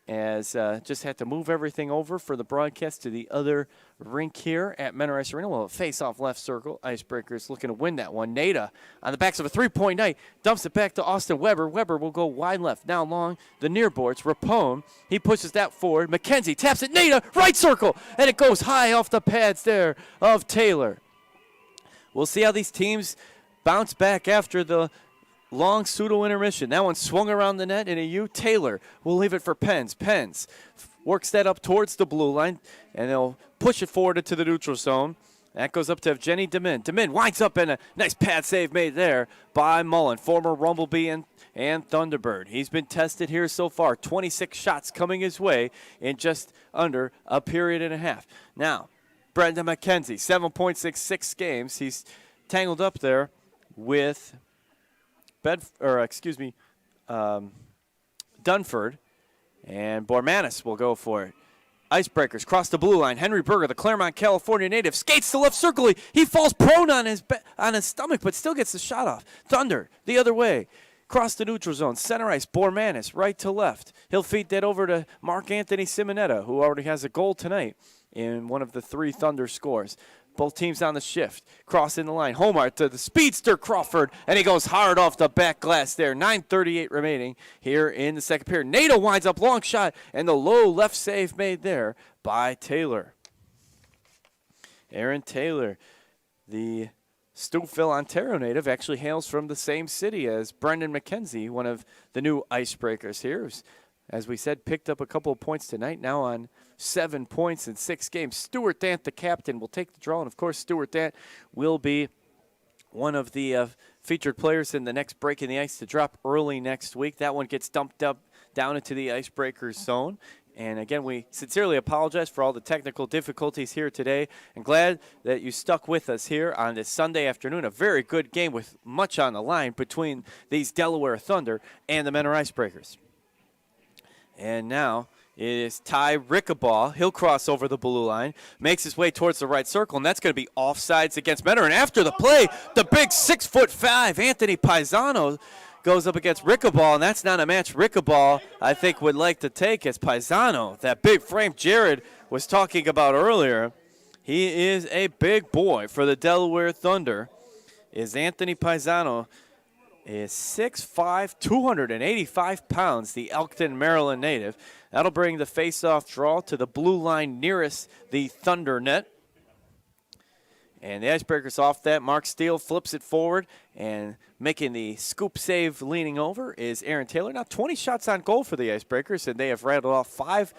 as just had to move everything over for the broadcast to the other rink here at Menor Ice Arena. Well, face off left circle. Icebreakers looking to win that one. Nada on the backs of a three-point night dumps it back to Austin Weber. Weber will go wide left. Now along the near boards. Rapone, he pushes that forward. McKenzie taps it. Nada, right circle. And it goes high off the pads there of Taylor. We'll see how these teams bounce back after the long pseudo intermission. That one swung around the net in a U. Taylor will leave it for Pence. Pence works that up towards the blue line, and they'll push it forward into the neutral zone. That goes up to Evgeny Demin. Demin winds up in a nice pad save made there by Mullen, former Rumblebee and Thunderbird. He's been tested here so far. 26 shots coming his way in just under a period and a half. Now, Brendan McKenzie, 7.66 games. He's tangled up there with Dunford, and Bormanis will go for it. Icebreakers cross the blue line. Henry Berger, the Claremont, California native, skates to left circle. He falls prone on his stomach, but still gets the shot off. Thunder the other way. Cross the neutral zone. Center ice, Bormanis, right to left. He'll feed that over to Mark Anthony Simonetta, who already has a goal tonight in one of the 3 Thunder scores. Both teams on the shift. Crossing the line. Homart to the speedster Crawford, and he goes hard off the back glass there. 9:38 remaining here in the second period. Nato winds up long shot, and the low left save made there by Taylor. Aaron Taylor, the Stouffville, Ontario native, actually hails from the same city as Brendan McKenzie, one of the new Icebreakers here, who's as we said, picked up a couple of points tonight, now on 7 points in 6 games. Stuart Dant, the captain, will take the draw, and of course Stuart Dant will be one of the featured players in the next break in the ice to drop early next week. That one gets dumped up down into the Icebreakers zone. And again, we sincerely apologize for all the technical difficulties here today, and glad that you stuck with us here on this Sunday afternoon. A very good game with much on the line between these Delaware Thunder and the Menor Icebreakers. And now it is Ty Rickabaugh. He'll cross over the blue line, makes his way towards the right circle, and that's going to be offsides against Menor. And after the play, the big 6'5" Anthony Paisano goes up against Rickabaugh, and that's not a match Rickabaugh, I think, would like to take as Paisano, that big frame Jared was talking about earlier. He is a big boy for the Delaware Thunder. Is Anthony Paisano is 6'5", 285 pounds, the Elkton, Maryland native. That'll bring the face-off draw to the blue line nearest the Thunder net. And the Icebreakers off that. Mark Steele flips it forward, and making the scoop save leaning over is Aaron Taylor. Now 20 shots on goal for the Icebreakers, and they have rattled off 5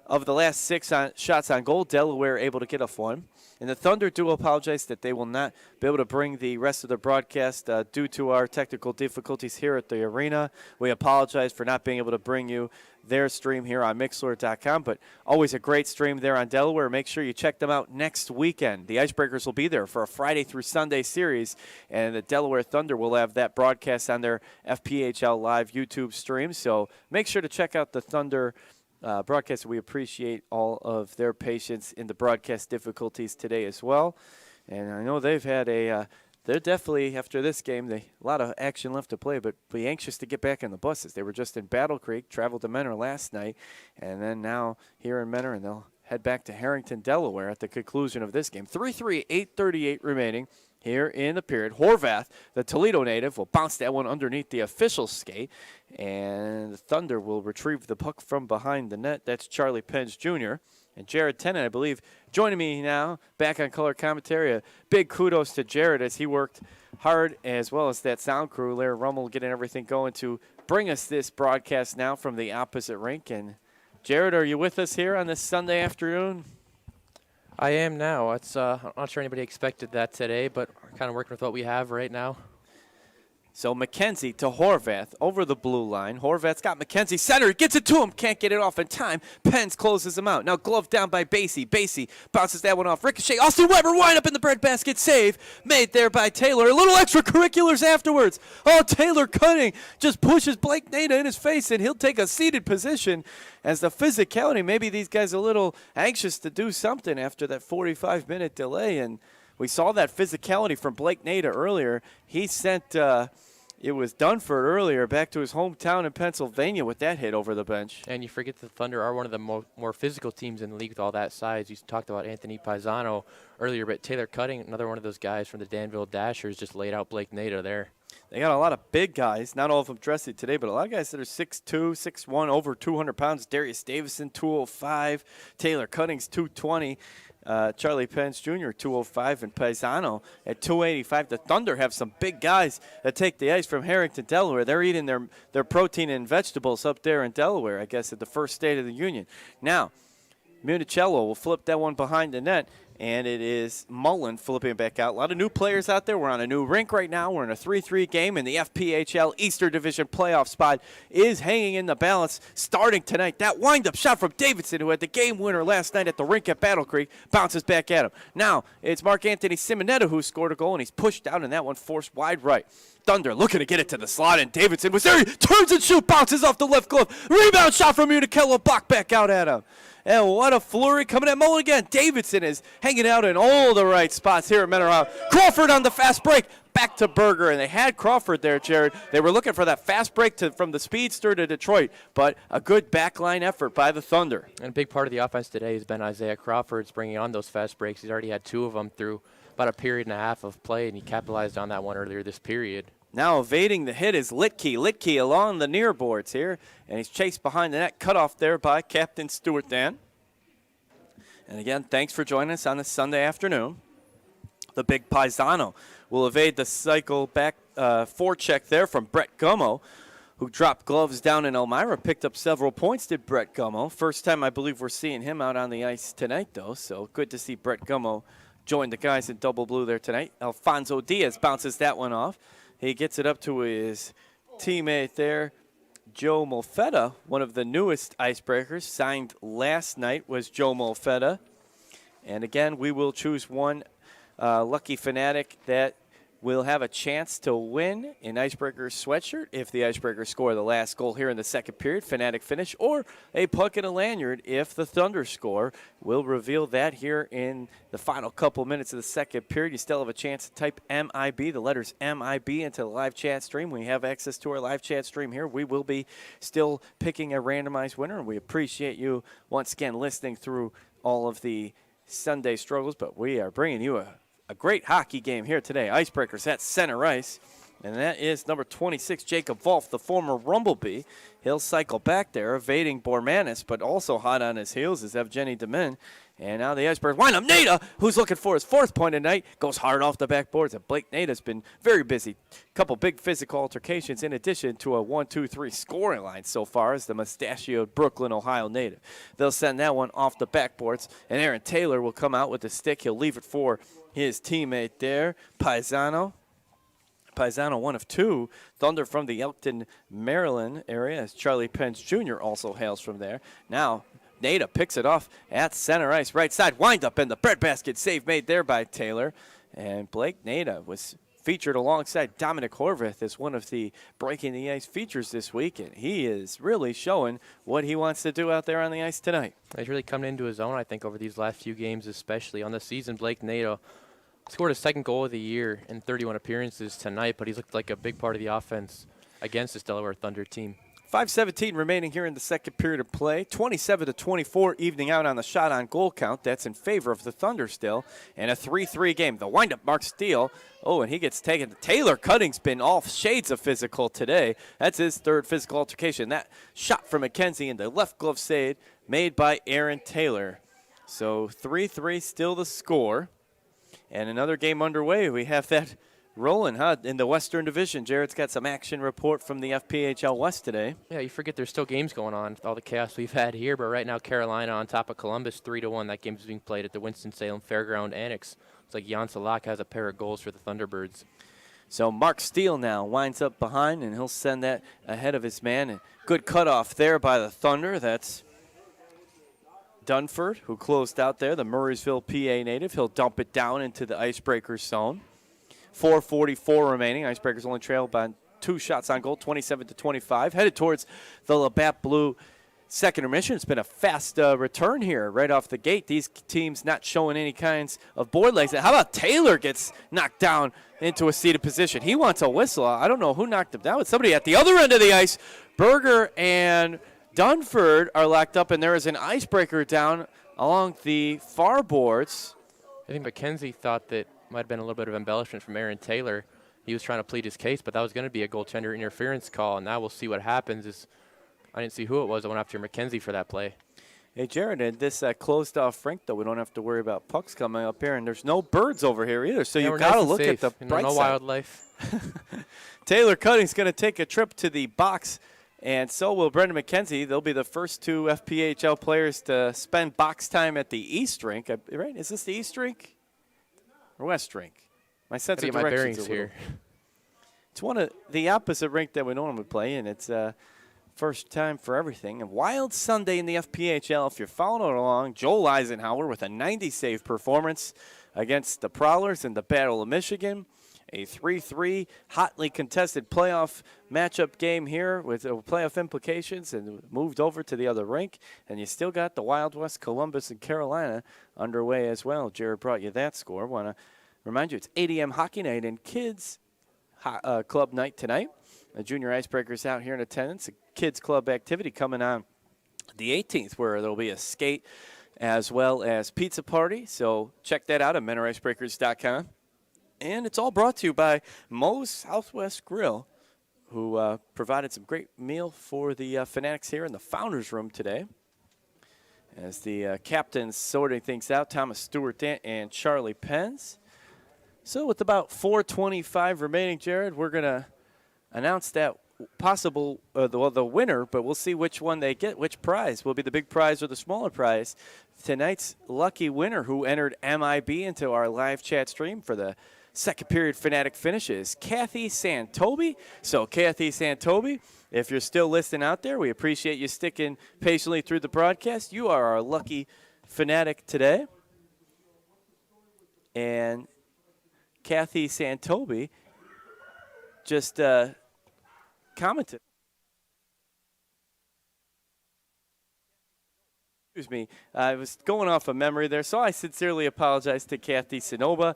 of the last 6 shots on goal. Delaware able to get off 1. And the Thunder do apologize that they will not be able to bring the rest of the broadcast due to our technical difficulties here at the arena. We apologize for not being able to bring you their stream here on Mixlr.com, but always a great stream there on Delaware. Make sure you check them out next weekend. The Icebreakers will be there for a Friday through Sunday series, and the Delaware Thunder will have that broadcast on their FPHL Live YouTube stream. So make sure to check out the Thunder broadcast. We appreciate all of their patience in the broadcast difficulties today as well. And I know they've had they're definitely, after this game, a lot of action left to play, but be anxious to get back on the buses. They were just in Battle Creek, traveled to Menor last night, and then now here in Menor, and they'll head back to Harrington, Delaware at the conclusion of this game. 3-3, 8:38 remaining here in the period. Horvath, the Toledo native, will bounce that one underneath the official skate, and the Thunder will retrieve the puck from behind the net. That's Charlie Pence Jr. And Jared Tennant, I believe, joining me now back on color commentary. A big kudos to Jared as he worked hard, as well as that sound crew, Larry Rummel, getting everything going to bring us this broadcast now from the opposite rink. And Jared, are you with us here on this Sunday afternoon? I am now. I'm not sure anybody expected that today, but we're kind of working with what we have right now. So McKenzie to Horvath over the blue line. Horvath's got McKenzie center, gets it to him, can't get it off in time. Pence closes him out. Now glove down by Basie. Basie bounces that one off. Ricochet. Austin Weber wind up in the breadbasket. Save made there by Taylor. A little extracurriculars afterwards. Oh, Taylor cutting just pushes Blake Nada in his face, and he'll take a seated position as the physicality. Maybe these guys are a little anxious to do something after that 45-minute delay, and we saw that physicality from Blake Nada earlier. He sent it was Dunford earlier back to his hometown in Pennsylvania with that hit over the bench. And you forget the Thunder are one of the more physical teams in the league with all that size. You talked about Anthony Paisano earlier, but Taylor Cutting, another one of those guys from the Danville Dashers, just laid out Blake Nada there. They got a lot of big guys, not all of them dressed today, but a lot of guys that are 6'2", 6'1", over 200 pounds. Darius Davison, 205. Taylor Cuttings, 220. Charlie Pence Jr., 205, and Paisano at 285. The Thunder have some big guys that take the ice from Harrington, Delaware. They're eating their protein and vegetables up there in Delaware, I guess, at the first State of the Union. Now, Municello will flip that one behind the net, and it is Mullen flipping back out. A lot of new players out there. We're on a new rink right now. We're in a 3-3 game, and the FPHL Eastern Division playoff spot is hanging in the balance starting tonight. That wind-up shot from Davidson, who had the game winner last night at the rink at Battle Creek, bounces back at him. Now it's Mark Anthony Simonetta who scored a goal, and he's pushed down, and that one forced wide right. Thunder looking to get it to the slot, and Davidson was there. He turns and shoots, bounces off the left glove. Rebound shot from Municello, blocked back out at him. And what a flurry coming at Mullen again. Davidson is hanging out in all the right spots here at Menor. Crawford on the fast break. Back to Berger, and they had Crawford there, Jared. They were looking for that fast break from the speedster to Detroit, but a good backline effort by the Thunder. And a big part of the offense today has been Isaiah Crawford's bringing on those fast breaks. He's already had 2 of them through about a period and a half of play, and he capitalized on that one earlier this period. Now evading the hit is Litke. Litke along the near boards here, and he's chased behind the net, cut off there by Captain Stuart Dan. And again, thanks for joining us on this Sunday afternoon. The big Paisano will evade the cycle back forecheck there from Brett Gummo, who dropped gloves down in Elmira, picked up several points, did Brett Gummo. First time I believe we're seeing him out on the ice tonight, though, so good to see Brett Gummo join the guys in double blue there tonight. Alfonso Diaz bounces that one off. He gets it up to his teammate there, Joe Molfetta, one of the newest Icebreakers. Signed last night was Joe Molfetta. And again, we will choose one lucky Fanatic that will have a chance to win an Icebreakers sweatshirt if the Icebreakers score the last goal here in the second period, Fanatic finish, or a puck and a lanyard if the Thunder score. We'll reveal that here in the final couple minutes of the second period. You still have a chance to type MIB, the letters MIB, into the live chat stream. We have access to our live chat stream here. We will be still picking a randomized winner, and we appreciate you once again listening through all of the Sunday struggles, but we are bringing you a great hockey game here today. Icebreakers at center ice, and that is number 26, Jacob Wolf, the former Rumblebee. He'll cycle back there, evading Bormanis, but also hot on his heels is Evgeny Demin. And now the Icebreakers wind up Nada, who's looking for his fourth point tonight, goes hard off the backboards. And Blake Nada's been very busy. Couple big physical altercations in addition to a 1-2-3 scoring line so far as the mustachioed Brooklyn, Ohio native. They'll send that one off the backboards, and Aaron Taylor will come out with the stick. He'll leave it for his teammate there, Paisano. Paisano, one of two. Thunder from the Elkton, Maryland area, as Charlie Pence Jr. also hails from there. Now, Nada picks it off at center ice, right side, wind up in the breadbasket, save made there by Taylor. And Blake Nada was featured alongside Dominic Horvath as one of the Breaking the Ice features this week, and he is really showing what he wants to do out there on the ice tonight. He's really coming into his own, I think, over these last few games, especially on the season. Blake Nada scored his second goal of the year in 31 appearances tonight, but he's looked like a big part of the offense against this Delaware Thunder team. 5:17 remaining here in the second period of play. 27-24 evening out on the shot on goal count. That's in favor of the Thunder still. And a 3-3 game. The windup Mark Steele. Oh, and he gets taken. Taylor Cutting's been all shades of physical today. That's his third physical altercation. That shot from McKenzie in the left glove save made by Aaron Taylor. So 3-3 still the score. And another game underway. We have that rolling, in the Western Division. Jared's got some action report from the FPHL West today. Yeah, you forget there's still games going on with all the chaos we've had here, but right now Carolina on top of Columbus 3-1. That game's being played at the Winston-Salem Fairground Annex. It's like Jan Salak has a pair of goals for the Thunderbirds. So Mark Steele now winds up behind, and he'll send that ahead of his man. And good cutoff there by the Thunder. That's Dunford, who closed out there, the Murraysville, PA native. He'll dump it down into the Icebreakers zone. 4:44 remaining. Icebreakers only trail by 2 shots on goal, 27-25. Headed towards the Labatt Blue second intermission. It's been a fast return here right off the gate. These teams not showing any kinds of board legs. How about Taylor gets knocked down into a seated position? He wants a whistle. I don't know who knocked him down. It's somebody at the other end of the ice. Berger and Dunford are locked up, and there is an Icebreaker down along the far boards. I think McKenzie thought that might have been a little bit of embellishment from Aaron Taylor. He was trying to plead his case, but that was going to be a goaltender interference call, and now we'll see what happens. I didn't see who it was. I went after McKenzie for that play. Hey, Jared, in this closed-off rink, though, we don't have to worry about pucks coming up here, and there's no birds over here either, so you've got to look at the bright side. No wildlife. Taylor Cutting's going to take a trip to the box, and so will Brendan McKenzie. They'll be the first 2 FPHL players to spend box time at the East Rink. Right? Is this the East Rink? Or West Rink? My sense of directions here. It's one of the opposite rink that we normally play, and it's first time for everything. A wild Sunday in the FPHL. If you're following along, Joel Eisenhower with a 90-save performance against the Prowlers in the Battle of Michigan. A 3-3 hotly contested playoff matchup game here with playoff implications, and moved over to the other rink. And you still got the Wild West, Columbus, and Carolina underway as well. Jared brought you that score. Want to remind you, it's 8 a.m. hockey night and kids club night tonight. The junior Icebreakers out here in attendance. A kids club activity coming on the 18th, where there'll be a skate as well as pizza party. So check that out at MentorIcebreakers.com. And it's all brought to you by Moe's Southwest Grill, who provided some great meal for the Fanatics here in the Founders Room today. As the captains sorting things out, Thomas Stewart and Charlie Pence. So with about 4:25 remaining, Jared, we're going to announce that possible, the winner, but we'll see which one they get, which prize will be the big prize or the smaller prize. Tonight's lucky winner who entered MIB into our live chat stream for the second period Fanatic finishes, Kathy Santobi. So Kathy Santobi, if you're still listening out there, we appreciate you sticking patiently through the broadcast. You are our lucky Fanatic today. And Kathy Santobi just commented. Excuse me, I was going off of memory there, so I sincerely apologize to Kathy Sinoba.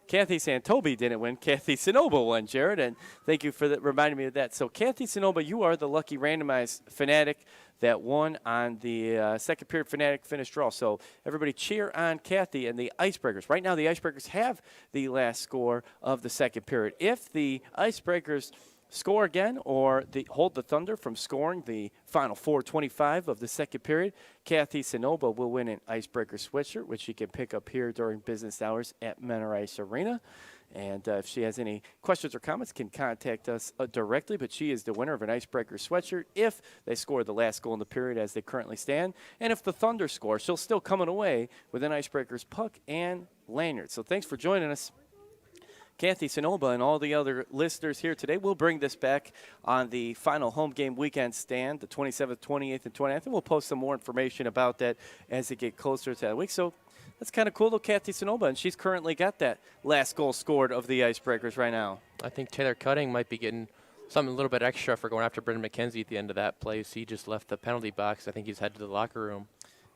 Kathy Santobi didn't win. Kathy Sinoba won, Jared, and thank you for reminding me of that. So, Kathy Sinoba, you are the lucky randomized Fanatic that won on the second period Fanatic finish draw. So, everybody cheer on Kathy and the Icebreakers. Right now, the Icebreakers have the last score of the second period. If the Icebreakers score again or hold the Thunder from scoring the final 4:25 of the second period, Kathy Sinoba will win an Icebreaker sweatshirt, which she can pick up here during business hours at Menor Ice Arena. And if she has any questions or comments, can contact us directly. But she is the winner of an Icebreaker sweatshirt if they score the last goal in the period as they currently stand. And if the Thunder score, she'll still coming away with an Icebreakers puck and lanyard. So thanks for joining us, Kathy Sinoba, and all the other listeners here today. We'll bring this back on the final home game weekend stand, the 27th, 28th, and 29th, and we'll post some more information about that as it get closer to that week. So that's kind of cool, though, Kathy Sinoba, and she's currently got that last goal scored of the Icebreakers right now. I think Taylor Cutting might be getting something a little bit extra for going after Brendan McKenzie at the end of that play. He just left the penalty box. I think he's headed to the locker room.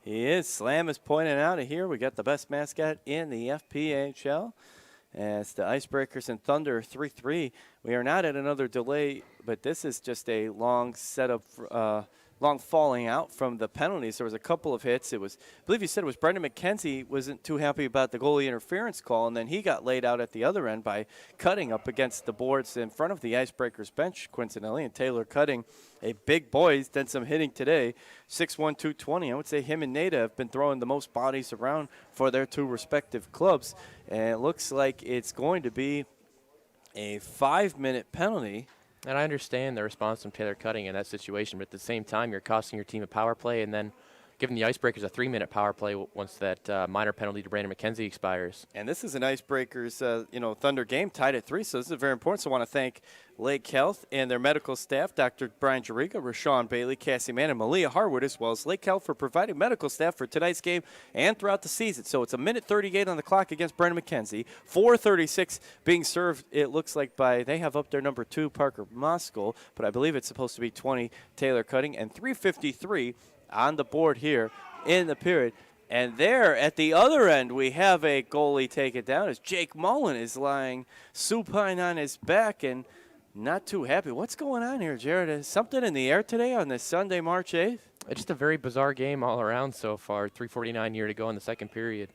He is. Slam is pointing out of here. We got the best mascot in the FPHL. As the Icebreakers and Thunder 3-3, we are not at another delay, but this is just a long setup, long falling out from the penalties. There was a couple of hits. It was, I believe you said it was Brendan McKenzie wasn't too happy about the goalie interference call, and then he got laid out at the other end by Cutting up against the boards in front of the Icebreakers bench, coincidentally, and Taylor Cutting, a big boy. He's done some hitting today, 6'1", 220. I would say him and Nada have been throwing the most bodies around for their two respective clubs. And it looks like it's going to be a 5-minute penalty. And I understand the response from Taylor Cutting in that situation, but at the same time, you're costing your team a power play and then giving the Icebreakers a 3-minute power play once that minor penalty to Brandon McKenzie expires. And this is an Icebreakers, Thunder game tied at 3, so this is very important. So I want to thank Lake Health and their medical staff, Dr. Brian Jariga, Rashawn Bailey, Cassie Mann, and Malia Harwood, as well as Lake Health for providing medical staff for tonight's game and throughout the season. So it's a minute 38 on the clock against Brandon McKenzie. 4:36 being served, it looks like, they have up their number 2, Parker Moskal, but I believe it's supposed to be 20, Taylor Cutting, and 3:53 on the board here in the period. And there at the other end, we have a goalie take it down as Jake Mullen is lying supine on his back and not too happy. What's going on here, Jared? Is something in the air today on this Sunday, March 8th? It's just a very bizarre game all around so far. 3:49 here to go in the second period.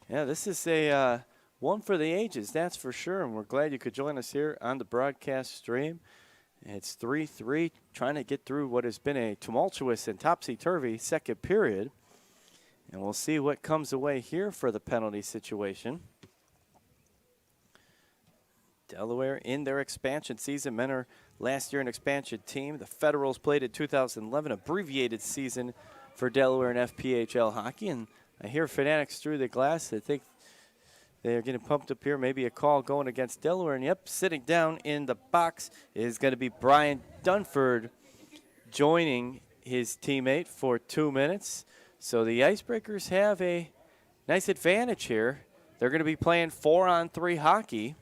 Yeah, this is a one for the ages, that's for sure. And we're glad you could join us here on the broadcast stream. It's 3-3, trying to get through what has been a tumultuous and topsy-turvy second period. And we'll see what comes away here for the penalty situation. Delaware in their expansion season. Menor last year an expansion team. The Federals played in 2011, abbreviated season for Delaware and FPHL hockey. And I hear Fanatics through the glass. I think they're getting pumped up here. Maybe a call going against Delaware. And, yep, sitting down in the box is going to be Brian Dunford joining his teammate for 2 minutes. So the Icebreakers have a nice advantage here. They're going to be playing 4-on-3 hockey.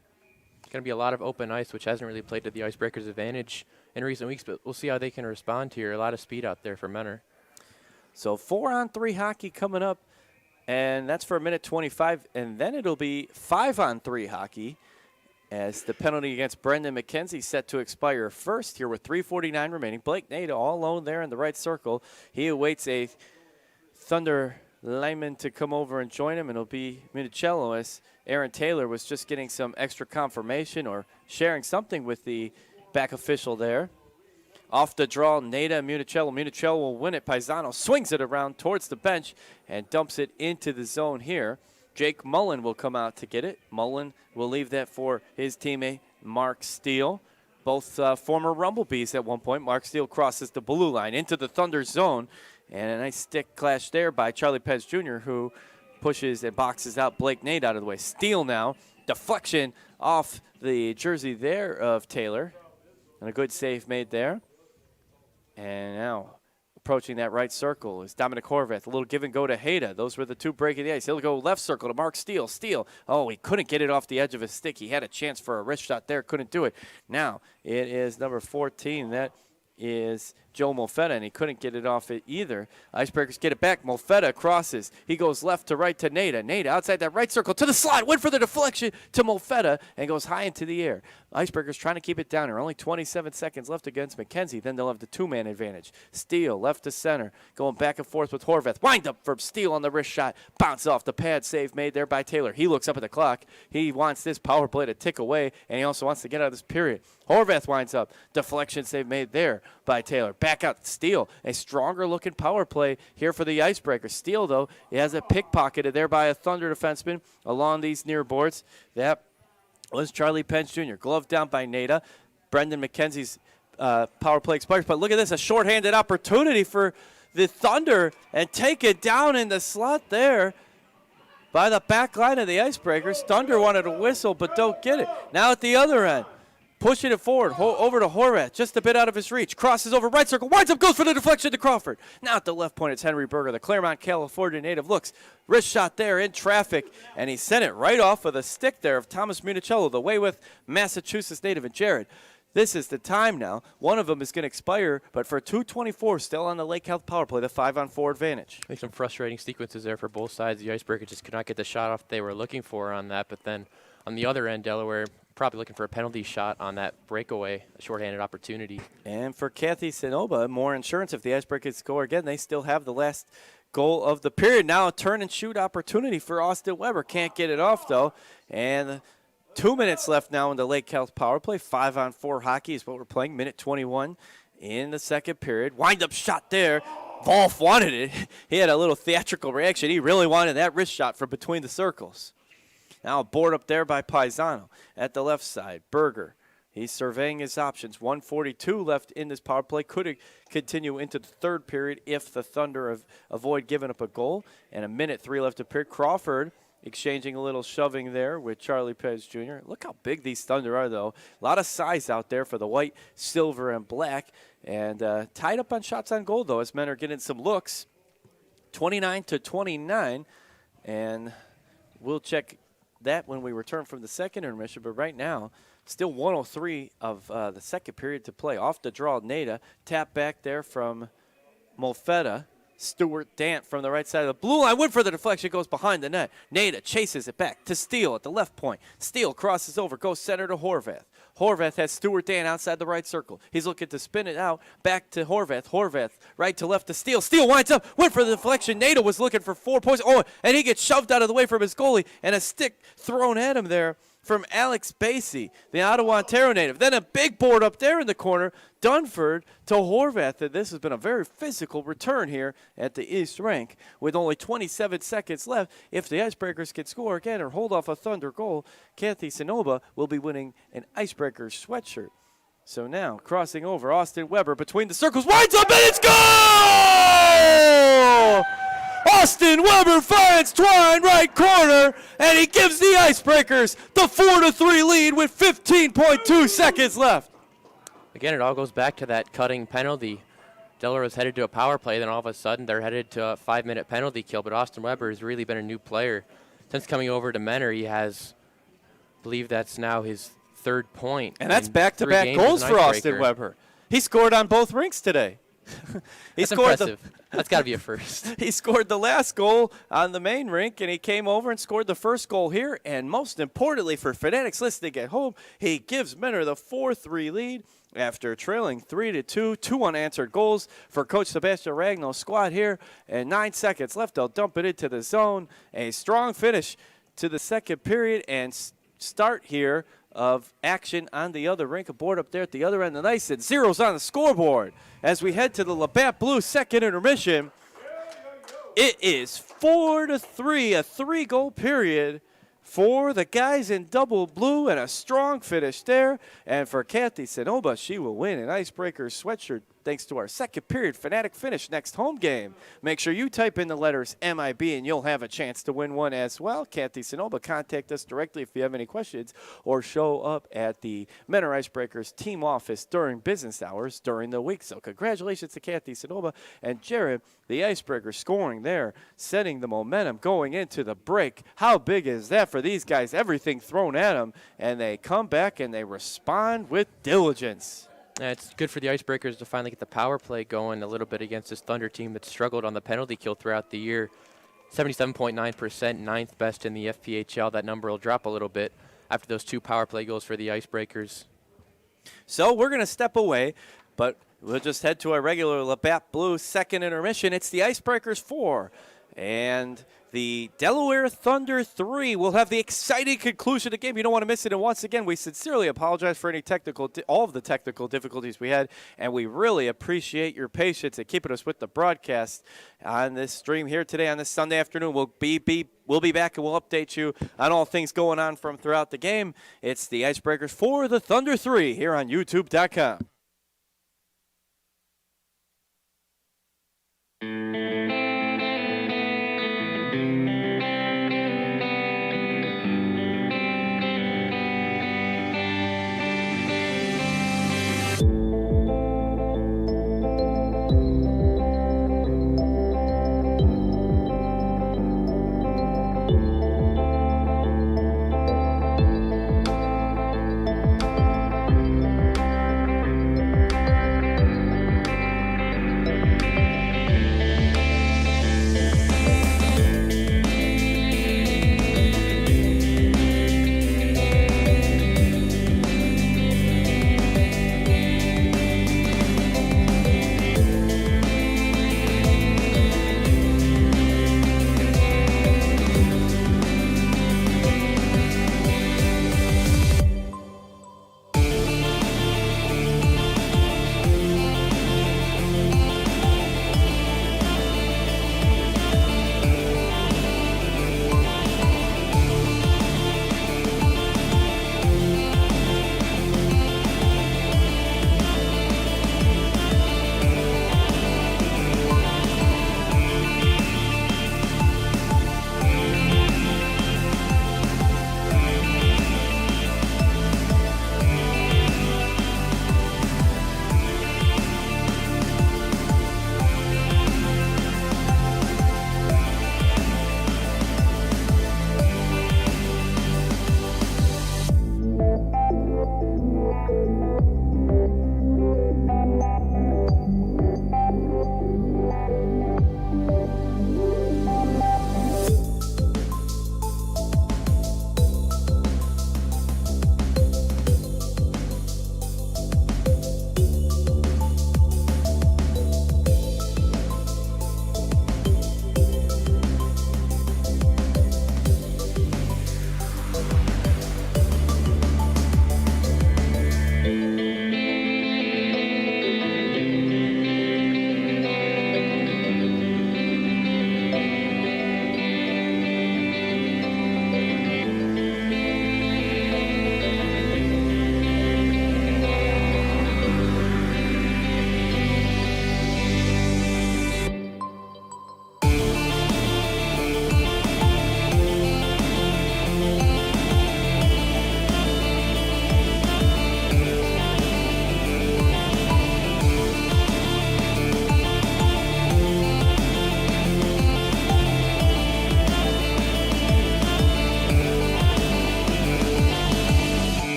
It's going to be a lot of open ice, which hasn't really played to the Icebreakers' advantage in recent weeks, but we'll see how they can respond here. A lot of speed out there for Menor. So 4-on-3 hockey coming up. And that's for a minute 25, and then it'll be 5-on-3 hockey as the penalty against Brendan McKenzie set to expire first here with 3:49 remaining. Blake Nada all alone there in the right circle. He awaits a Thunder lineman to come over and join him, and it'll be Minicello as Aaron Taylor was just getting some extra confirmation or sharing something with the back official there. Off the draw, Nada and Municello. Municello will win it. Paisano swings it around towards the bench and dumps it into the zone here. Jake Mullen will come out to get it. Mullen will leave that for his teammate, Mark Steele. both former Rumblebees at one point. Mark Steele crosses the blue line into the Thunder zone. And a nice stick clash there by Charlie Pez Jr., who pushes and boxes out Blake Nate out of the way. Steele now. Deflection off the jersey there of Taylor. And a good save made there. And now approaching that right circle is Dominic Horvath. A little give and go to Hayda. Those were the two breaking the ice. He'll go left circle to Mark Steele. Steele, oh, he couldn't get it off the edge of his stick. He had a chance for a wrist shot there, couldn't do it. Now it is number 14. That is Joe Molfetta, and he couldn't get it off it either. Icebreakers get it back. Molfetta crosses. He goes left to right to Nada. Nada outside that right circle to the slot. Went for the deflection to Molfetta and goes high into the air. Icebreakers trying to keep it down. There are only 27 seconds left against McKenzie. Then they'll have the two-man advantage. Steele left to center. Going back and forth with Horvath. Wind up from Steele on the wrist shot. Bounce off the pad. Save made there by Taylor. He looks up at the clock. He wants this power play to tick away, and he also wants to get out of this period. Horvath winds up. Deflection save made there by Taylor. Back out Steele. A stronger-looking power play here for the Icebreakers. Steele, though, he has it pickpocketed there by a Thunder defenseman along these near boards. That was Charlie Pence Jr. Gloved down by Nada. Brendan McKenzie's power play expires. But look at this, a shorthanded opportunity for the Thunder, and take it down in the slot there by the back line of the Icebreakers. Thunder wanted to whistle, but don't get it. Now at the other end. Pushing it forward, over to Horvath, just a bit out of his reach. Crosses over right circle, winds up, goes for the deflection to Crawford. Now at the left point, it's Henry Berger, the Claremont, California native. Looks, wrist shot there in traffic, and he sent it right off of the stick there of Thomas Municello, the Waywith, Massachusetts native, and Jared. This is the time now. One of them is going to expire, but for 2:24, still on the Lake Health power play, the 5-on-4 advantage. Some frustrating sequences there for both sides. The Icebreakers just could not get the shot off they were looking for on that, but then on the other end, Delaware probably looking for a penalty shot on that breakaway, a shorthanded opportunity. And for Kathy Sinoba, more insurance if the Icebreakers score again. They still have the last goal of the period. Now a turn and shoot opportunity for Austin Weber. Can't get it off, though. And 2 minutes left now in the Lake Health power play. 5-on-4 hockey is what we're playing. Minute 21 in the second period. Wind-up shot there. Volf wanted it. He had a little theatrical reaction. He really wanted that wrist shot from between the circles. Now a board up there by Paisano at the left side. Berger, he's surveying his options. 1:42 left in this power play. Could continue into the third period if the Thunder avoid giving up a goal. And a minute 3 left to period. Crawford exchanging a little shoving there with Charlie Pez Jr. Look how big these Thunder are, though. A lot of size out there for the white, silver, and black. And tied up on shots on goal, though, as men are getting some looks. 29-29. And we'll check that when we return from the second intermission, but right now, still 1:03 of the second period to play. Off the draw, Nada. Tap back there from Molfetta. Stuart Dant from the right side of the blue line. Went for the deflection, goes behind the net. Nada chases it back to Steele at the left point. Steele crosses over, goes center to Horvath. Horvath has Stuart Dant outside the right circle. He's looking to spin it out, back to Horvath. Horvath right to left to Steele. Steele winds up, went for the deflection. Nada was looking for 4 points. Oh, and he gets shoved out of the way from his goalie, and a stick thrown at him there from Alex Basie, the Ottawa, Ontario native. Then a big board up there in the corner, Dunford to Horvath. And this has been a very physical return here at the East Rink with only 27 seconds left. If the Icebreakers can score again or hold off a Thunder goal, Kathy Sinoba will be winning an Icebreakers sweatshirt. So now, crossing over, Austin Weber between the circles, winds up, and it's goal! Austin Weber finds Twine right corner, and he gives the Icebreakers the 4-3 lead with 15.2 seconds left. Again, it all goes back to that cutting penalty. Delaware was headed to a power play, then all of a sudden they're headed to a 5-minute penalty kill, but Austin Weber has really been a new player. Since coming over to Menor, he has, I believe that's now his third point. And that's back-to-back goals for Austin Weber. He scored on both rinks today. That's impressive. That's got to be a first. He scored the last goal on the main rink, and he came over and scored the first goal here. And most importantly for Fanatics listening at home, he gives Menor the 4-3 lead after trailing 3-2. 2 unanswered goals for Coach Sebastian Ragnall's squad here. And 9 seconds left, they'll dump it into the zone. A strong finish to the second period and start here of action on the other rink. A board up there at the other end of the ice, and zeros on the scoreboard as we head to the Labatt Blue second intermission. It is 4-3, a 3-goal period for the guys in double blue, and a strong finish there. And for Kathy Sonoba, she will win an Icebreakers sweatshirt thanks to our second period Fanatic finish next home game. Make sure you type in the letters MIB and you'll have a chance to win one as well. Kathy Sonoba, contact us directly if you have any questions, or show up at the Menor Icebreakers team office during business hours during the week. So congratulations to Kathy Sonoba and Jared, the Icebreakers scoring there, setting the momentum going into the break. How big is that for these guys? Everything thrown at them, and they come back and they respond with diligence. Yeah, it's good for the Icebreakers to finally get the power play going a little bit against this Thunder team that struggled on the penalty kill throughout the year. 77.9%, ninth best in the FPHL. That number will drop a little bit after those 2 power play goals for the Icebreakers. So we're going to step away, but we'll just head to our regular Labatt Blue second intermission. It's the Icebreakers 4 and the Delaware Thunder 3. We'll have the exciting conclusion of the game. You don't want to miss it. And once again, we sincerely apologize for any all of the technical difficulties we had, and we really appreciate your patience and keeping us with the broadcast on this stream here today on this Sunday afternoon. We'll be back and we'll update you on all things going on from throughout the game. It's the Icebreakers 4, the Thunder 3 here on YouTube.com.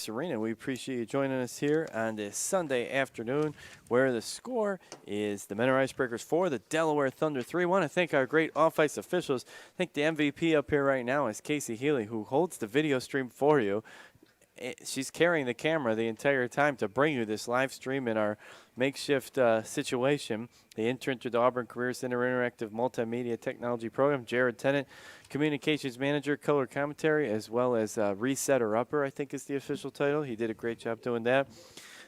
Ice Arena. We appreciate you joining us here on this Sunday afternoon, where the score is the Menor Icebreakers 4, the Delaware Thunder 3. I want to thank our great off-ice officials. I think the MVP up here right now is Casey Healy, who holds the video stream for you. She's carrying the camera the entire time to bring you this live stream in our makeshift situation. The intern to the Auburn Career Center Interactive Multimedia Technology Program, Jared Tennant, Communications Manager, Color Commentary, as well as Resetter Upper, I think is the official title. He did a great job doing that.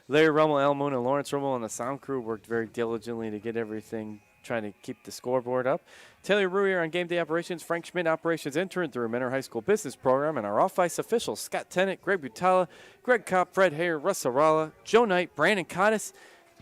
Larry Rummel, Al Moon, and Lawrence Rummel and the sound crew worked very diligently to get everything, trying to keep the scoreboard up. Taylor Ruier on game day operations, Frank Schmidt operations intern through Menor High School Business Program, and our off-ice officials, Scott Tennant, Greg Butala, Greg Kopp, Fred Hayer, Russ Arala, Joe Knight, Brandon Cottis,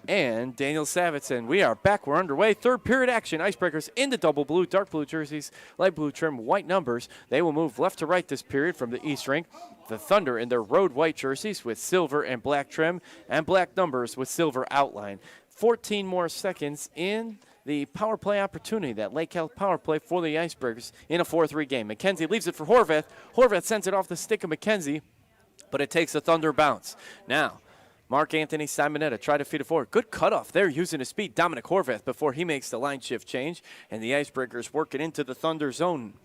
and Daniel Savitson. We are back. We're underway. Third period action. Icebreakers in the double blue, dark blue jerseys, light blue trim, white numbers. They will move left to right this period from the East Rink. The Thunder in their road white jerseys with silver and black trim and black numbers with silver outline. 14 more seconds in the power play opportunity, that Lake Health power play for the Icebreakers in a 4-3 game. McKenzie leaves it for Horvath. Horvath sends it off the stick of McKenzie, but it takes a Thunder bounce. Now, Mark Anthony Simonetta try to feed it forward. Good cutoff there using his speed. Dominic Horvath before he makes the line shift change, and the Icebreakers work it into the Thunder zone.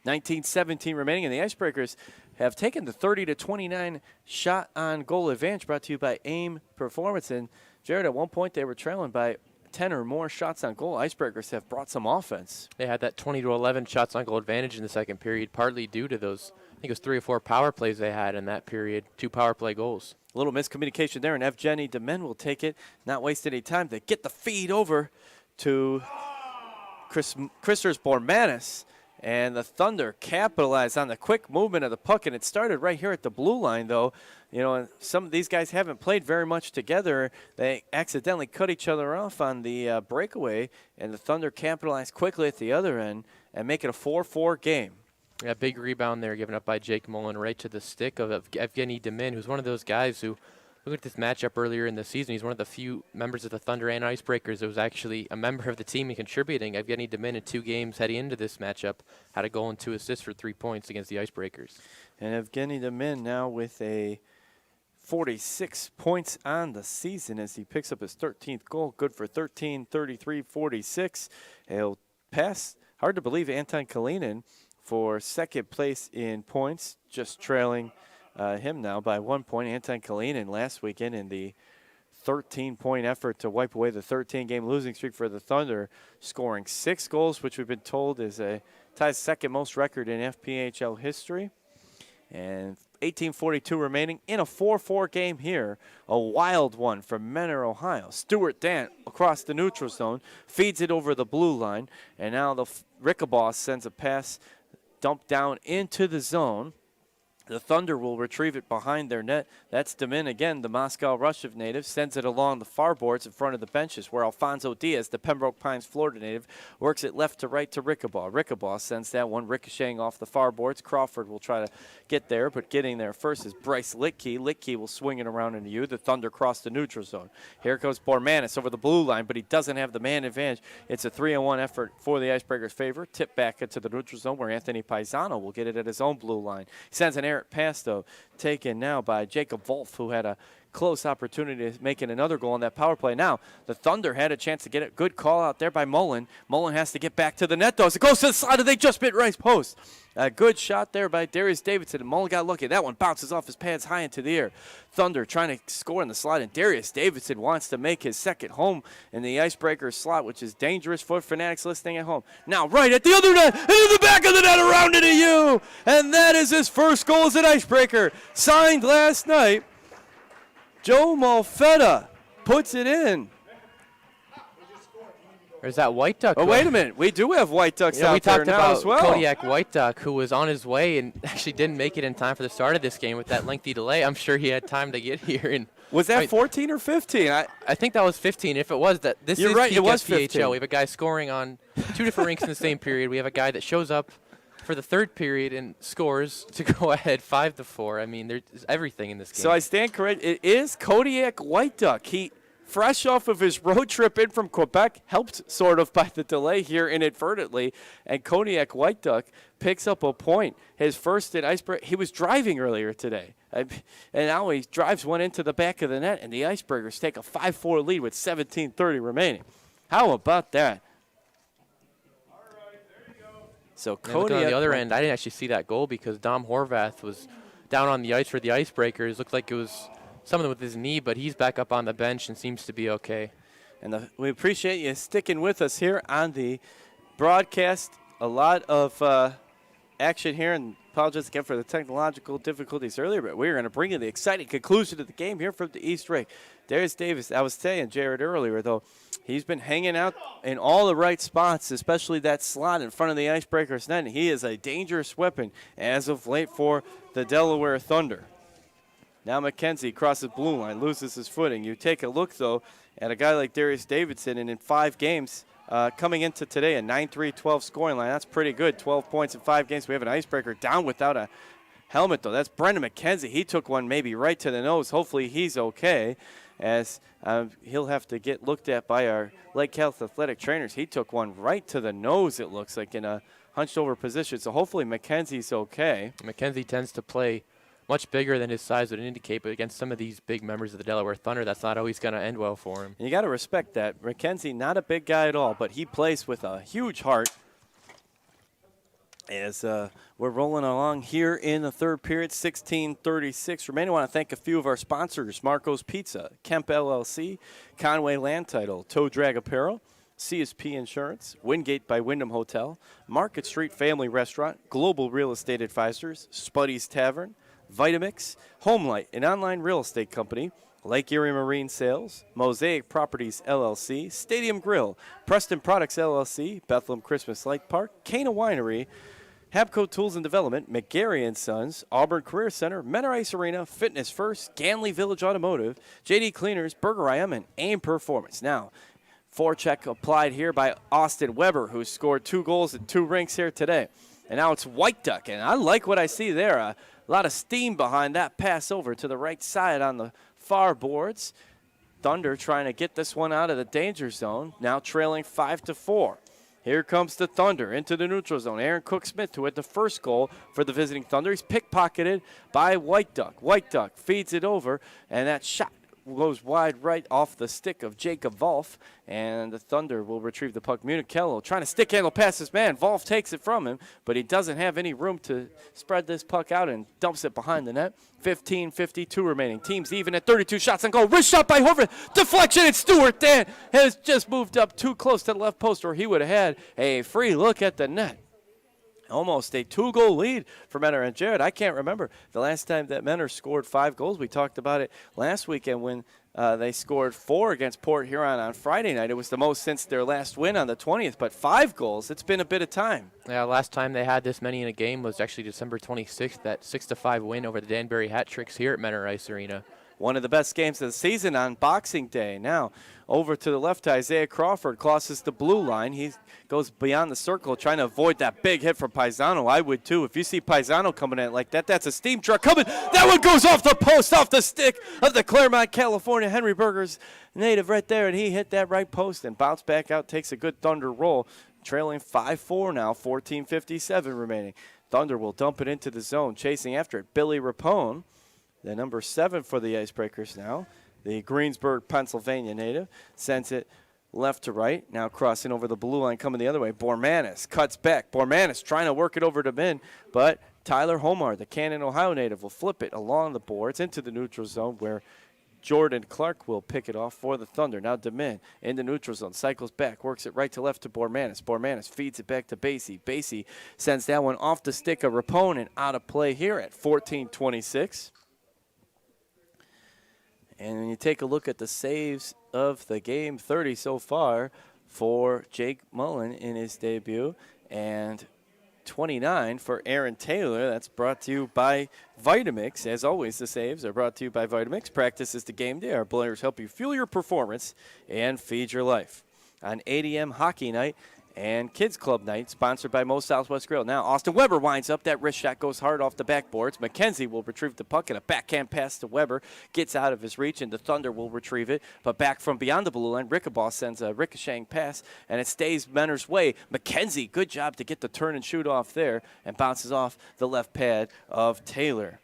19-17 remaining, and the Icebreakers have taken the 30-29 shot on goal advantage, brought to you by AIM Performance. And Jared, at one point they were trailing by 10 or more shots on goal. Icebreakers have brought some offense. They had that 20-11 shots on goal advantage in the second period, partly due to those, I think it was 3 or 4 power plays they had in that period, 2 power play goals. A little miscommunication there, and Evgeny Demen will take it, not waste any time to get the feed over to Christers Bormanis. And the Thunder capitalized on the quick movement of the puck, and it started right here at the blue line, though. You know, some of these guys haven't played very much together. They accidentally cut each other off on the breakaway, and the Thunder capitalized quickly at the other end and make it a 4-4 game. Yeah, big rebound there given up by Jake Mullen right to the stick of Evgeny Demin, who's one of those guys who, look at this matchup earlier in the season, he's one of the few members of the Thunder and Icebreakers that was actually a member of the team and contributing. Evgeny Demin in 2 games heading into this matchup had a goal and 2 assists for 3 points against the Icebreakers. And Evgeny Demin now with a 46 points on the season as he picks up his 13th goal. Good for 13, 33, 46. He'll pass, hard to believe, Anton Kalinin for second place in points, just trailing him now by 1 point. Anton Kalinin last weekend in the 13-point effort to wipe away the 13-game losing streak for the Thunder, scoring 6 goals, which we've been told is ties second most record in FPHL history. And 18:42 remaining in a 4-4 game here. A wild one from Menor, Ohio. Stuart Dant across the neutral zone, feeds it over the blue line, and now the Rickaboss sends a pass dumped down into the zone. The Thunder will retrieve it behind their net. That's Demin again, the Moscow Russian native, sends it along the far boards in front of the benches, where Alfonso Diaz, the Pembroke Pines, Florida native, works it left to right to Rickabaugh. Rickabaugh sends that one ricocheting off the far boards. Crawford will try to get there, but getting there first is Bryce Litkey. Litkey will swing it around into you. The Thunder cross the neutral zone. Here goes Bormanis over the blue line, but he doesn't have the man advantage. It's a 3-on-1 effort for the Icebreakers' favor. Tip back into the neutral zone, where Anthony Paisano will get it at his own blue line. He sends an errant pass, though, taken now by Jacob Wolf, who had a close opportunity of making another goal on that power play. Now, the Thunder had a chance to get it. Good call out there by Mullen. Mullen has to get back to the net, though. As it goes to the side, and they just bit right post. A good shot there by Darius Davidson, and Mullen got lucky. That one bounces off his pads high into the air. Thunder trying to score in the slot, and Darius Davidson wants to make his second home in the Icebreakers slot, which is dangerous for Fanatics listening at home. Now, right at the other net, into the back of the net, around into you, and that is his first goal as an Icebreaker. Signed last night. Joe Malfetta puts it in. Or is that White Duck? Oh, wait a minute. We do have White Ducks out there now as well. Kodiak White Duck, who was on his way and actually didn't make it in time for the start of this game with that lengthy delay. I'm sure he had time to get here. And was that 14 or 15? I think that was 15. If it was, this You're is right, it was PHL. 15. We have a guy scoring on 2 different rinks in the same period. We have a guy that shows up for the third period and scores to go ahead 5-4. I mean, there's everything in this game. So I stand correct. It is Kodiak White Duck. He fresh off of his road trip in from Quebec, helped sort of by the delay here inadvertently, and Kodiak White Duck picks up a point. His first in Icebreaker. He was driving earlier today, and now he drives one into the back of the net, and the Icebreakers take a 5-4 lead with 17:30 remaining. How about that? So Cody on the other end, I didn't actually see that goal because Dom Horvath was down on the ice for the Icebreakers. Looked like it was something with his knee, but he's back up on the bench and seems to be okay. And we appreciate you sticking with us here on the broadcast. A lot of action here, and apologize again for the technological difficulties earlier, but we're going to bring you the exciting conclusion of the game here from the East Rink. Darius Davis, I was saying, Jared, earlier, though, he's been hanging out in all the right spots, especially that slot in front of the Icebreakers net. He is a dangerous weapon as of late for the Delaware Thunder. Now McKenzie crosses blue line, loses his footing. You take a look, though, at a guy like Darius Davidson, and in 5 games, coming into today, a 9-3-12 scoring line. That's pretty good, 12 points in 5 games. We have an Icebreaker down without a helmet, though. That's Brendan McKenzie. He took one maybe right to the nose. Hopefully he's okay, as he'll have to get looked at by our Lake Health athletic trainers. He took one right to the nose, it looks like, in a hunched over position. So hopefully McKenzie's okay. McKenzie tends to play much bigger than his size would indicate, but against some of these big members of the Delaware Thunder, that's not always going to end well for him. And you got to respect that. McKenzie, not a big guy at all, but he plays with a huge heart. As we're rolling along here in the third period, 16:36 remaining. I want to thank a few of our sponsors: Marco's Pizza, Kemp LLC, Conway Land Title, Toe Drag Apparel, CSP Insurance, Wingate by Wyndham Hotel, Market Street Family Restaurant, Global Real Estate Advisors, Spuddy's Tavern, Vitamix, Homelight, an online real estate company, Lake Erie Marine Sales, Mosaic Properties LLC, Stadium Grill, Preston Products LLC, Bethlehem Christmas Light Park, Cana Winery, Habco Tools and Development, McGarry & Sons, Auburn Career Center, Menor Ice Arena, Fitness First, Ganley Village Automotive, JD Cleaners, Burger IM, and AIM Performance. Now, forecheck applied here by Austin Weber, who scored 2 goals in 2 rinks here today. And now it's White Duck, and I like what I see there. A lot of steam behind that pass over to the right side on the far boards. Thunder trying to get this one out of the danger zone, now trailing 5-4. Here comes the Thunder into the neutral zone. Aaron Cook-Smith, who had the first goal for the visiting Thunder. He's pickpocketed by White Duck. White Duck feeds it over, and that shot goes wide right off the stick of Jacob Volf, and the Thunder will retrieve the puck. Municello trying to stick handle past his man. Volf takes it from him, but he doesn't have any room to spread this puck out and dumps it behind the net. 15:52 remaining. Teams even at 32 shots on goal. Wrist shot by Horvath. Deflection, and Stewart Dan has just moved up too close to the left post, or he would have had a free look at the net. Almost a 2-goal lead for Menor. And Jared, I can't remember the last time that Menor scored 5 goals. We talked about it last weekend when they scored 4 against Port Huron on Friday night. It was the most since their last win on the 20th, but 5 goals, it's been a bit of time. Yeah, last time they had this many in a game was actually December 26th, that 6-5 win over the Danbury Hat Tricks here at Menor Ice Arena. One of the best games of the season on Boxing Day. Now, over to the left, Isaiah Crawford crosses the blue line. He goes beyond the circle, trying to avoid that big hit from Paisano. I would, too. If you see Paisano coming at it like that, that's a steam truck coming. That one goes off the post, off the stick of the Claremont, California, Henry Berger's native right there, and he hit that right post and bounced back out, takes a good Thunder roll, trailing 5-4 now, 14:57 remaining. Thunder will dump it into the zone, chasing after it. Billy Rapone, the number 7 for the Icebreakers now, the Greensburg, Pennsylvania native, sends it left to right. Now crossing over the blue line, coming the other way. Bormanis cuts back. Bormanis trying to work it over to Min, but Tyler Homar, the Canton, Ohio native, will flip it along the boards into the neutral zone, where Jordan Clark will pick it off for the Thunder. Now DeMin in the neutral zone, cycles back, works it right to left to Bormanis. Bormanis feeds it back to Basie. Basie sends that one off the stick of Rapone and out of play here at 14:26. And when you take a look at the saves of the game, 30 so far for Jake Mullen in his debut, and 29 for Aaron Taylor. That's brought to you by Vitamix. As always, the saves are brought to you by Vitamix. Practice is the game day. Our players help you fuel your performance and feed your life. On 8 a.m. hockey night and Kids Club Night, sponsored by Mo Southwest Grill. Now, Austin Weber winds up. That wrist shot goes hard off the backboards. McKenzie will retrieve the puck, and a backhand pass to Weber gets out of his reach, and the Thunder will retrieve it. But back from beyond the blue line, Rickabaugh sends a ricocheting pass, and it stays Menner's way. McKenzie, good job to get the turn and shoot off there, and bounces off the left pad of Taylor.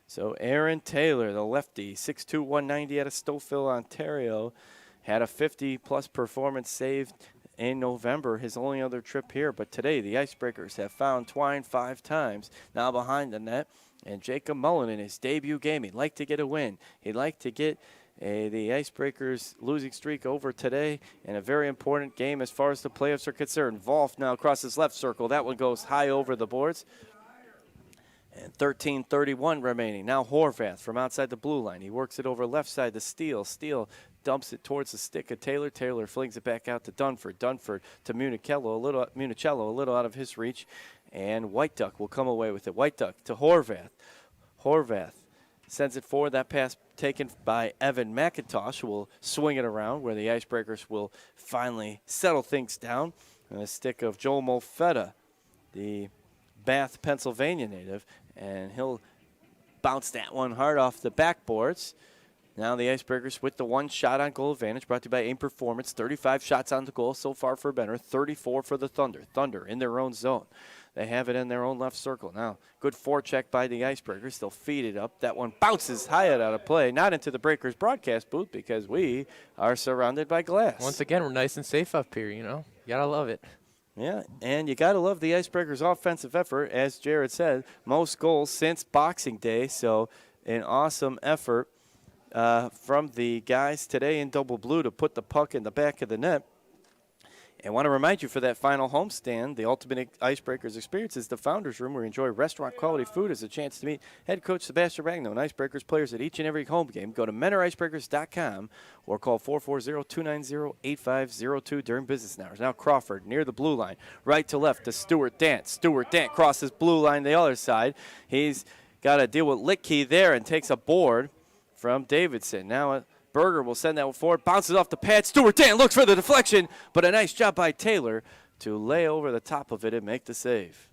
So Aaron Taylor, the lefty, 6'2", 190 out of Stouffville, Ontario, had a 50-plus performance saved in November, his only other trip here. But today, the Icebreakers have found Twine 5 times, now behind the net. And Jacob Mullen in his debut game, he'd like to get a win. He'd like to get the Icebreakers losing streak over today in a very important game as far as the playoffs are concerned. Volf now crosses left circle. That one goes high over the boards. And 13:31 remaining. Now Horvath from outside the blue line. He works it over left side to Steele. Steele dumps it towards the stick of Taylor. Taylor flings it back out to Dunford. Dunford to Municello, a little out of his reach. And White Duck will come away with it. White Duck to Horvath. Horvath sends it forward. That pass taken by Evan McIntosh, who will swing it around where the Icebreakers will finally settle things down. And a stick of Joel Molfetta, the Bath, Pennsylvania native, and he'll bounce that one hard off the backboards. Now the Icebreakers with the one shot on goal advantage, brought to you by AIM Performance. 35 shots on the goal so far for Benner, 34 for the Thunder. Thunder in their own zone. They have it in their own left circle. Now, good forecheck by the Icebreakers. They'll feed it up. That one bounces high out of play, not into the Breakers broadcast booth because we are surrounded by glass. Once again, we're nice and safe up here, you know. You gotta love it. Yeah, and you got to love the Icebreakers' offensive effort. As Jared said, most goals since Boxing Day, so an awesome effort from the guys today in double blue to put the puck in the back of the net. And want to remind you, for that final homestand, the ultimate Icebreakers experience is the Founders Room, where you enjoy restaurant-quality food as a chance to meet head coach Sebastian Ragno and Icebreakers players at each and every home game. Go to mentoricebreakers.com or call 440-290-8502 during business hours. Now Crawford near the blue line, right to left to Stuart Dant. Stuart Dant crosses blue line the other side. He's got to deal with Litkey there and takes a board from Davidson. Now Berger will send that one forward, bounces off the pad. Stuart Dant looks for the deflection, but a nice job by Taylor to lay over the top of it and make the save.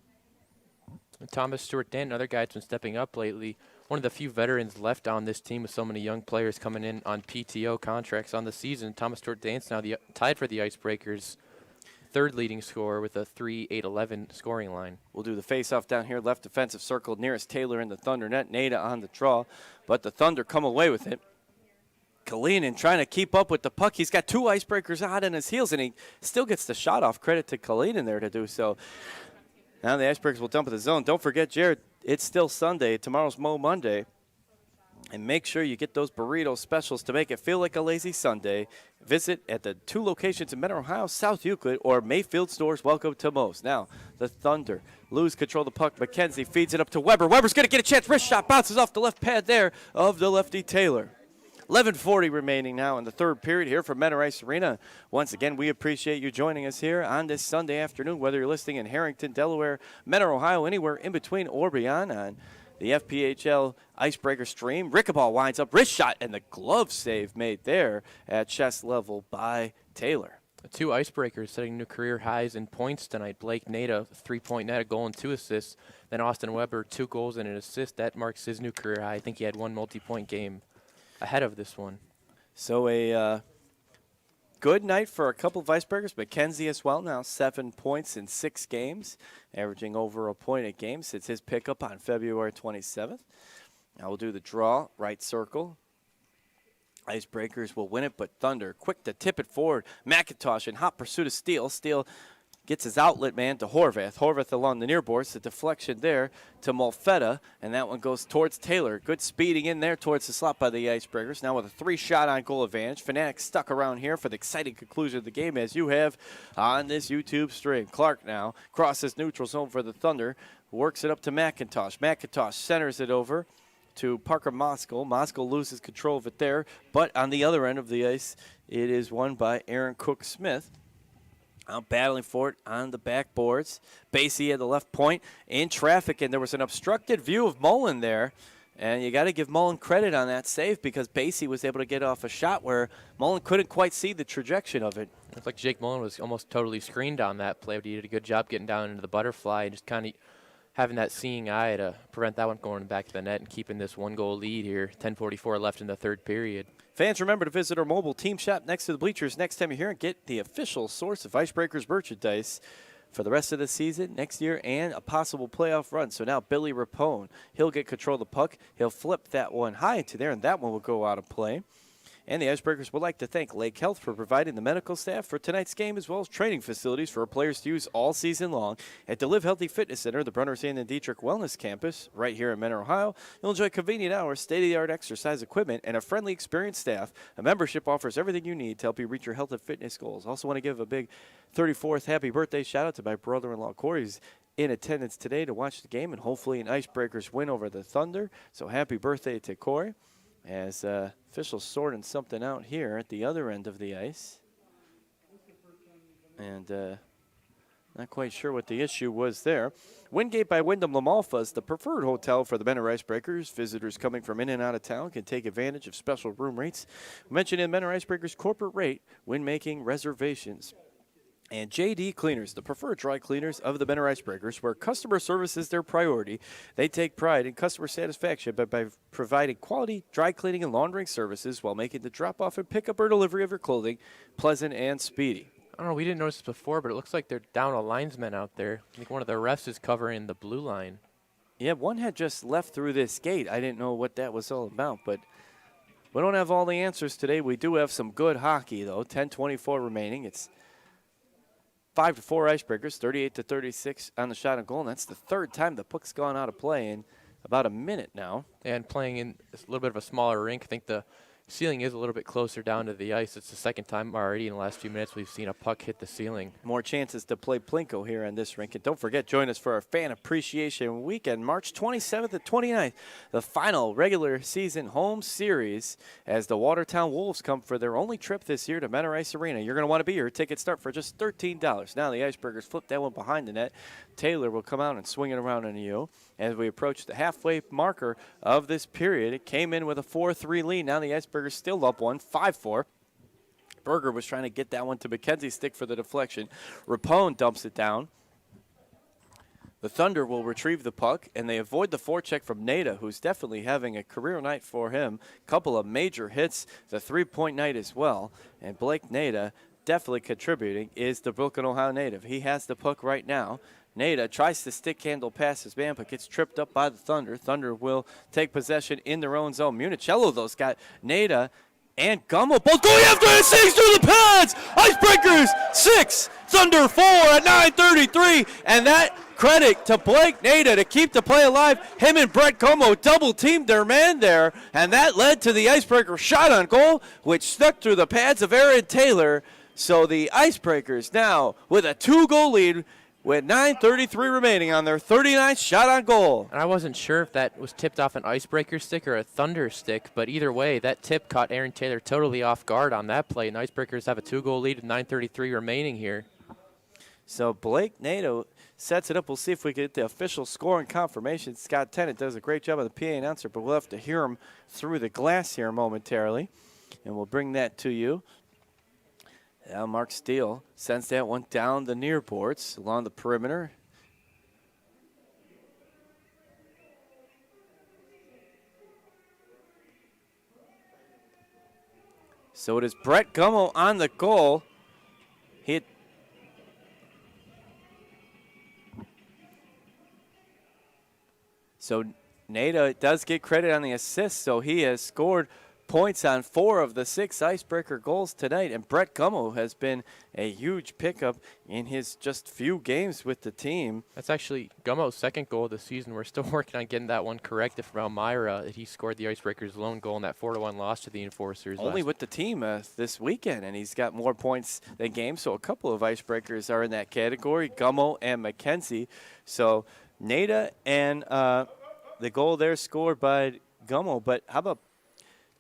Thomas Stewart Dant, another guy that's been stepping up lately. One of the few veterans left on this team with so many young players coming in on PTO contracts on the season. Thomas Stewart Dant's now tied for the Icebreakers' third leading scorer with a 3-8-11 scoring line. We'll do the face-off down here, left defensive circle nearest Taylor in the Thunder net. Nada on the draw, but the Thunder come away with it. Kalinin trying to keep up with the puck. He's got 2 Icebreakers hot on his heels, and he still gets the shot off. Credit to Kalinin there to do so. Now the Icebreakers will dump in the zone. Don't forget, Jared, it's still Sunday. Tomorrow's Mo Monday. And make sure you get those burrito specials to make it feel like a lazy Sunday. Visit at the 2 locations in Mentor, Ohio, South Euclid, or Mayfield stores. Welcome to Mo's. Now, the Thunder lose control of the puck. McKenzie feeds it up to Weber. Weber's going to get a chance. Wrist shot bounces off the left pad there of the lefty Taylor. 11:40 remaining now in the third period here from Mentor Ice Arena. Once again, we appreciate you joining us here on this Sunday afternoon, whether you're listening in Harrington, Delaware, Mentor, Ohio, anywhere in between or beyond on the FPHL Icebreaker stream. Rickabaugh winds up, wrist shot, and the glove save made there at chest level by Taylor. The 2 Icebreakers setting new career highs in points tonight. Blake Nada, 3-point net, a goal and 2 assists. Then Austin Weber, 2 goals and an assist. That marks his new career high. I think he had 1 multi-point game ahead of this one. So a good night for a couple of Icebreakers. McKenzie as well, now 7 points in 6 games, averaging over a point a game since his pickup on February 27th. Now we'll do the draw, right circle. Icebreakers will win it, but Thunder quick to tip it forward. McIntosh in hot pursuit of Steele. Steele gets his outlet man to Horvath. Horvath along the near boards. The deflection there to Molfetta, and that one goes towards Taylor. Good speeding in there towards the slot by the Icebreakers. Now with a 3-shot on goal advantage. Fanatic stuck around here for the exciting conclusion of the game, as you have on this YouTube stream. Clark now crosses neutral zone for the Thunder. Works it up to McIntosh. McIntosh centers it over to Parker Moskal. Moskal loses control of it there, but on the other end of the ice, it is won by Aaron Cook-Smith. Out battling for it on the backboards. Basie at the left point in traffic, and there was an obstructed view of Mullen there And you got to give Mullen credit on that save because Basie was able to get off a shot where Mullen couldn't quite see the trajectory of it. It's like Jake Mullen was almost totally screened on that play, but he did a good job getting down into the butterfly and just kind of having that seeing eye to prevent that one going back to the net and keeping this 1-goal lead here. 10:44 left in the third period. Fans, remember to visit our mobile team shop next to the bleachers next time you're here and get the official source of Icebreakers merchandise for the rest of the season, next year, and a possible playoff run. So now Billy Rapone, he'll get control of the puck. He'll flip that one high into there, and that one will go out of play. And the Icebreakers would like to thank Lake Health for providing the medical staff for tonight's game as well as training facilities for our players to use all season long. At the Live Healthy Fitness Center, the Brunner Sand and Dietrich Wellness Campus, right here in Mentor, Ohio, you'll enjoy convenient hours, state-of-the-art exercise equipment, and a friendly, experienced staff. A membership offers everything you need to help you reach your health and fitness goals. Also want to give a big 34th happy birthday shout-out to my brother-in-law, Corey. He's in attendance today to watch the game and hopefully an Icebreakers win over the Thunder. So happy birthday to Corey. As officials sorting something out here at the other end of the ice. And not quite sure what the issue was there. Wingate by Wyndham Lamalfa is the preferred hotel for the Mentor Icebreakers. Visitors coming from in and out of town can take advantage of special room rates. Mention in Mentor Icebreakers corporate rate when making reservations. And JD Cleaners, the preferred dry cleaners of the Mentor Icebreakers, where customer service is their priority. They take pride in customer satisfaction by providing quality dry cleaning and laundering services while making the drop-off and pickup or delivery of your clothing pleasant and speedy. I don't know, we didn't notice this before, but it looks like they're down a linesman out there. I think one of the refs is covering the blue line. Yeah, one had just left through this gate. I didn't know what that was all about, but we don't have all the answers today. We do have some good hockey, though. 10:24 remaining. It's 5-4 Icebreakers, 38-36 on the shot on goal, and that's the third time the puck's gone out of play in about a minute now. And playing in a little bit of a smaller rink, I think the ceiling is a little bit closer down to the ice. It's the second time already in the last few minutes we've seen a puck hit the ceiling. More chances to play Plinko here on this rink. And don't forget, join us for our Fan Appreciation Weekend, March 27th and 29th, the final regular season home series as the Watertown Wolves come for their only trip this year to Mentor Ice Arena. You're going to want to be here. Tickets start for just $13. Now the Icebreakers flip that one behind the net. Taylor will come out and swing it around into you. As we approach the halfway marker of this period, it came in with a 4-3 lead. Now the Icebreakers still up one, 5-4. Berger was trying to get that one to McKenzie's stick for the deflection. Rapone dumps it down. The Thunder will retrieve the puck, and they avoid the forecheck from Nada, who's definitely having a career night for him. Couple of major hits, the three-point night as well. And Blake Nada definitely contributing is the Brooklyn, Ohio native. He has the puck right now. Nada tries to stick handle past his man, but gets tripped up by the Thunder. Thunder will take possession in their own zone. Municello, those got Nada and Gummel both going after it. Sings through the pads. Icebreakers 6, Thunder 4 at 9:33. And that credit to Blake Nada to keep the play alive. Him and Brett Como double-teamed their man there, and that led to the Icebreaker shot on goal, which stuck through the pads of Aaron Taylor. So the Icebreakers now with a 2-goal lead, with 9:33 remaining on their 39th shot on goal. And I wasn't sure if that was tipped off an Icebreaker stick or a Thunder stick, but either way, that tip caught Aaron Taylor totally off guard on that play. And the Icebreakers have a 2-goal lead with 9:33 remaining here. So Blake Nato sets it up. We'll see if we get the official scoring confirmation. Scott Tennant does a great job of the PA announcer, but we'll have to hear him through the glass here momentarily. And we'll bring that to you. Now Mark Steele sends that one down the near boards along the perimeter. So it is Brett Gummel on the goal. So Nada does get credit on the assist, so he has scored points on 4 of the 6 Icebreaker goals tonight, and Brett Gummel has been a huge pickup in his just few games with the team. That's actually Gummo's second goal of the season. We're still working on getting that one corrected from Elmira. He scored the Icebreakers' lone goal in that 4-1 loss to the Enforcers. Only with the team this weekend, and he's got more points than games, so a couple of Icebreakers are in that category, Gummel and McKenzie. So Nada and the goal there scored by Gummel, but how about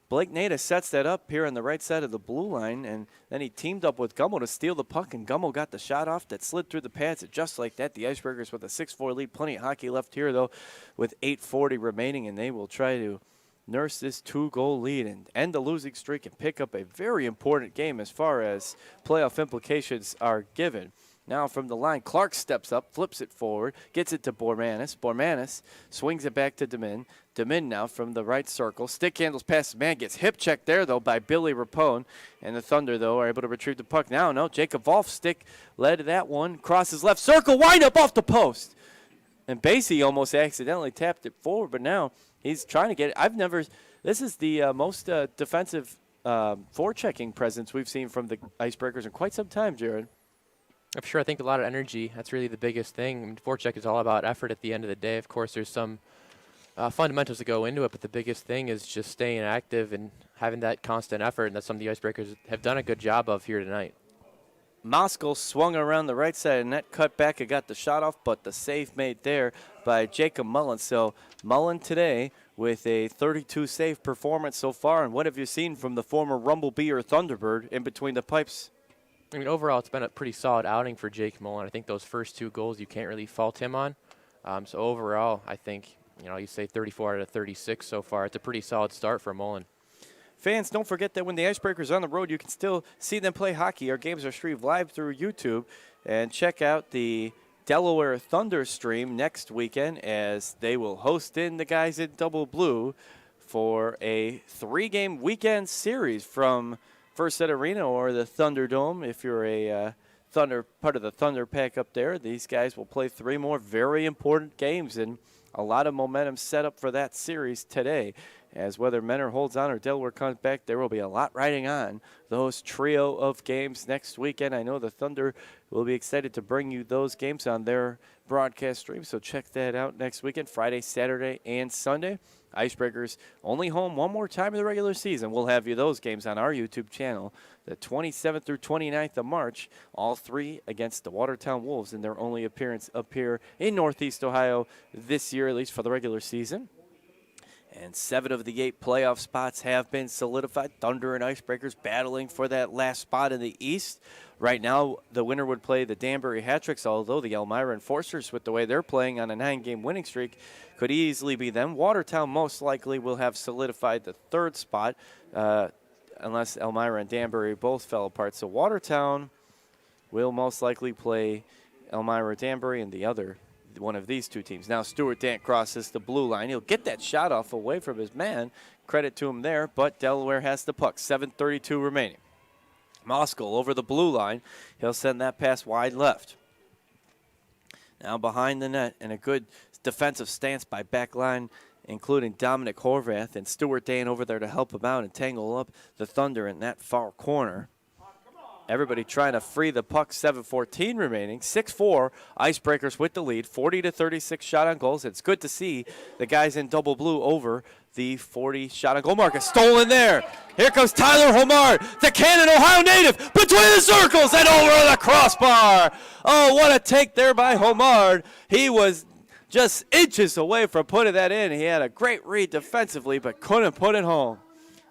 Blake Nada sets that up here on the right side of the blue line, and then he teamed up with Gummel to steal the puck, and Gummel got the shot off that slid through the pads. And just like that, the Icebreakers with a 6-4 lead. Plenty of hockey left here, though, with 8:40 remaining, and they will try to nurse this 2-goal lead and end the losing streak and pick up a very important game as far as playoff implications are given. Now from the line, Clark steps up, flips it forward, gets it to Bormanis. Bormanis swings it back to Demin. Demin now from the right circle. Stick handles past his man, gets hip checked there, though, by Billy Rapone. And the Thunder, though, are able to retrieve the puck. Now, no, Jacob Wolf stick led that one. Crosses left circle, wind up off the post. And Basie almost accidentally tapped it forward, but now he's trying to get it. This is the most defensive forechecking presence we've seen from the Icebreakers in quite some time, Jared. For sure, I think a lot of energy. That's really the biggest thing. I mean, forecheck is all about effort at the end of the day. Of course, there's some fundamentals that go into it, but the biggest thing is just staying active and having that constant effort, and that's something the Icebreakers have done a good job of here tonight. Moskal swung around the right side, and that cut back and got the shot off, but the save made there by Jacob Mullen. So Mullen today with a 32-save performance so far. And what have you seen from the former Rumblebee or Thunderbird in between the pipes? I mean, overall, it's been a pretty solid outing for Jake Mullen. I think those first 2 goals you can't really fault him on. So overall, I think, you say 34 out of 36 so far. It's a pretty solid start for Mullen. Fans, don't forget that when the Icebreakers are on the road, you can still see them play hockey. Our games are streamed live through YouTube. And check out the Delaware Thunder stream next weekend as they will host in the guys in double blue for a 3-game weekend series from First Set Arena or the Thunderdome. If you're a part of the Thunder pack up there, these guys will play 3 more very important games, and a lot of momentum set up for that series today. As whether Menor holds on or Delaware comes back, there will be a lot riding on those trio of games next weekend. I know the Thunder will be excited to bring you those games on their broadcast stream, so check that out next weekend, Friday, Saturday, and Sunday. Icebreakers only home one more time in the regular season. We'll have you those games on our YouTube channel, the 27th through 29th of March, all 3 against the Watertown Wolves in their only appearance up here in Northeast Ohio this year, at least for the regular season. And 7 of the 8 playoff spots have been solidified. Thunder and Icebreakers battling for that last spot in the East. Right now, the winner would play the Danbury Hat-Tricks, although the Elmira Enforcers, with the way they're playing on a 9-game winning streak, could easily be them. Watertown most likely will have solidified the 3rd spot, unless Elmira and Danbury both fell apart. So Watertown will most likely play Elmira Danbury and the other one of these 2 teams. Now Stuart Dant crosses the blue line. He'll get that shot off away from his man. Credit to him there, but Delaware has the puck. 7:32 remaining. Moskal over the blue line. He'll send that pass wide left. Now behind the net, and a good defensive stance by backline, including Dominic Horvath, and Stuart Dane over there to help him out and tangle up the Thunder in that far corner. Everybody trying to free the puck. 7:14 remaining. 6-4. Icebreakers with the lead. 40-36 shot on goals. It's good to see the guys in double blue over the 40 shot on goal marker. Stolen there. Here comes Tyler Homard, the Cannon, Ohio native, between the circles and over the crossbar. Oh, what a take there by Homard. He was just inches away from putting that in. He had a great read defensively, but couldn't put it home.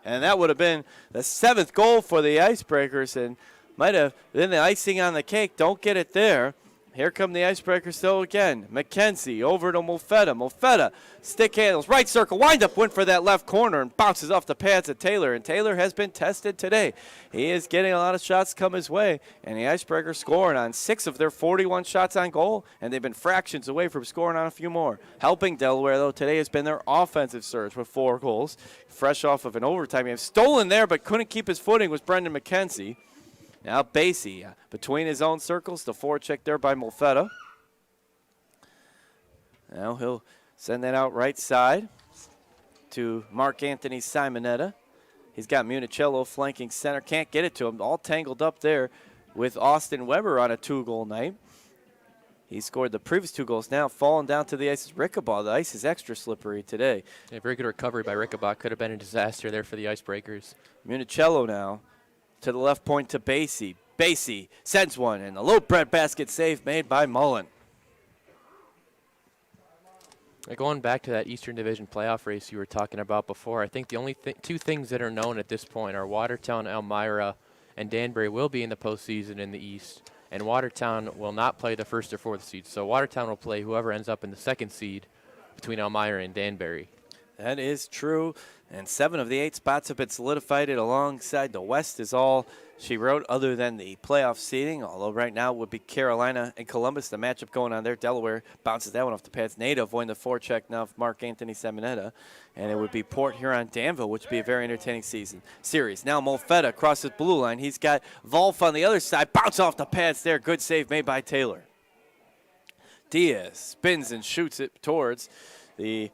And that would have been the 7th goal for the Icebreakers, and might have been the icing on the cake. Don't get it there. Here come the Icebreakers though again. McKenzie over to Molfetta. Molfetta, stick handles, right circle, wind-up, went for that left corner and bounces off the pads of Taylor. And Taylor has been tested today. He is getting a lot of shots come his way. And the Icebreakers scoring on 6 of their 41 shots on goal. And they've been fractions away from scoring on a few more. Helping Delaware though today has been their offensive surge with 4 goals. Fresh off of an overtime game. Stolen there but couldn't keep his footing was Brendan McKenzie. Now Basie between his own circles. The forecheck there by Molfetta. Now he'll send that out right side to Mark Anthony Simonetta. He's got Municello flanking center. Can't get it to him. All tangled up there with Austin Weber on a 2-goal night. He scored the previous 2 goals. Now falling down to the ice is Rickabaugh. The ice is extra slippery today. Yeah, very good recovery by Rickabaugh. Could have been a disaster there for the Icebreakers. Municello now to the left point to Basie. Basie sends one, and the low bread basket save made by Mullen. Going back to that Eastern Division playoff race you were talking about before, I think the only two things that are known at this point are Watertown, Elmira, and Danbury will be in the postseason in the East, and Watertown will not play the 1st or 4th seed. So Watertown will play whoever ends up in the 2nd seed between Elmira and Danbury. That is true, and 7 of the 8 spots have been solidified alongside the West is all she wrote other than the playoff seeding, although right now would be Carolina and Columbus, the matchup going on there. Delaware bounces that one off the pads. Native won the forecheck now of Mark Anthony Semineta, and it would be Port Huron Danville, which would be a very entertaining series. Now Molfetta crosses blue line. He's got Volf on the other side. Bounce off the pads there. Good save made by Taylor. Diaz spins and shoots it towards the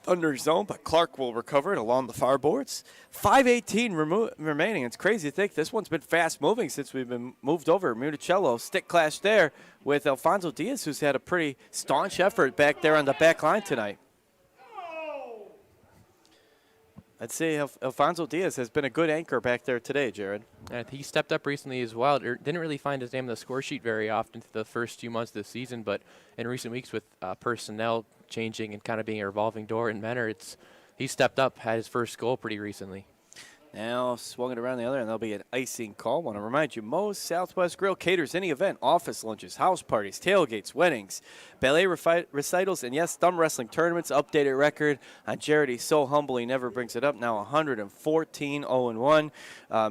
Thunder zone, but Clark will recover it along the far boards. 5:18 remaining. It's crazy to think this one's been fast moving since we've been moved over. Municello stick clash there with Alfonso Diaz, who's had a pretty staunch effort back there on the back line tonight. I'd say Alfonso Diaz has been a good anchor back there today, Jared. And he stepped up recently as well. Didn't really find his name on the score sheet very often through the first few months of the season, but in recent weeks with personnel changing and kind of being a revolving door in Menor, he stepped up, had his first goal pretty recently. Now swung it around the other, and there'll be an icing call. Want to remind you, Moe's Southwest Grill caters any event, office lunches, house parties, tailgates, weddings, ballet recitals, and yes, thumb wrestling tournaments. Updated record on Jared. He's so humble he never brings it up. Now 114, 0-1.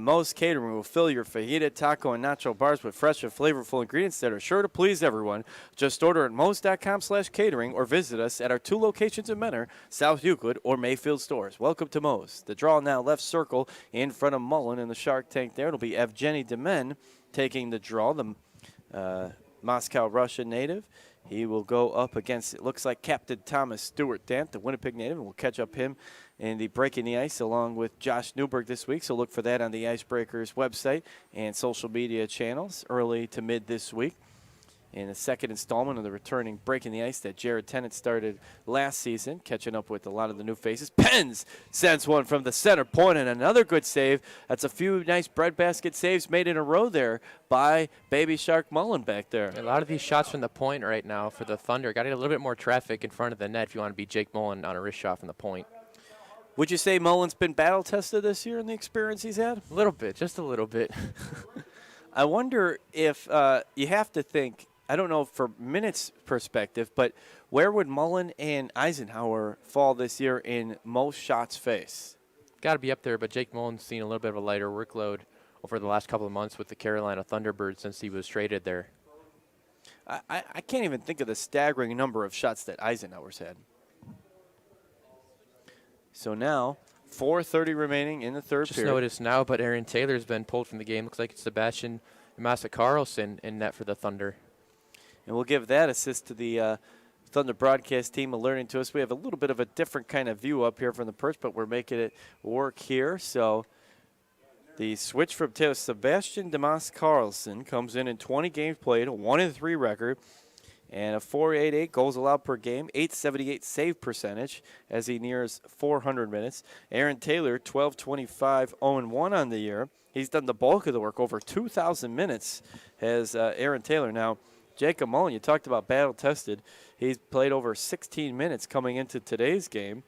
Moe's Catering will fill your fajita, taco, and nacho bars with fresh and flavorful ingredients that are sure to please everyone. Just order at moes.com/catering or visit us at our 2 locations in Menor, South Euclid, or Mayfield stores. Welcome to Moe's. The draw now left circle in front of Mullen in the Shark Tank there. It'll be Evgeny Demen taking the draw, the Moscow, Russia native. He will go up against, it looks like, Captain Thomas Stewart Dant, the Winnipeg native, and we'll catch up him in the Breaking the Ice along with Josh Newberg this week. So look for that on the Icebreakers website and social media channels early to mid this week. In the second installment of the returning Breaking the Ice that Jared Tennant started last season, catching up with a lot of the new faces. Penns sends one from the center point, and another good save. That's a few nice breadbasket saves made in a row there by Baby Shark Mullen back there. A lot of these shots from the point right now for the Thunder. Got to get a little bit more traffic in front of the net if you want to be Jake Mullen on a wrist shot from the point. Would you say Mullen's been battle-tested this year in the experience he's had? A little bit, just a little bit. I wonder if you have to think, I don't know for minutes perspective, but where would Mullen and Eisenhower fall this year in most shots faced? Got to be up there, but Jake Mullen's seen a little bit of a lighter workload over the last couple of months with the Carolina Thunderbirds since he was traded there. I can't even think of the staggering number of shots that Eisenhower's had. So now, 4:30 remaining in the third period. Just noticed now, but Aaron Taylor's been pulled from the game. Looks like it's Sebastian Massa Carlson in net for the Thunder. And we'll give that assist to the Thunder broadcast team alerting to us. We have a little bit of a different kind of view up here from the perch, but we're making it work here. So the switch from Taylor, Sebastian Demas Carlson comes in 20 games played, a 1-3 record, and a .488 goals allowed per game, .878 save percentage as he nears 400 minutes. Aaron Taylor, 12-25, 0-1 on the year. He's done the bulk of the work, over 2,000 minutes has Aaron Taylor. Now, Jacob Mullen, you talked about battle-tested. He's played over 16 minutes coming into today's game.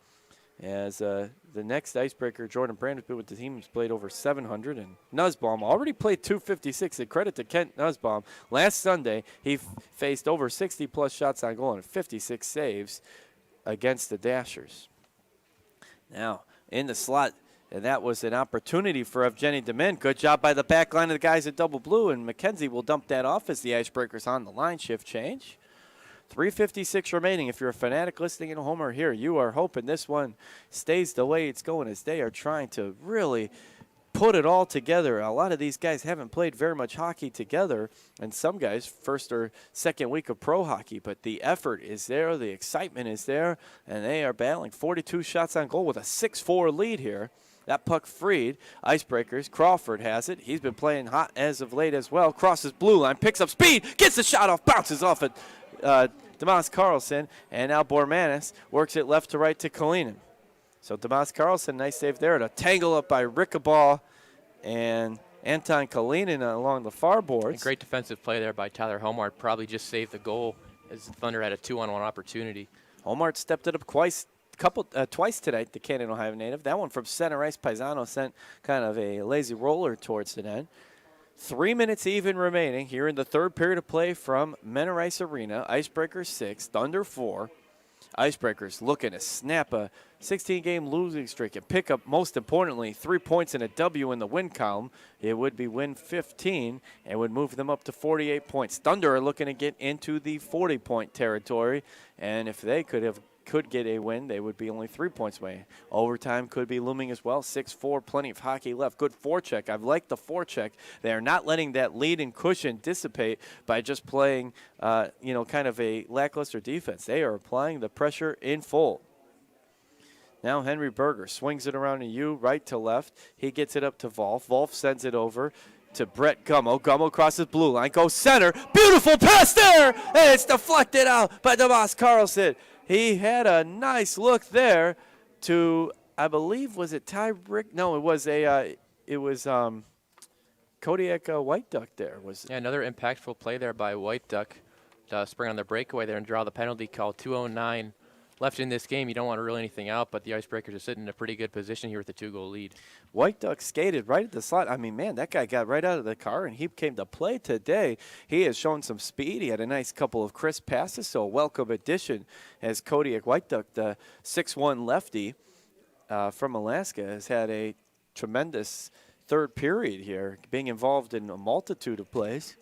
As the next icebreaker, Jordan Brand, has been with the team, has played over 700. And Nussbaum already played 256. A credit to Kent Nussbaum. Last Sunday, he faced over 60-plus shots on goal and 56 saves against the Dashers. Now, in the slot, and that was an opportunity for Evgeny Demen. Good job by the back line of the guys at double blue, and McKenzie will dump that off as the Icebreakers on the line shift change. 3:56 remaining. If you're a Fanatic listening at home or here, you are hoping this one stays the way it's going as they are trying to really put it all together. A lot of these guys haven't played very much hockey together, and some guys first or second week of pro hockey, but the effort is there, the excitement is there, and they are battling. 42 shots on goal with a 6-4 lead here. That puck freed. Icebreakers. Crawford has it. He's been playing hot as of late as well. Crosses blue line. Picks up speed. Gets the shot off. Bounces off it. Demas Carlson. And now Bormanis works it left to right to Kalinin. So Demas Carlson, nice save there. And a tangle up by Rickaball and Anton Kalinin along the far boards. A great defensive play there by Tyler Homard. Probably just saved the goal as the Thunder had a 2-on-1 opportunity. Homart stepped it up twice tonight, the Canton, Ohio native. That one from center ice. Paisano sent kind of a lazy roller towards the net. 3 minutes even remaining here in the third period of play from Menor Ice Arena. Icebreakers 6, Thunder 4. Icebreakers looking to snap a 16-game losing streak and pick up, most importantly, 3 points and a W in the win column. It would be win 15 and would move them up to 48 points. Thunder are looking to get into the 40-point territory, and if they could get a win, they would be only 3 points away. Overtime could be looming as well. 6-4, plenty of hockey left. Good forecheck. I've liked the forecheck. They are not letting that lead and cushion dissipate by just playing, kind of a lackluster defense. They are applying the pressure in full. Now Henry Berger swings it around to you, right to left. He gets it up to Volf. Volf sends it over to Brett Gummo. Gummo crosses blue line, goes center. Beautiful pass there, and it's deflected out by DeVos Carlson. He had a nice look there to, I believe, was it Ty Rick? No, it was Kodiak White Duck there. Yeah, another impactful play there by White Duck to spring on the breakaway there and draw the penalty call. 2:09 left in this game. You don't want to rule anything out, but the Icebreakers are sitting in a pretty good position here with a 2-goal lead. White Duck skated right at the slot. I mean, man, that guy got right out of the car, and he came to play today. He has shown some speed. He had a nice couple of crisp passes, so a welcome addition as Kodiak White Duck, the 6'1 lefty from Alaska, has had a tremendous third period here, being involved in a multitude of plays.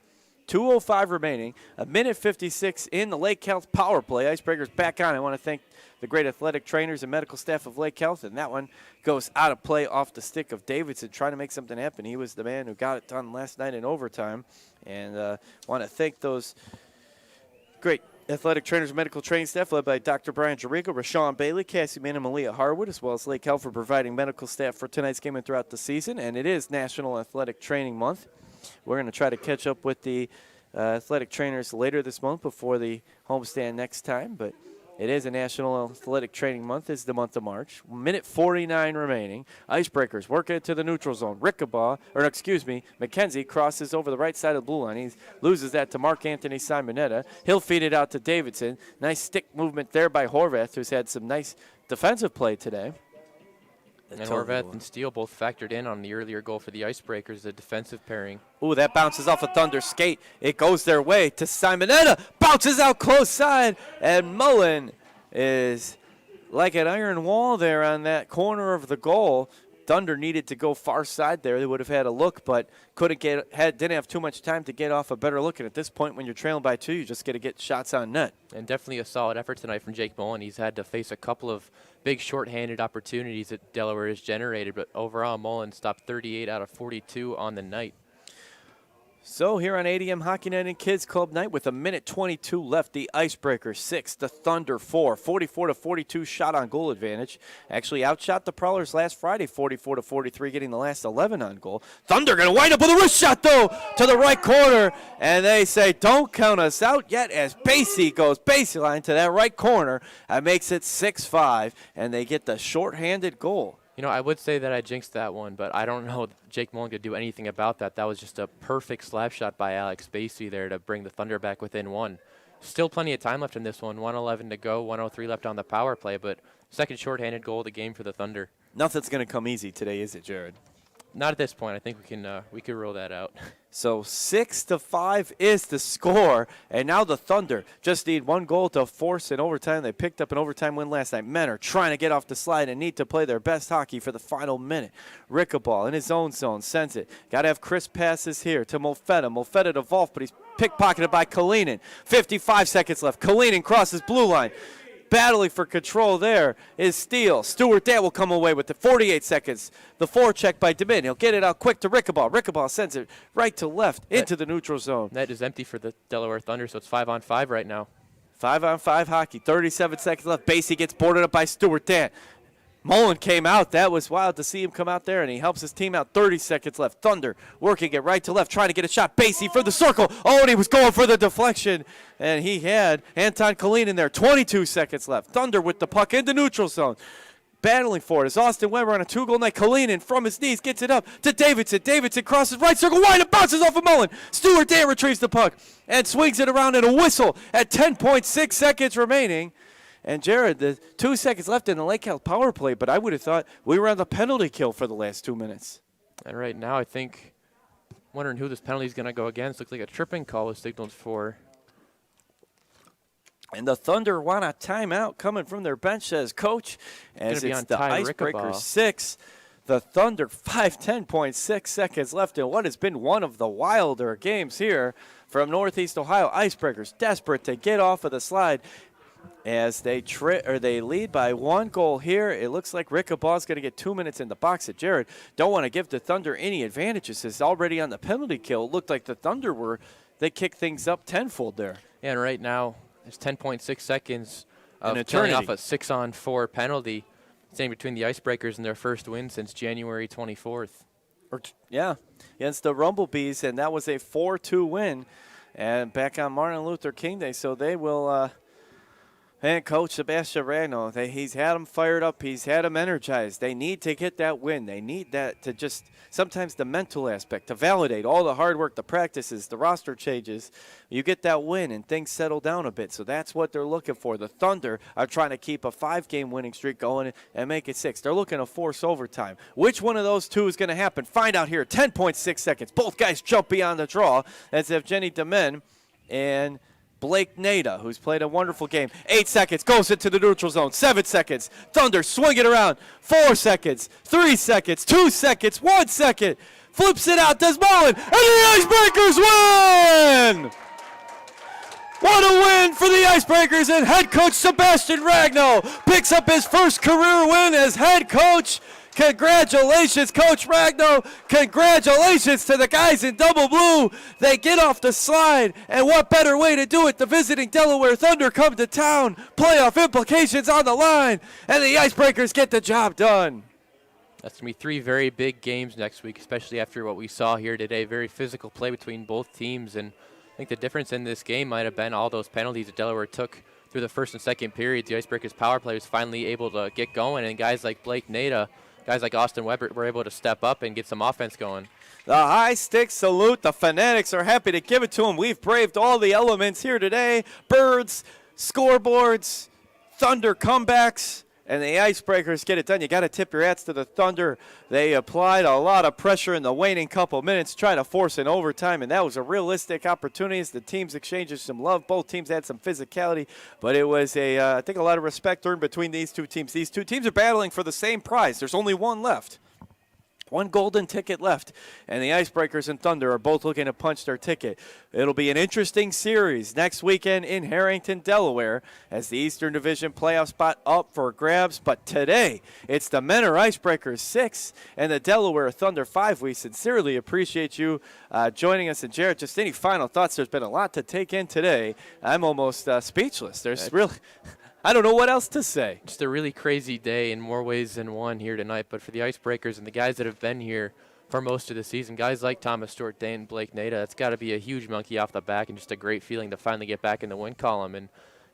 2:05 remaining, a minute 56 in the Lake Health power play. Icebreakers back on. I want to thank the great athletic trainers and medical staff of Lake Health, and that one goes out of play off the stick of Davidson, trying to make something happen. He was the man who got it done last night in overtime, and want to thank those great athletic trainers and medical training staff led by Dr. Brian Jericho, Rashawn Bailey, Cassie Mann, and Malia Harwood, as well as Lake Health for providing medical staff for tonight's game and throughout the season. And it is National Athletic Training Month. We're going to try to catch up with the athletic trainers later this month before the homestand next time, but it is a National Athletic Training Month. It's the month of March. Minute 49 remaining. Icebreakers working it to the neutral zone. McKenzie crosses over the right side of the blue line. He loses that to Mark Anthony Simonetta. He'll feed it out to Davidson. Nice stick movement there by Horvath, who's had some nice defensive play today. And Horvath and Steele both factored in on the earlier goal for the Icebreakers, the defensive pairing. Ooh, that bounces off a Thunder skate. It goes their way to Simonetta. Bounces out close side. And Mullen is like an iron wall there on that corner of the goal. Thunder needed to go far side there. They would have had a look, but didn't have too much time to get off a better look. And at this point, when you're trailing by 2, you just got to get shots on net. And definitely a solid effort tonight from Jake Mullen. He's had to face a couple of big shorthanded opportunities that Delaware has generated, but overall Mullen stopped 38 out of 42 on the night. So here on ADM Hockey Night and Kids Club Night with a minute 22 left, the Icebreakers 6, the Thunder 4, 44-42 shot on goal advantage. Actually outshot the Prowlers last Friday, 44-43, getting the last 11 on goal. Thunder going to wind up with a wrist shot, though, to the right corner, and they say, don't count us out yet, as Basie goes baseline to that right corner and makes it 6-5, and they get the shorthanded goal. You know, I would say that I jinxed that one, but I don't know Jake Mullen could do anything about that. That was just a perfect slap shot by Alex Basie there to bring the Thunder back within 1. Still plenty of time left in this one. 1:11 to go, 1:03 left on the power play, but second shorthanded goal of the game for the Thunder. Nothing's going to come easy today, is it, Jared? Not at this point. I think we can rule that out. So 6-5 is the score, and now the Thunder just need one goal to force an overtime. They picked up an overtime win last night. Men are trying to get off the slide and need to play their best hockey for the final minute. Rickaball in his own zone sends it. Got to have crisp passes here to Molfetta. Molfetta to Volf, but he's pickpocketed by Kalinin. 55 seconds left. Kalinin crosses blue line. Battling for control there is Steele. Stewart Dale will come away with it. 48 seconds. The forecheck by Demin. He'll get it out quick to Rickaball. Rickaball sends it right to left into the neutral zone. Net is empty for the Delaware Thunder, so it's 5-on-5 right now. 5-on-5 hockey. 37 seconds left. Basie gets boarded up by Stewart Dale. Mullen came out. That was wild to see him come out there, and he helps his team out. 30 seconds left. Thunder working it right to left, trying to get a shot. Basie for the circle. Oh, and he was going for the deflection, and he had Anton Kalinin there. 22 seconds left. Thunder with the puck in the neutral zone. Battling for it is Austin Weber on a 2-goal night. Kalinin from his knees gets it up to Davidson. Davidson crosses right circle wide and bounces off of Mullen. Stewart Day retrieves the puck and swings it around in a whistle at 10.6 seconds remaining. And Jared, the 2 seconds left in the Lake Cal power play, but I would have thought we were on the penalty kill for the last 2 minutes. And right now, I think, wondering who this penalty is going to go against. Looks like a tripping call was signaled for. And the Thunder want a timeout coming from their bench, says Coach, as it's the Icebreakers 6. The Thunder 10.6 seconds left in what has been one of the wilder games here from Northeast Ohio. Icebreakers desperate to get off of the slide as they lead by 1 goal here. It looks like Rickabaw's going to get 2 minutes in the box at Jared. Don't want to give the Thunder any advantages. It's already on the penalty kill. It looked like the Thunder they kicked things up tenfold there. Yeah, and right now, there's 10.6 seconds of killing off a 6-on-4 penalty, standing between the Icebreakers and their first win since January 24th. Yeah, against the Rumblebees, and that was a 4-2 win, and back on Martin Luther King Day. So they will. And Coach Sebastian Ragno, he's had them fired up. He's had them energized. They need to get that win. They need that to just sometimes the mental aspect to validate all the hard work, the practices, the roster changes. You get that win and things settle down a bit. So that's what they're looking for. The Thunder are trying to keep a 5-game winning streak going and make it 6. They're looking to force overtime. Which one of those two is going to happen? Find out here. 10.6 seconds. Both guys jump beyond the draw as if Jenny DeMen and Blake Nada, who's played a wonderful game. 8 seconds, goes into the neutral zone. 7 seconds, Thunder swing it around. 4 seconds, 3 seconds, 2 seconds, 1 second. Flips it out, does Mullen, and the Icebreakers win! What a win for the Icebreakers, and head coach Sebastian Ragno picks up his first career win as head coach. Congratulations, Coach Ragno. Congratulations to the guys in double blue. They get off the slide, and what better way to do it? The visiting Delaware Thunder come to town. Playoff implications on the line, and the Icebreakers get the job done. That's going to be 3 very big games next week, especially after what we saw here today. Very physical play between both teams, and I think the difference in this game might have been all those penalties that Delaware took through the first and second periods. The Icebreakers power play was finally able to get going, and guys like Blake Nada, guys like Austin Weber were able to step up and get some offense going. The high stick salute. The Fanatics are happy to give it to them. We've braved all the elements here today. Birds, scoreboards, Thunder comebacks, and the Icebreakers get it done. You got to tip your hats to the Thunder. They applied a lot of pressure in the waning couple minutes, trying to force an overtime, and that was a realistic opportunity as the teams exchanged some love. Both teams had some physicality, but it was I think a lot of respect earned between these two teams. These two teams are battling for the same prize. There's only one left. One golden ticket left, and the Icebreakers and Thunder are both looking to punch their ticket. It'll be an interesting series next weekend in Harrington, Delaware, as the Eastern Division playoff spot up for grabs. But today, it's the Menor Icebreakers 6 and the Delaware Thunder 5. We sincerely appreciate you joining us. And Jared, just any final thoughts? There's been a lot to take in today. I'm almost speechless. There's really... I don't know what else to say. Just a really crazy day in more ways than one here tonight. But for the Icebreakers and the guys that have been here for most of the season, guys like Thomas Stewart, Day, and Blake Nada, that's got to be a huge monkey off the back and just a great feeling to finally get back in the win column. And,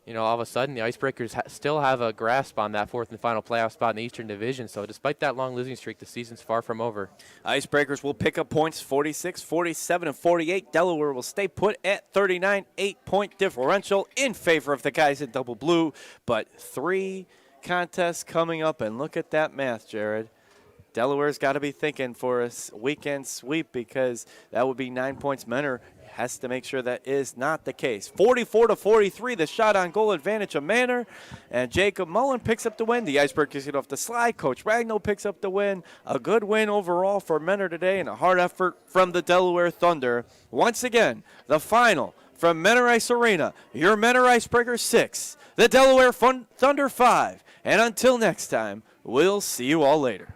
you know, all of a sudden the Icebreakers still have a grasp on that 4th and final playoff spot in the Eastern Division. So despite that long losing streak, the season's far from over. Icebreakers will pick up points 46, 47, and 48. Delaware will stay put at 39, 8-point differential in favor of the guys in double blue. But 3 contests coming up, and look at that math, Jared. Delaware's got to be thinking for a weekend sweep because that would be 9 points. Menor has to make sure that is not the case. 44-43, the shot on goal advantage of Menor, and Jacob Mullen picks up the win. The Icebreakers get off the slide. Coach Ragno picks up the win. A good win overall for Menor today, and a hard effort from the Delaware Thunder. Once again, the final from Menor Ice Arena. Your Menor Icebreakers 6, the Delaware Thunder 5. And until next time, we'll see you all later.